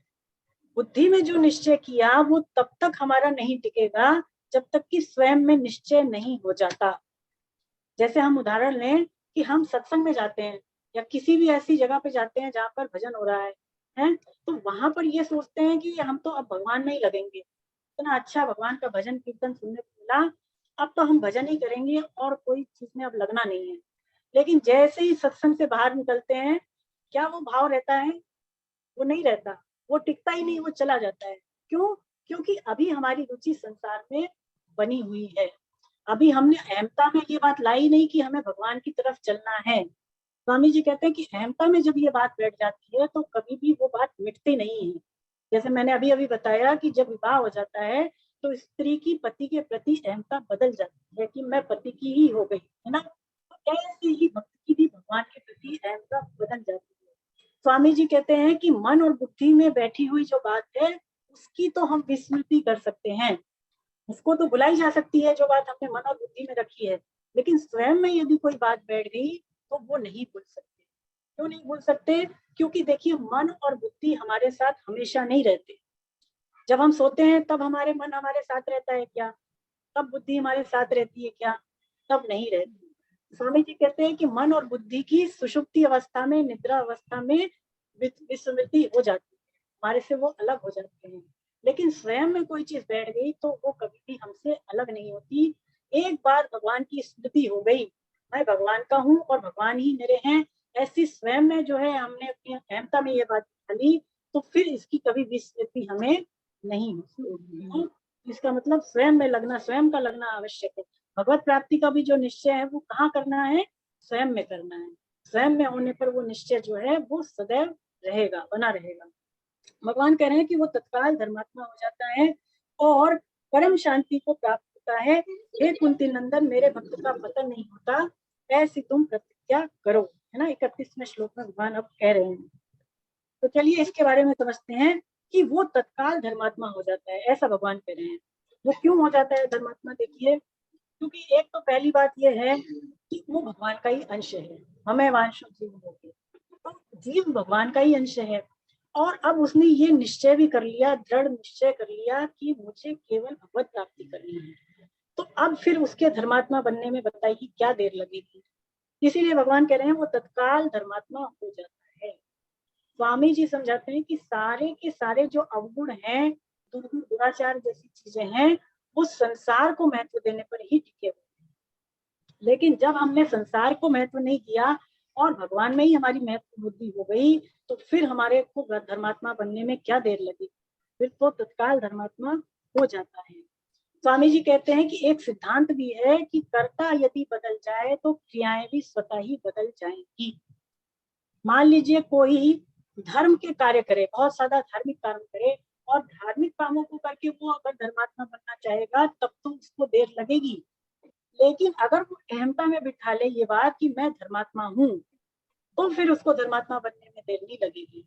बुद्धि में जो निश्चय किया वो तब तक हमारा नहीं टिकेगा जब तक कि स्वयं में निश्चय नहीं हो जाता। जैसे हम उदाहरण लें कि हम सत्संग में जाते हैं या किसी भी ऐसी जगह पे जाते हैं जहाँ पर भजन हो रहा है, तो वहां पर ये सोचते हैं कि हम तो अब भगवान में ही लगेंगे, इतना अच्छा भगवान का भजन कीर्तन सुनने को मिला, अब तो हम भजन ही करेंगे और कोई चीज में अब लगना नहीं है। लेकिन जैसे ही सत्संग से बाहर निकलते हैं, क्या वो भाव रहता है? वो नहीं रहता, वो टिकता ही नहीं, वो चला जाता है। क्यों? क्योंकि अभी हमारी रुचि संसार में बनी हुई है। अभी हमने अहमता में ये बात लाई नहीं कि हमें भगवान की तरफ चलना है। स्वामी जी कहते हैं कि अहमता में जब ये बात बैठ जाती है तो कभी भी वो बात मिटती नहीं है। जैसे मैंने अभी अभी बताया कि जब विवाह हो जाता है तो स्त्री की पति के प्रति अहमता बदल जाती है कि मैं पति की ही हो गई, है ना। तो ऐसे ही भक्त की भी भगवान के प्रति अहमता बदल जाती है। स्वामी जी कहते हैं कि मन और बुद्धि में बैठी हुई जो बात है उसकी तो हम विस्मृति कर सकते हैं, उसको तो बुलाई जा सकती है जो बात हमने मन और बुद्धि में रखी है, लेकिन स्वयं में यदि कोई बात बैठ गई तो वो नहीं भूल सकते। क्यों नहीं भूल सकते? क्योंकि देखिए मन और बुद्धि हमारे साथ हमेशा नहीं रहते। जब हम सोते हैं तब हमारे मन हमारे साथ रहता है क्या? तब बुद्धि हमारे साथ रहती है क्या? तब नहीं रहती। स्वामी जी कहते हैं कि मन और बुद्धि की सुषुप्ति अवस्था में, निद्रा अवस्था में विस्मृति हो जाती है, हमारे से वो अलग हो जाते हैं। लेकिन स्वयं में कोई चीज बैठ गई तो वो कभी भी हमसे अलग नहीं होती। एक बार भगवान की स्मृति हो गई, मैं भगवान का हूँ और भगवान ही मेरे हैं, ऐसी स्वयं में जो है हमने अपनी अहमता में ये बात डाली, तो फिर इसकी कभी विस्मृति हमें नहीं होती। इसका मतलब स्वयं में लगना, स्वयं का लगना आवश्यक है। भगवत प्राप्ति का भी जो निश्चय है वो कहाँ करना है? स्वयं में करना है। स्वयं में होने पर वो निश्चय जो है वो सदैव रहेगा, बना रहेगा। भगवान कह रहे हैं कि वो तत्काल धर्मात्मा हो जाता है और परम शांति को प्राप्त होता है। हे कुंती नंदन, मेरे भक्त का पतन नहीं होता, ऐसी तुम प्रतिज्ञा करो, है ना। 31वें श्लोक में भगवान अब कह रहे हैं। तो चलिए इसके बारे में समझते हैं कि वो तत्काल धर्मात्मा हो जाता है, ऐसा भगवान कह रहे हैं। वो क्यों हो जाता है धर्मात्मा? देखिए, क्योंकि एक तो पहली बात यह है कि वो भगवान का ही अंश है। हमें वांशो जीव होगी, तो जीव भगवान का ही अंश है। और अब उसने ये निश्चय भी कर लिया, दृढ़ निश्चय कर लिया कि मुझे केवल भगवत प्राप्ति करनी है। तो अब फिर उसके धर्मात्मा बनने में बताइए क्या देर लगेगी। इसीलिए भगवान कह रहे हैं वो तत्काल धर्मात्मा हो जाता है। स्वामी जी समझाते हैं कि सारे के सारे जो अवगुण हैं, दुराचार जैसी चीजें हैं, वो संसार को महत्व देने पर ही टिके हुए हैं। लेकिन जब हमने संसार को महत्व नहीं दिया और भगवान में ही हमारी महत्व बुद्धि हो गई, तो फिर हमारे को धर्मात्मा बनने में क्या देर लगी? फिर तो तत्काल धर्मात्मा हो जाता है। स्वामी जी कहते हैं कि एक सिद्धांत भी है कि कर्ता यदि बदल जाए तो क्रियाएं भी स्वतः ही बदल जाएंगी। मान लीजिए कोई धर्म के कार्य करे, बहुत सारा धार्मिक काम करे, और धार्मिक कामों को करके वो अगर धर्मात्मा बनना चाहेगा तब तो उसको देर लगेगी। लेकिन अगर वो अहमता में बिठा ले ये बात कि मैं धर्मात्मा हूँ, तो फिर उसको धर्मात्मा बनने में देर नहीं लगेगी।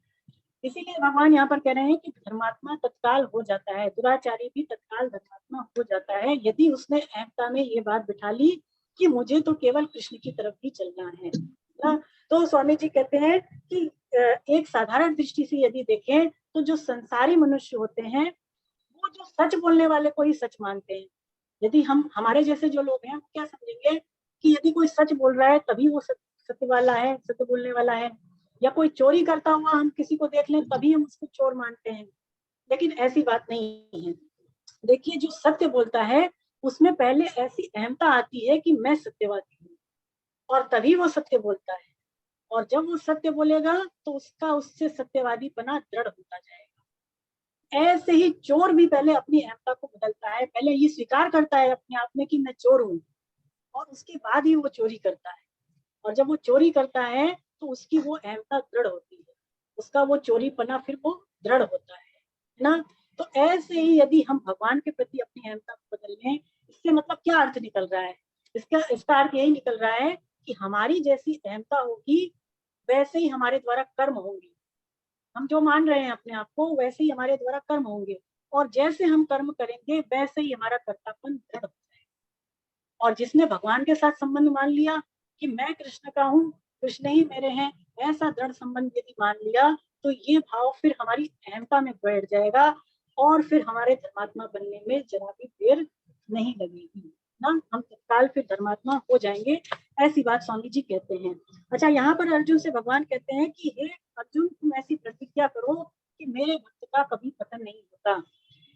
इसीलिए भगवान यहाँ पर कह रहे हैं कि धर्मात्मा तत्काल हो जाता है, दुराचारी भी तत्काल धर्मात्मा हो जाता है यदि उसने अहमता में ये बात बिठा ली कि मुझे तो केवल कृष्ण की तरफ ही चलना है ना। तो स्वामी जी कहते हैं कि एक साधारण दृष्टि से यदि देखें तो जो संसारी मनुष्य होते हैं वो जो सच बोलने वाले को ही सच मानते हैं। यदि हम, हमारे जैसे जो लोग हैं, वो क्या समझेंगे कि यदि कोई सच बोल रहा है तभी वो सत्य वाला है, सत्य बोलने वाला है। या कोई चोरी करता हुआ हम किसी को देख लें तभी हम उसको चोर मानते हैं। लेकिन ऐसी बात नहीं है। देखिए, जो सत्य बोलता है उसमें पहले ऐसी अहमता आती है कि मैं सत्यवादी हूँ, और तभी वो सत्य बोलता है। और जब वो सत्य बोलेगा तो उसका उससे सत्यवादीपना दृढ़ होता जाएगा। ऐसे ही चोर भी पहले अपनी अहमता को बदलता है, पहले ये स्वीकार करता है अपने आप में कि मैं चोर हूँ, और उसके बाद ही वो चोरी करता है। और जब वो चोरी करता है तो उसकी वो अहमता दृढ़ होती है, उसका वो चोरीपना फिर वो दृढ़ होता है ना। तो ऐसे ही यदि हम भगवान के प्रति अपनी अहमता को बदल लें, इससे मतलब क्या अर्थ निकल रहा है? इसका अर्थ यही निकल रहा है कि हमारी जैसी अहमता होगी वैसे ही हमारे द्वारा कर्म होंगे। हम जो मान रहे हैं अपने आप को वैसे ही हमारे द्वारा कर्म होंगे, और जैसे हम कर्म करेंगे वैसे ही हमारा कर्तापन दृढ़ हो जाएगा। और जिसने भगवान के साथ संबंध मान लिया कि मैं कृष्ण का हूँ, कृष्ण ही मेरे हैं, ऐसा दृढ़ संबंध यदि मान लिया तो ये भाव फिर हमारी अहमता में बैठ जाएगा, और फिर हमारे धर्मात्मा बनने में जरा भी देर नहीं लगेगी ना। हम तत्काल फिर धर्मात्मा हो जाएंगे, ऐसी बात स्वामी जी कहते हैं। अच्छा, यहाँ पर अर्जुन से भगवान कहते हैं कि हे अर्जुन, तुम ऐसी प्रतिज्ञा करो कि मेरे भक्त का कभी पतन नहीं होता।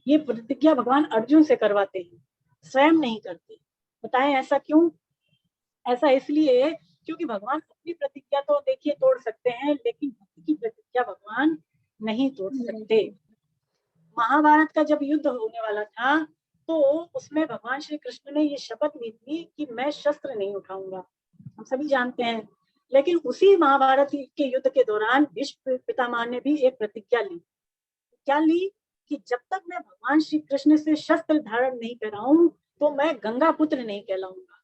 ये प्रतिज्ञा भगवान अर्जुन से करवाते हैं, स्वयं नहीं करते। बताएं ऐसा क्यों? ऐसा इसलिए क्योंकि भगवान अपनी प्रतिज्ञा तो देखिए तोड़ सकते हैं, लेकिन भक्त की प्रतिज्ञा भगवान नहीं तोड़ सकते। महाभारत का जब युद्ध होने वाला था तो उसमें भगवान श्री कृष्ण ने ये शपथ ली थी कि मैं शस्त्र नहीं उठाऊंगा, हम सभी जानते हैं। लेकिन उसी महाभारत के युद्ध के दौरान भीष्म पितामह ने भी एक प्रतिज्ञा ली। क्या ली? कि जब तक मैं भगवान श्री कृष्ण से शस्त्र धारण नहीं कराऊं तो मैं गंगा पुत्र नहीं कहलाऊंगा।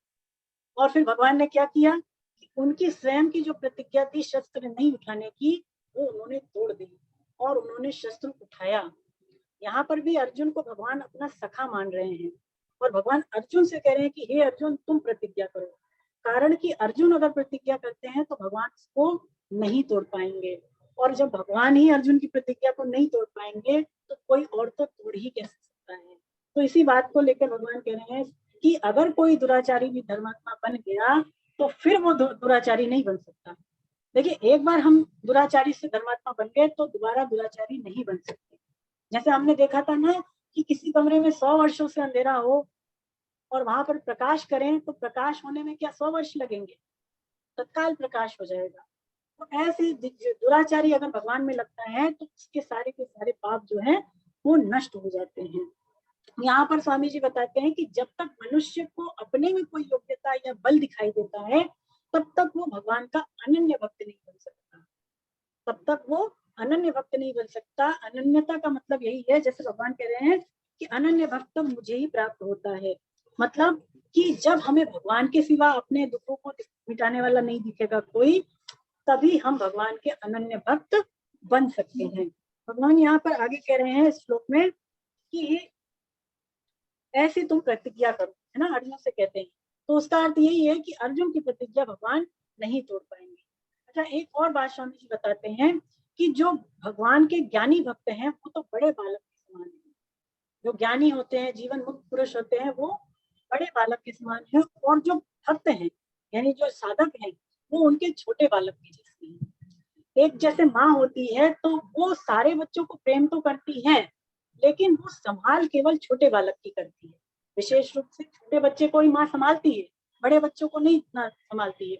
और फिर भगवान ने क्या किया कि उनकी स्वयं की जो प्रतिज्ञा थी शस्त्र नहीं उठाने की, वो उन्होंने तोड़ दी और उन्होंने शस्त्र उठाया। यहाँ पर भी अर्जुन को भगवान अपना सखा मान रहे हैं और भगवान अर्जुन से कह रहे हैं कि हे अर्जुन, तुम प्रतिज्ञा करो। कारण कि अर्जुन अगर प्रतिज्ञा करते हैं तो भगवान इसको नहीं तोड़ पाएंगे, और जब भगवान ही अर्जुन की प्रतिज्ञा को नहीं तोड़ पाएंगे तो कोई और तो तोड़ ही कैसे सकता है। तो इसी बात को लेकर भगवान कह रहे हैं कि अगर कोई दुराचारी भी धर्मात्मा बन गया तो फिर वो दुराचारी नहीं बन सकता। देखिए, एक बार हम दुराचारी से धर्मात्मा बन गए तो दोबारा दुराचारी नहीं बन सकते। जैसे हमने देखा था ना कि किसी कमरे में 100 वर्षों से अंधेरा हो और वहां पर प्रकाश करें तो प्रकाश होने में क्या 100 वर्ष लगेंगे? तत्काल प्रकाश हो जाएगा। तो ऐसे दुराचारी अगर भगवान में लगता है तो उसके सारे के सारे पाप जो है वो नष्ट हो जाते हैं। यहाँ पर स्वामी जी बताते हैं कि जब तक मनुष्य को अपने में कोई योग्यता या बल दिखाई देता है तब तक वो भगवान का अनन्य भक्त नहीं बन सकता, तब तक वो अनन्य भक्त नहीं बन सकता। अनन्यता का मतलब यही है, जैसे भगवान कह रहे हैं कि अनन्य भक्त मुझे ही प्राप्त होता है। मतलब कि जब हमें भगवान के सिवा अपने दुखों को मिटाने वाला नहीं दिखेगा कोई, तभी हम भगवान के अनन्य भक्त बन सकते हैं। भगवान यहाँ पर आगे कह रहे हैं श्लोक में कि ऐसी तुम प्रतिज्ञा करो, है ना, अर्जुन से कहते हैं। तो उसका अर्थ यही है कि अर्जुन की प्रतिज्ञा भगवान नहीं तोड़ पाएंगे। अच्छा, एक और बात स्वामी जी बताते हैं कि जो भगवान के ज्ञानी भक्त हैं वो तो बड़े बालक के समान है। जो ज्ञानी होते हैं, जीवन मुक्त पुरुष होते हैं, वो बड़े बालक के समान है, और जो भक्त हैं यानी जो साधक हैं वो उनके छोटे बालक के जैसे हैं। एक जैसे माँ होती है तो वो सारे बच्चों को प्रेम तो करती है, लेकिन वो संभाल केवल छोटे बालक की करती है। विशेष रूप से छोटे बच्चे को ही माँ संभालती है, बड़े बच्चों को नहीं इतना संभालती है।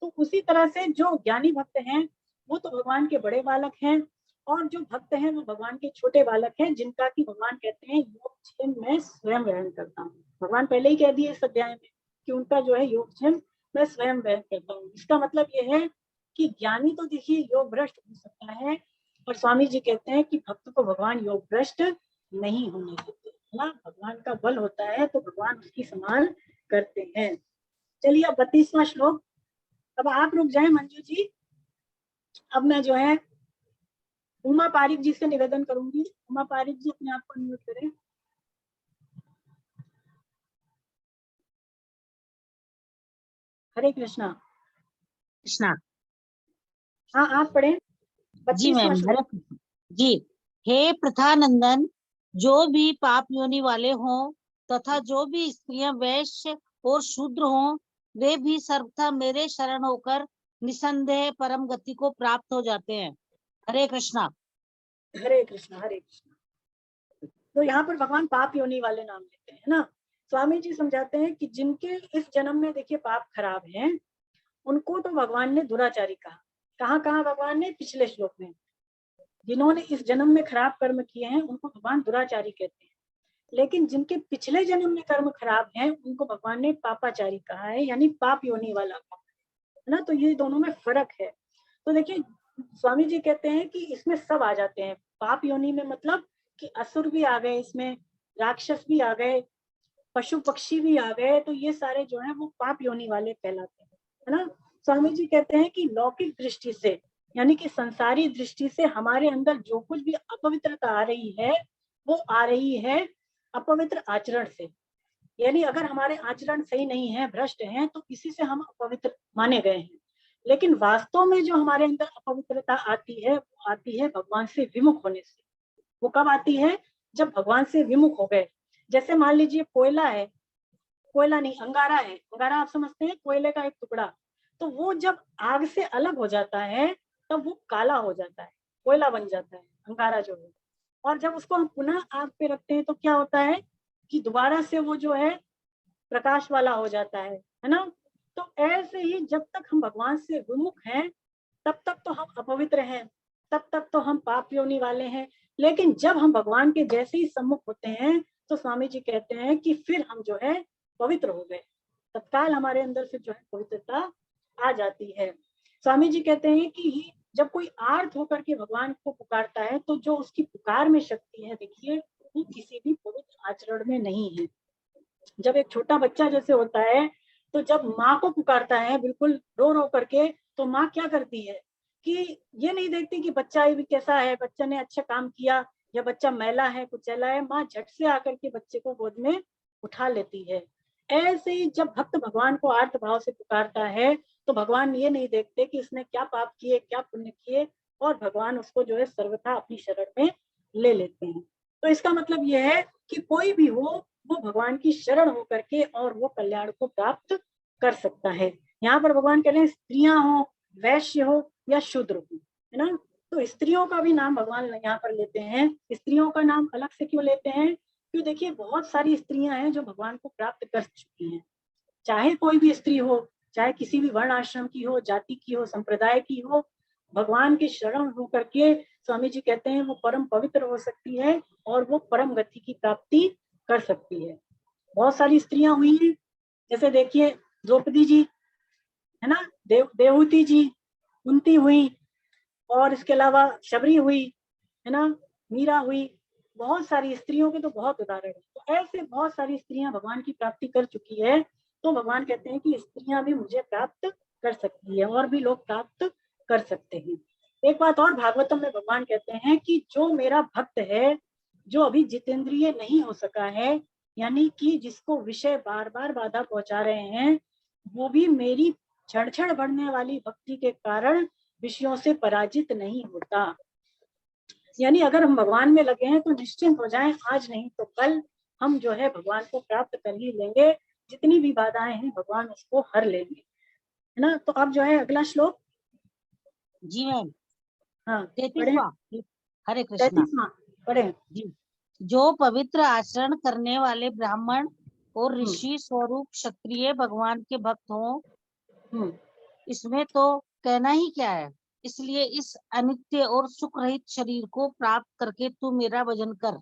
तो उसी तरह से जो ज्ञानी भक्त हैं वो तो भगवान के बड़े बालक हैं, और जो भक्त हैं वो भगवान के छोटे बालक हैं, जिनका कि भगवान कहते हैं योगक्षेम मैं स्वयं वहन करता हूँ। भगवान पहले ही कह दिए इस अध्याय में कि उनका जो है योगक्षेम मैं स्वयं वहन करता हूँ। इसका मतलब ये है कि ज्ञानी तो देखिए योग भ्रष्ट हो सकता है, और स्वामी जी कहते हैं कि भक्त को भगवान योग भ्रष्ट नहीं होने देते, है ना। भगवान का बल होता है तो भगवान उसकी संभाल करते हैं। चलिए अब 32वां श्लोक। अब आप रुक जाए मंजू जी। अब मैं जो है उमा पारिक जी से निवेदन करूंगी। उमा पारिक जी अपने आप को अनम्यूट करें। हरे कृष्णा। कृष्णा। हाँ, आप पढ़े जी 32वां मैम। श्लोक। जी, हे प्रथानंदन, जो भी पाप योनि वाले हों तथा जो भी स्त्रियां वैश्य और शूद्र हों, वे भी सर्वथा मेरे शरण होकर निसंदेह परम गति को प्राप्त हो जाते हैं। हरे कृष्णा। हरे कृष्णा। हरे कृष्णा। तो यहाँ पर भगवान पाप योनि वाले नाम लेते हैं ना। स्वामी जी समझाते हैं कि जिनके इस जन्म में देखिए पाप खराब हैं, उनको तो भगवान ने दुराचारी कहा। कहाँ कहाँ भगवान ने? पिछले श्लोक में। जिन्होंने इस जन्म में खराब कर्म किए हैं उनको भगवान दुराचारी कहते हैं, लेकिन जिनके पिछले जन्म में कर्म खराब हैं उनको भगवान ने पापाचारी कहा है, यानी पाप योनि वाला कहा है ना। तो ये दोनों में फर्क है। तो देखिए स्वामी जी कहते हैं कि इसमें सब आ जाते हैं पाप योनि में, मतलब कि असुर भी आ गए इसमें, राक्षस भी आ गए, पशु पक्षी भी आ गए, तो ये सारे जो है वो पाप योनि वाले कहलाते हैं, है ना। स्वामी जी कहते हैं कि लौकिक दृष्टि से यानी कि संसारी दृष्टि से हमारे अंदर जो कुछ भी अपवित्रता आ रही है वो आ रही है अपवित्र आचरण से। यानी अगर हमारे आचरण सही नहीं है, भ्रष्ट हैं, तो इसी से हम अपवित्र माने गए हैं। लेकिन वास्तव में जो हमारे अंदर अपवित्रता आती है वो आती है भगवान से विमुख होने से। वो कब आती है? जब भगवान से विमुख हो गए। जैसे मान लीजिए कोयला है, कोयला नहीं अंगारा है, अंगारा आप समझते हैं कोयले का एक टुकड़ा, तो वो जब आग से अलग हो जाता है तब वो काला हो जाता है, कोयला बन जाता है अंगारा जो है। और जब उसको हम पुनः आग पे रखते हैं तो क्या होता है कि दोबारा से वो जो है प्रकाश वाला हो जाता है ना। तो ऐसे ही जब तक हम भगवान से विमुख हैं तब तक तो हम अपवित्र हैं, तब तक तो हम पाप योनि वाले हैं। लेकिन जब हम भगवान के जैसे ही सम्मुख होते हैं तो स्वामी जी कहते हैं कि फिर हम जो है पवित्र हो गए, तत्काल हमारे अंदर फिर जो है पवित्रता आ जाती है। स्वामी जी कहते हैं कि जब कोई आर्त होकर के भगवान को पुकारता है तो जो उसकी पुकार में शक्ति है, देखिए वो किसी भी पवित्र आचरण में नहीं है। जब एक छोटा बच्चा जैसे होता है तो जब माँ को पुकारता है बिल्कुल रो रो करके, तो माँ क्या करती है कि ये नहीं देखती कि बच्चा भी कैसा है, बच्चा ने अच्छा काम किया या बच्चा मैला है, कुचैला है, माँ झट से आकर के बच्चे को गोद में उठा लेती है। ऐसे ही जब भक्त भगवान को आर्त भाव से पुकारता है तो भगवान ये नहीं देखते कि इसने क्या पाप किए, क्या पुण्य किए, और भगवान उसको जो है सर्वथा अपनी शरण में ले लेते हैं। तो इसका मतलब यह है कि कोई भी हो वो भगवान की शरण होकर के और वो कल्याण को प्राप्त कर सकता है। यहाँ पर भगवान कह रहे हैं स्त्रियां हो, वैश्य हो या शूद्र हो, है ना। तो स्त्रियों का भी नाम भगवान यहाँ पर लेते हैं। स्त्रियों का नाम अलग से क्यों लेते हैं? क्यों, देखिए बहुत सारी स्त्रियां हैं जो भगवान को प्राप्त कर चुकी हैं। चाहे कोई भी स्त्री हो, चाहे किसी भी वर्ण आश्रम की हो, जाति की हो, संप्रदाय की हो, भगवान की शरण होकर के स्वामी जी कहते हैं वो परम पवित्र हो सकती है और वो परम गति की प्राप्ति कर सकती है। बहुत सारी स्त्रियां हुई हैं, जैसे देखिए द्रौपदी जी, है ना, देवहूति जी, कुंती हुई, और इसके अलावा शबरी हुई, है ना, मीरा हुई। बहुत सारी स्त्रियों के तो बहुत उदाहरण है। तो ऐसे बहुत सारी स्त्रियां भगवान की प्राप्ति कर चुकी है। तो भगवान कहते हैं कि स्त्रियां भी मुझे प्राप्त कर सकती है और भी लोग प्राप्त कर सकते हैं। एक बात और भागवतम में भगवान कहते हैं कि जो मेरा भक्त है, जो अभी जितेंद्रिय नहीं हो सका है, यानी कि जिसको विषय बार बार बाधा पहुंचा रहे हैं, वो भी मेरी क्षण क्षण बढ़ने वाली भक्ति के कारण विषयों से पराजित नहीं होता। यानी अगर हम भगवान में लगे हैं तो निश्चिंत हो जाएं, आज नहीं तो कल हम जो है भगवान को प्राप्त कर ही लेंगे। जितनी भी बाधाएं हैं भगवान उसको हर लेंगे, है ना। तो अब जो है अगला श्लोक, जी मैम, हाँ 33वां। हरे कृष्णा 33वां पढ़े। जी। जो पवित्र आचरण करने वाले ब्राह्मण और ऋषि स्वरूप क्षत्रिय भगवान के भक्त हों, इसमें तो कहना ही क्या है। इसलिए इस अनित्य और सुख रहित शरीर को प्राप्त करके तू मेरा भजन कर।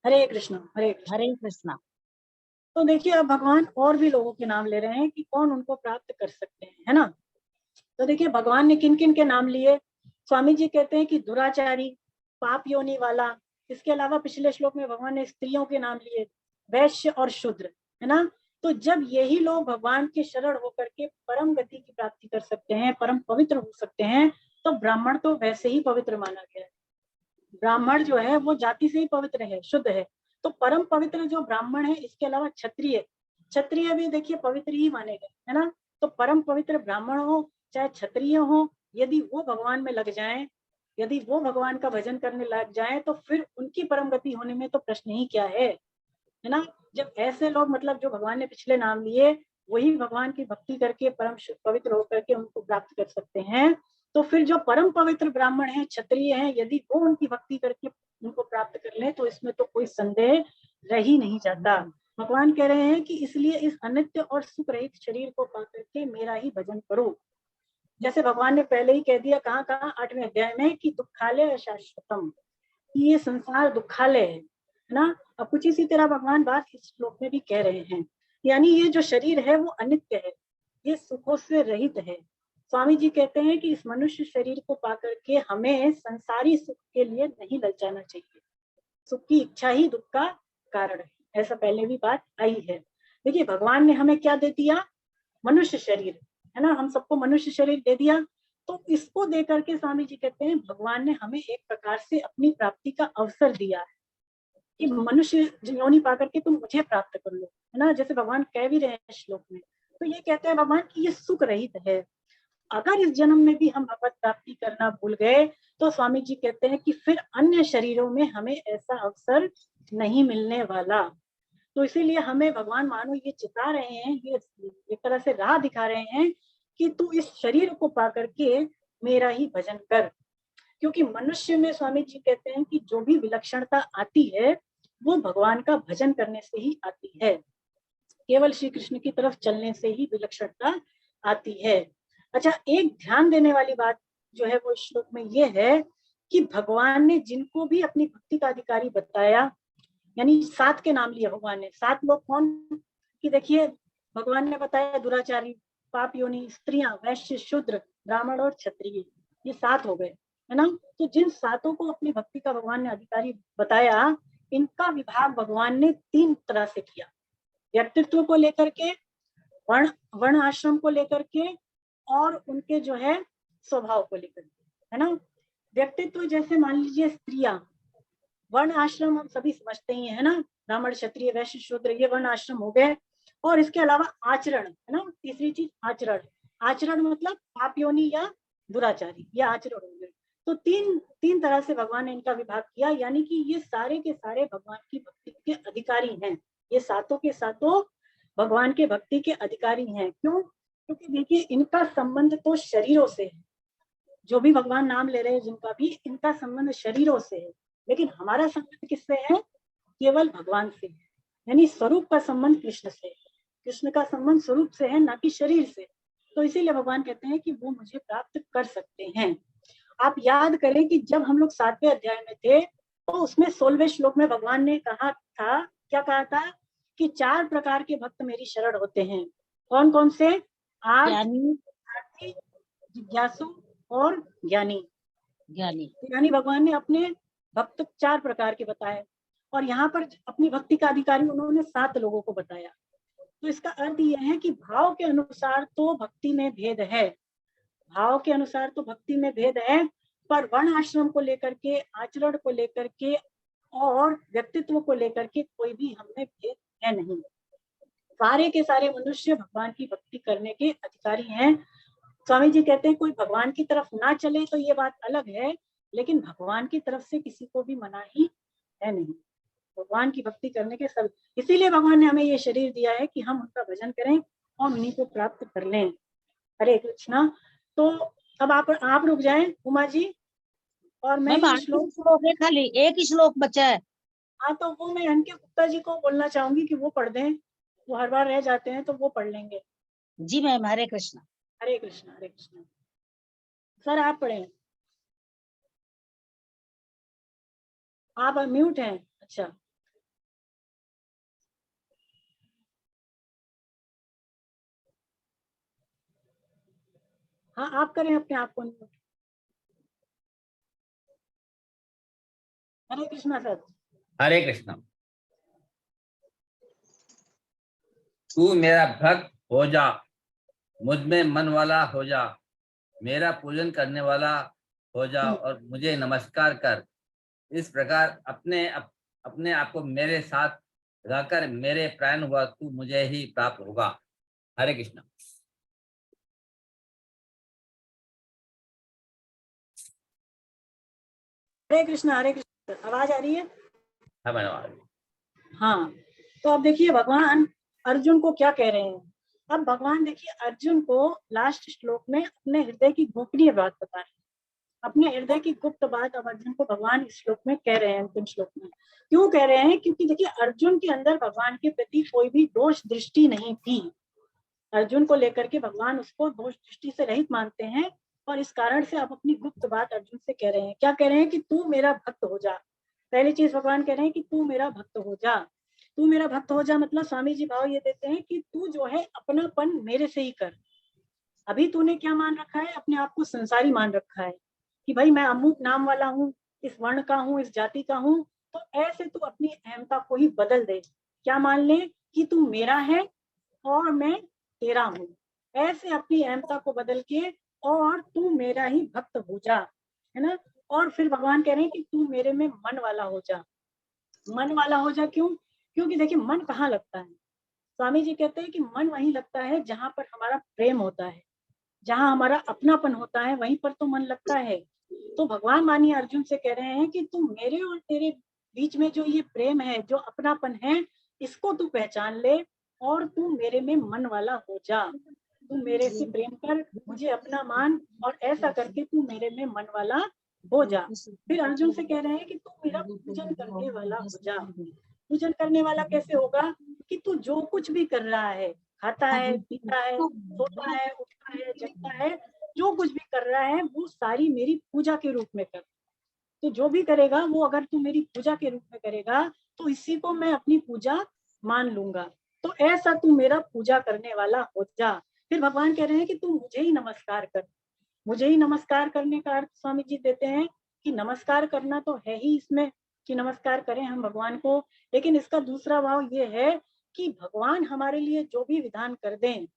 हरे कृष्णा हरे कृष्णा। हरे कृष्णा। तो देखिए अब भगवान और भी लोगों के नाम ले रहे हैं कि कौन उनको प्राप्त कर सकते हैं, है ना। तो देखिए भगवान ने किन किन के नाम लिए। स्वामी जी कहते हैं कि दुराचारी, पाप योनि वाला। इसके अलावा पिछले श्लोक में भगवान ने स्त्रियों के नाम लिए, वैश्य और शूद्र, है ना। तो जब यही लोग भगवान के शरण होकर के परम गति की प्राप्ति कर सकते हैं, परम पवित्र हो सकते हैं, तो ब्राह्मण तो वैसे ही पवित्र माना गया है। ब्राह्मण जो है वो जाति से ही पवित्र है, शुद्ध है। तो परम पवित्र जो ब्राह्मण है, इसके अलावा क्षत्रिय, क्षत्रिय भी देखिए पवित्र ही माने गए, है ना। तो परम पवित्र ब्राह्मण हो चाहे क्षत्रिय हो, यदि वो भगवान में लग जाएं, यदि वो भगवान का भजन करने लग जाएं, तो फिर उनकी परम गति होने में तो प्रश्न ही क्या है ना। जब ऐसे लोग, मतलब जो भगवान ने पिछले नाम लिए, वही भगवान की भक्ति करके परम पवित्र होकर के उनको प्राप्त कर सकते हैं, तो फिर जो परम पवित्र ब्राह्मण हैं, क्षत्रिय हैं, यदि वो उनकी भक्ति करके उनको प्राप्त कर ले, तो इसमें तो कोई संदेह रह ही नहीं जाता। भगवान कह रहे हैं कि इसलिए इस अनित्य और सुख रहित शरीर को पा करके मेरा ही भजन करो। जैसे भगवान ने पहले ही कह दिया, कहाँ 8वें अध्याय में, कि दुखालय शाश्वतम, ये संसार दुखालय है ना। अब कुछ इसी तरह भगवान बात इस श्लोक में भी कह रहे हैं, यानी ये जो शरीर है वो अनित्य है, ये सुखों से रहित है। स्वामी जी कहते हैं कि इस मनुष्य शरीर को पाकर के हमें संसारी सुख के लिए नहीं ललचाना चाहिए। सुख की इच्छा ही दुख का कारण है, ऐसा पहले भी बात आई है। देखिए भगवान ने हमें क्या दे दिया, मनुष्य शरीर, है ना। हम सबको मनुष्य शरीर दे दिया, तो इसको दे करके स्वामी जी कहते हैं भगवान ने हमें एक प्रकार से अपनी प्राप्ति का अवसर दिया है कि मनुष्य योनि पा करके तुम मुझे प्राप्त कर लो, है ना। जैसे भगवान कह भी रहे हैं श्लोक में, तो ये कहते हैं भगवान कि ये सुख रहित है। अगर इस जन्म में भी हम भगवत प्राप्ति करना भूल गए, तो स्वामी जी कहते हैं कि फिर अन्य शरीरों में हमें ऐसा अवसर नहीं मिलने वाला। तो इसीलिए हमें भगवान मानो ये चिता रहे हैं, ये एक तरह से राह दिखा रहे हैं कि तू इस शरीर को पा करके मेरा ही भजन कर। क्योंकि मनुष्य में स्वामी जी कहते हैं कि जो भी विलक्षणता आती है वो भगवान का भजन करने से ही आती है। केवल श्री कृष्ण की तरफ चलने से ही विलक्षणता आती है। अच्छा, एक ध्यान देने वाली बात जो है वो श्लोक में ये है कि भगवान ने जिनको भी अपनी भक्ति का अधिकारी बताया, यानी 7 के नाम लिए भगवान ने। 7 लोग कौन कि देखिए भगवान ने बताया दुराचारी, पाप योनि, स्त्रियां, वैश्य, शूद्र, ब्राह्मण और क्षत्रिय, ये 7 हो गए, है ना। तो जिन 7 को अपनी भक्ति का भगवान ने अधिकारी बताया, इनका विभाग भगवान ने 3 तरह से किया। व्यक्तित्व को लेकर के, वर्ण आश्रम को लेकर के, और उनके जो है स्वभाव को लेकर के, है ना। व्यक्तित्व जैसे मान लीजिए स्त्रियां, वर्ण आश्रम हम सभी समझते ही है ना, ब्राह्मण, क्षत्रिय, वैश्य, शूद्र, ये वर्ण आश्रम हो गए। और इसके अलावा आचरण, है ना, तीसरी चीज आचरण। आचरण मतलब पाप योनि या दुराचारी, ये आचरण हो गए। तो तीन तरह से भगवान ने इनका विभाग किया, यानी कि ये सारे के सारे भगवान की भक्ति के अधिकारी हैं। ये 7 के 7 भगवान के भक्ति के अधिकारी हैं। क्यों? क्योंकि देखिए इनका संबंध तो शरीरों से है, जो भी भगवान नाम ले रहे हैं जिनका भी, इनका संबंध शरीरों से है। लेकिन हमारा संबंध किससे है? केवल भगवान से, यानी स्वरूप का संबंध कृष्ण से। कृष्ण का संबंध स्वरूप से है, ना कि शरीर से। तो इसीलिए भगवान कहते हैं कि वो मुझे प्राप्त कर सकते हैं। आप याद करें कि जब हम लोग 7वें अध्याय में थे, तो उसमें 16वें श्लोक में भगवान ने कहा था, क्या कहा था कि 4 प्रकार के भक्त मेरी शरण होते हैं। कौन कौन से? ज्ञानी, जिज्ञासु और ज्ञानी। ज्ञानी यानी भगवान ने अपने भक्त 4 प्रकार के बताए, और यहाँ पर अपनी भक्ति का अधिकारी उन्होंने 7 लोगों को बताया। तो इसका अर्थ यह है कि भाव के अनुसार तो भक्ति में भेद है, भाव के अनुसार तो भक्ति में भेद है, पर वर्ण आश्रम को लेकर के, आचरण को लेकर के और व्यक्तित्व को लेकर के कोई भी हमें भेद है नहीं। सारे के सारे मनुष्य भगवान की भक्ति करने के अधिकारी हैं। स्वामी जी कहते हैं कोई भगवान की तरफ ना चले तो ये बात अलग है, लेकिन भगवान की तरफ से किसी को भी मना ही है नहीं। भगवान की भक्ति करने के सब, इसीलिए भगवान ने हमें ये शरीर दिया है कि हम उनका भजन करें और उन्हीं को प्राप्त कर लें। हरे कृष्णा। तो अब आप रुक जाएं उमा जी, और मैं ये श्लोक है, खाली एक ही श्लोक बचा है। हाँ, तो वो मैं अनके गुप्ता जी को बोलना चाहूंगी कि वो पढ़ दें, वो हर बार रह जाते हैं तो वो पढ़ लेंगे। जी मैम, हरे कृष्णा। हरे कृष्णा, हरे कृष्णा। सर आप पढ़ें, आप म्यूट हैं। अच्छा, हाँ आप करें अपने आप को म्यूट। हरे कृष्णा सर। हरे कृष्णा। तू मेरा भक्त हो जा, मुझ में मन वाला हो जा, मेरा पूजन करने वाला हो जा और मुझे नमस्कार कर। इस प्रकार अपने आप को मेरे साथ रहकर मेरे प्राण हुआ तू मुझे ही प्राप्त होगा। हरे कृष्णा। हरे कृष्णा, हरे कृष्णा। आवाज आ रही है? हाँ। तो अब देखिए भगवान अर्जुन को क्या कह रहे हैं। अब भगवान देखिए अर्जुन को लास्ट श्लोक में अपने हृदय की गोपनीय बात बता रहे हैं, अपने हृदय की गुप्त बात अब अर्जुन को भगवान इस श्लोक में कह रहे हैं, अंतिम श्लोक में। क्यों कह रहे हैं? क्योंकि देखिए अर्जुन के अंदर भगवान के प्रति कोई भी दोष दृष्टि नहीं थी। अर्जुन को लेकर के भगवान उसको दोष दृष्टि से रहित मानते हैं, और इस कारण से आप अपनी गुप्त बात अर्जुन से कह रहे हैं। क्या कह रहे हैं? कि तू मेरा भक्त हो जा। पहली चीज भगवान कह रहे हैं कि तू मेरा भक्त हो जा। तू मेरा भक्त हो जा मतलब स्वामी जी भाव ये देते हैं कि तू जो है अपनापन मेरे से ही कर। अभी तूने क्या मान रखा है? अपने आप को संसारी मान रखा है कि भाई मैं अमुक नाम वाला हूँ, इस वर्ण का हूँ, इस जाति का हूँ। तो ऐसे तू अपनी अहमता को ही बदल दे। क्या मान ले? कि तू मेरा है और मैं तेरा हूँ। ऐसे अपनी अहमता को बदल के और तू मेरा ही भक्त हो जा, है ना। और फिर भगवान कह रहे हैं कि तू मेरे में मन वाला हो जा। मन वाला हो जा क्यों? क्योंकि देखिए मन कहाँ लगता है? स्वामी जी कहते हैं कि मन वहीं लगता है जहां पर हमारा प्रेम होता है, जहां हमारा अपनापन होता है, वहीं पर तो मन लगता है। तो भगवान मानिए अर्जुन से कह रहे हैं कि तू मेरे और तेरे बीच में जो ये प्रेम है, जो अपनापन है, इसको तू पहचान ले और तू मेरे में मन वाला हो जा। तू मेरे से प्रेम कर, मुझे अपना मान, और ऐसा करके तू मेरे में मन वाला हो जा। फिर अर्जुन से कह रहे हैं कि तू मेरा पूजन करने वाला हो जा। पूजन करने वाला कैसे होगा? कि तू जो कुछ भी कर रहा है, खाता है, पीता है, सोता है, उठता है, जगता है, जो कुछ भी कर रहा है वो सारी मेरी पूजा के रूप में कर। तो जो भी करेगा वो अगर तू मेरी पूजा के रूप में करेगा तो इसी को मैं अपनी पूजा मान लूंगा। तो ऐसा तू मेरा पूजा करने वाला हो जा। फिर भगवान कह रहे हैं कि तू मुझे ही नमस्कार कर। मुझे ही नमस्कार करने का अर्थ स्वामी जी देते हैं कि नमस्कार करना तो है ही इसमें कि नमस्कार करें हम भगवान को, लेकिन इसका दूसरा भाव ये है कि भगवान हमारे लिए जो भी विधान कर दें,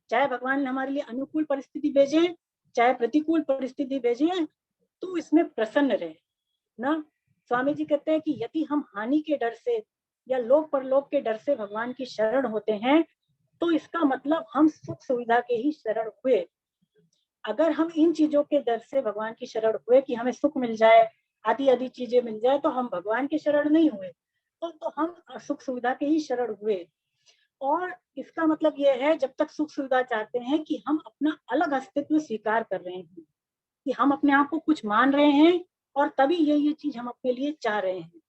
चाहे भगवान हमारे लिए अनुकूल परिस्थिति भेजें चाहे प्रतिकूल परिस्थिति भेजें, तो इसमें प्रसन्न रहे ना। स्वामी जी कहते हैं कि यदि हम हानि के डर से या लोक परलोक के डर से भगवान की शरण होते हैं तो इसका मतलब हम सुख सुविधा के ही शरण हुए। अगर हम इन चीजों के डर से भगवान की शरण हुए कि हमें सुख मिल जाए, आदि आदि चीजें मिल जाए, तो हम भगवान के शरण नहीं हुए, तो हम सुख सुविधा के ही शरण हुए। और इसका मतलब यह है जब तक सुख सुविधा चाहते हैं कि हम अपना अलग अस्तित्व स्वीकार कर रहे हैं, कि हम अपने आप को कुछ मान रहे हैं और तभी ये चीज हम अपने लिए चाह रहे हैं,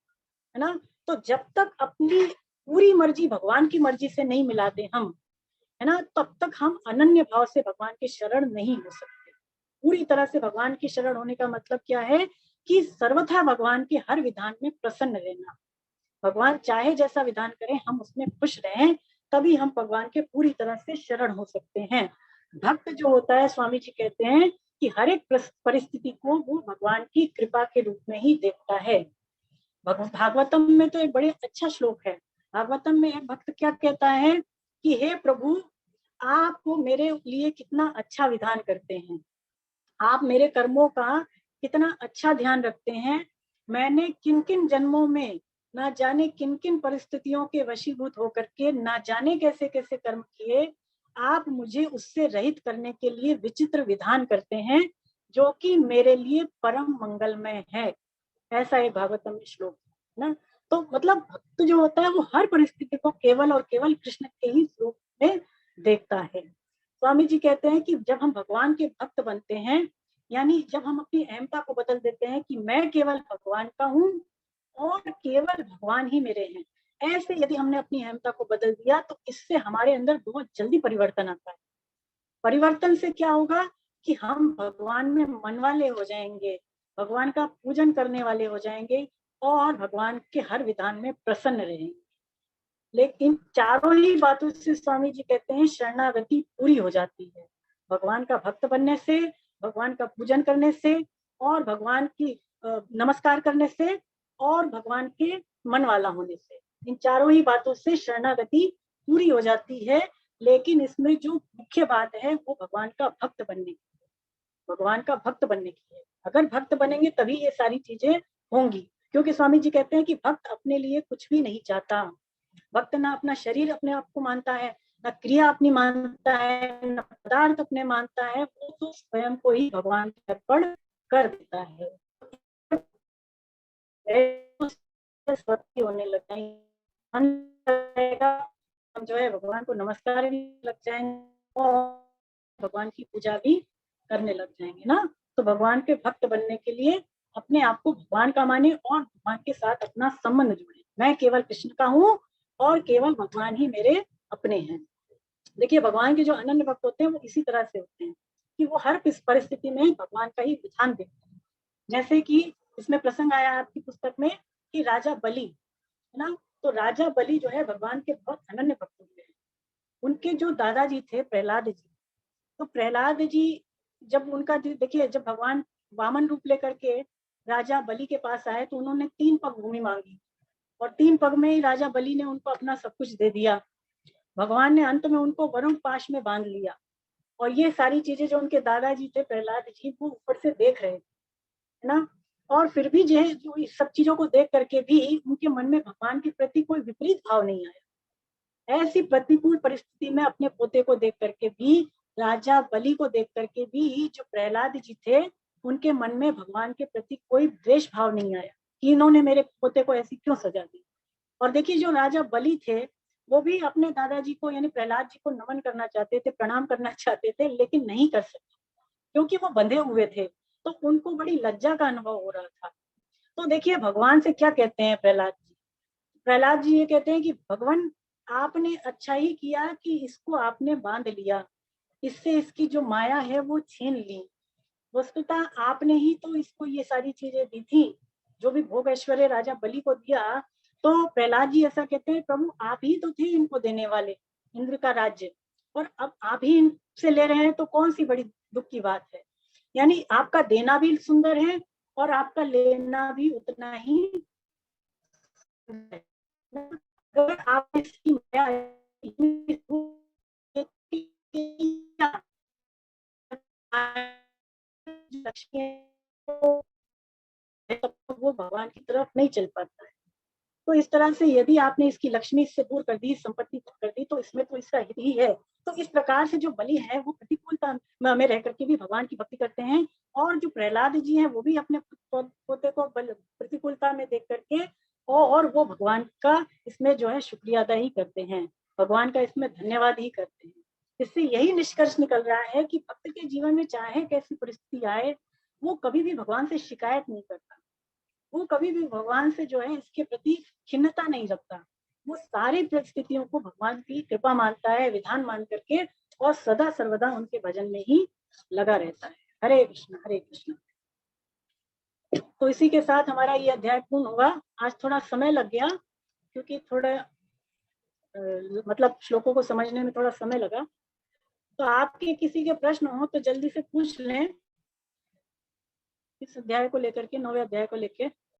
है ना। तो जब तक अपनी पूरी मर्जी भगवान की मर्जी से नहीं मिलाते हम, है ना, तब तक हम अनन्य भाव से भगवान के शरण नहीं हो सकते। पूरी तरह से भगवान की शरण होने का मतलब क्या है कि सर्वथा भगवान के हर विधान में प्रसन्न रहना। भगवान चाहे जैसा विधान करें हम उसमें खुश रहें, तभी हम भगवान के पूरी तरह से शरण हो सकते हैं। भक्त जो होता है, स्वामी जी कहते हैं कि हर एक परिस्थिति को वो भगवान की कृपा के रूप में ही देखता है। भागवतम में तो एक बड़े अच्छा श्लोक है। भागवतम में एक भक्त क्या कहता है कि हे प्रभु, आप मेरे लिए कितना अच्छा विधान करते हैं, आप मेरे कर्मों का कितना अच्छा ध्यान रखते हैं। मैंने किन किन जन्मों में ना जाने किन किन परिस्थितियों के वशीभूत होकर के ना जाने कैसे कैसे कर्म किए, आप मुझे उससे रहित करने के लिए विचित्र विधान करते हैं जो कि मेरे लिए परम मंगलमय है। ऐसा एक भागवतम में श्लोक है ना। तो मतलब भक्त जो होता है वो हर परिस्थिति को केवल और केवल कृष्ण के ही स्वरूप में देखता है। स्वामी जी कहते हैं कि जब हम भगवान के भक्त बनते हैं, यानी जब हम अपनी अहमता को बदल देते हैं कि मैं केवल भगवान का हूँ और केवल भगवान ही मेरे हैं, ऐसे यदि हमने अपनी अहमता को बदल दिया तो इससे हमारे अंदर बहुत जल्दी परिवर्तन आता है। परिवर्तन से क्या होगा कि हम भगवान में मन वाले हो जाएंगे, भगवान का पूजन करने वाले हो जाएंगे और भगवान के हर विधान में प्रसन्न रहेंगे। लेकिन चारों ही बातों से स्वामी जी कहते हैं शरणागति पूरी हो जाती है। भगवान का भक्त बनने से, भगवान का पूजन करने से और भगवान की नमस्कार करने से और भगवान के मन वाला होने से, इन चारों ही बातों से शरणागति पूरी हो जाती है। लेकिन इसमें जो मुख्य बात है वो भगवान का भक्त बनने की है, भगवान का भक्त बनने की है। अगर भक्त बनेंगे तभी ये सारी चीजें होंगी, क्योंकि स्वामी जी कहते हैं कि भक्त अपने लिए कुछ भी नहीं चाहता। भक्त ना अपना शरीर अपने आप को मानता है, ना क्रिया अपनी मानता है, ना पदार्थ अपने मानता है, वो तो स्वयं को ही भगवान के अर्पण कर देता है। होने लग जाएगा, हम जो है भगवान को नमस्कार भी लग जाएंगे और भगवान की पूजा भी करने लग जाएंगे ना। तो भगवान के भक्त बनने के लिए अपने आप को भगवान का माने और भगवान के साथ अपना संबंध जोड़े। मैं केवल कृष्ण का हूँ और केवल भगवान ही मेरे अपने हैं। देखिए भगवान के जो अनन्य भक्त होते हैं वो इसी तरह से होते हैं कि वो हर परिस्थिति में भगवान का ही विधान देखते हैं। जैसे कि इसमें प्रसंग आया आपकी पुस्तक में कि राजा बलि, है ना, तो राजा बलि जो है भगवान के बहुत अनन्य भक्त हुए हैं। उनके जो दादाजी थे प्रहलाद जी, तो प्रहलाद जी जब उनका देखिए जब भगवान वामन रूप लेकर के राजा बलि के पास आए तो उन्होंने 3 पग भूमि मांगी और 3 पग में ही राजा बलि ने उनको अपना सब कुछ दे दिया। भगवान ने अंत में उनको वरुण पाश में बांध लिया और ये सारी चीजें जो उनके दादाजी थे प्रहलाद जी वो ऊपर से देख रहे थे, है ना। और फिर भी जो है जो इस सब चीजों को देख करके भी उनके मन में भगवान के प्रति कोई विपरीत भाव नहीं आया। ऐसी प्रतिकूल परिस्थिति में अपने पोते को देख करके भी, राजा बलि को देख करके भी जो प्रहलाद जी थे उनके मन में भगवान के प्रति कोई द्वेष भाव नहीं आया कि इन्होंने मेरे पोते को ऐसी क्यों सजा दी। और देखिए जो राजा बलि थे वो भी अपने दादाजी को यानी प्रहलाद जी को नमन करना चाहते थे, प्रणाम करना चाहते थे, लेकिन नहीं कर सके क्योंकि वो बंधे हुए थे, तो उनको बड़ी लज्जा का अनुभव हो रहा था। तो देखिए भगवान से क्या कहते हैं प्रहलाद जी, प्रहलाद जी ये कहते हैं कि भगवान आपने अच्छा ही किया कि इसको आपने बांध लिया, इससे इसकी जो माया है वो छीन ली। वस्तुतः आपने ही तो इसको ये सारी चीजें दी थी, जो भी भोग ऐश्वर्य राजा बलि को दिया तो प्रहलाद जी ऐसा कहते हैं, प्रभु आप ही तो थे इनको देने वाले, इंद्र का राज्य, और अब आप ही इनसे ले रहे हैं, तो कौन सी बड़ी दुख की बात है। यानी आपका देना भी सुंदर है और आपका लेना भी उतना ही है। अगर आप इसकी लक्ष्मी तो वो भगवान की तरफ नहीं चल पाता है। तो इस तरह से यदि आपने इसकी लक्ष्मी इससे दूर कर दी, संपत्ति कर दी, तो इसमें तो इसका हित ही है। तो इस प्रकार से जो बलि है वो प्रतिकूलता में रह करके भी भगवान की भक्ति करते हैं, और जो प्रहलाद जी हैं वो भी अपने पोते को प्रतिकूलता में देख करके और वो भगवान का इसमें जो है शुक्रिया अदा ही करते हैं, भगवान का इसमें धन्यवाद ही करते हैं। इससे यही निष्कर्ष निकल रहा है कि भक्त के जीवन में चाहे कैसी परिस्थिति आए, वो कभी भी भगवान से शिकायत नहीं करता, वो कभी भी भगवान से जो है इसके प्रति खिन्नता नहीं रखता। वो सारी परिस्थितियों को भगवान की कृपा मानता है, विधान मान करके, और सदा सर्वदा उनके भजन में ही लगा रहता है। हरे कृष्ण हरे कृष्ण। तो इसी के साथ हमारा ये अध्याय पूर्ण हुआ। आज थोड़ा समय लग गया क्योंकि थोड़ा मतलब श्लोकों को समझने में थोड़ा समय लगा। तो आपके किसी के प्रश्न हो तो जल्दी से पूछ लें इस अध्याय को लेकर के, 9वें अध्याय को लेकर।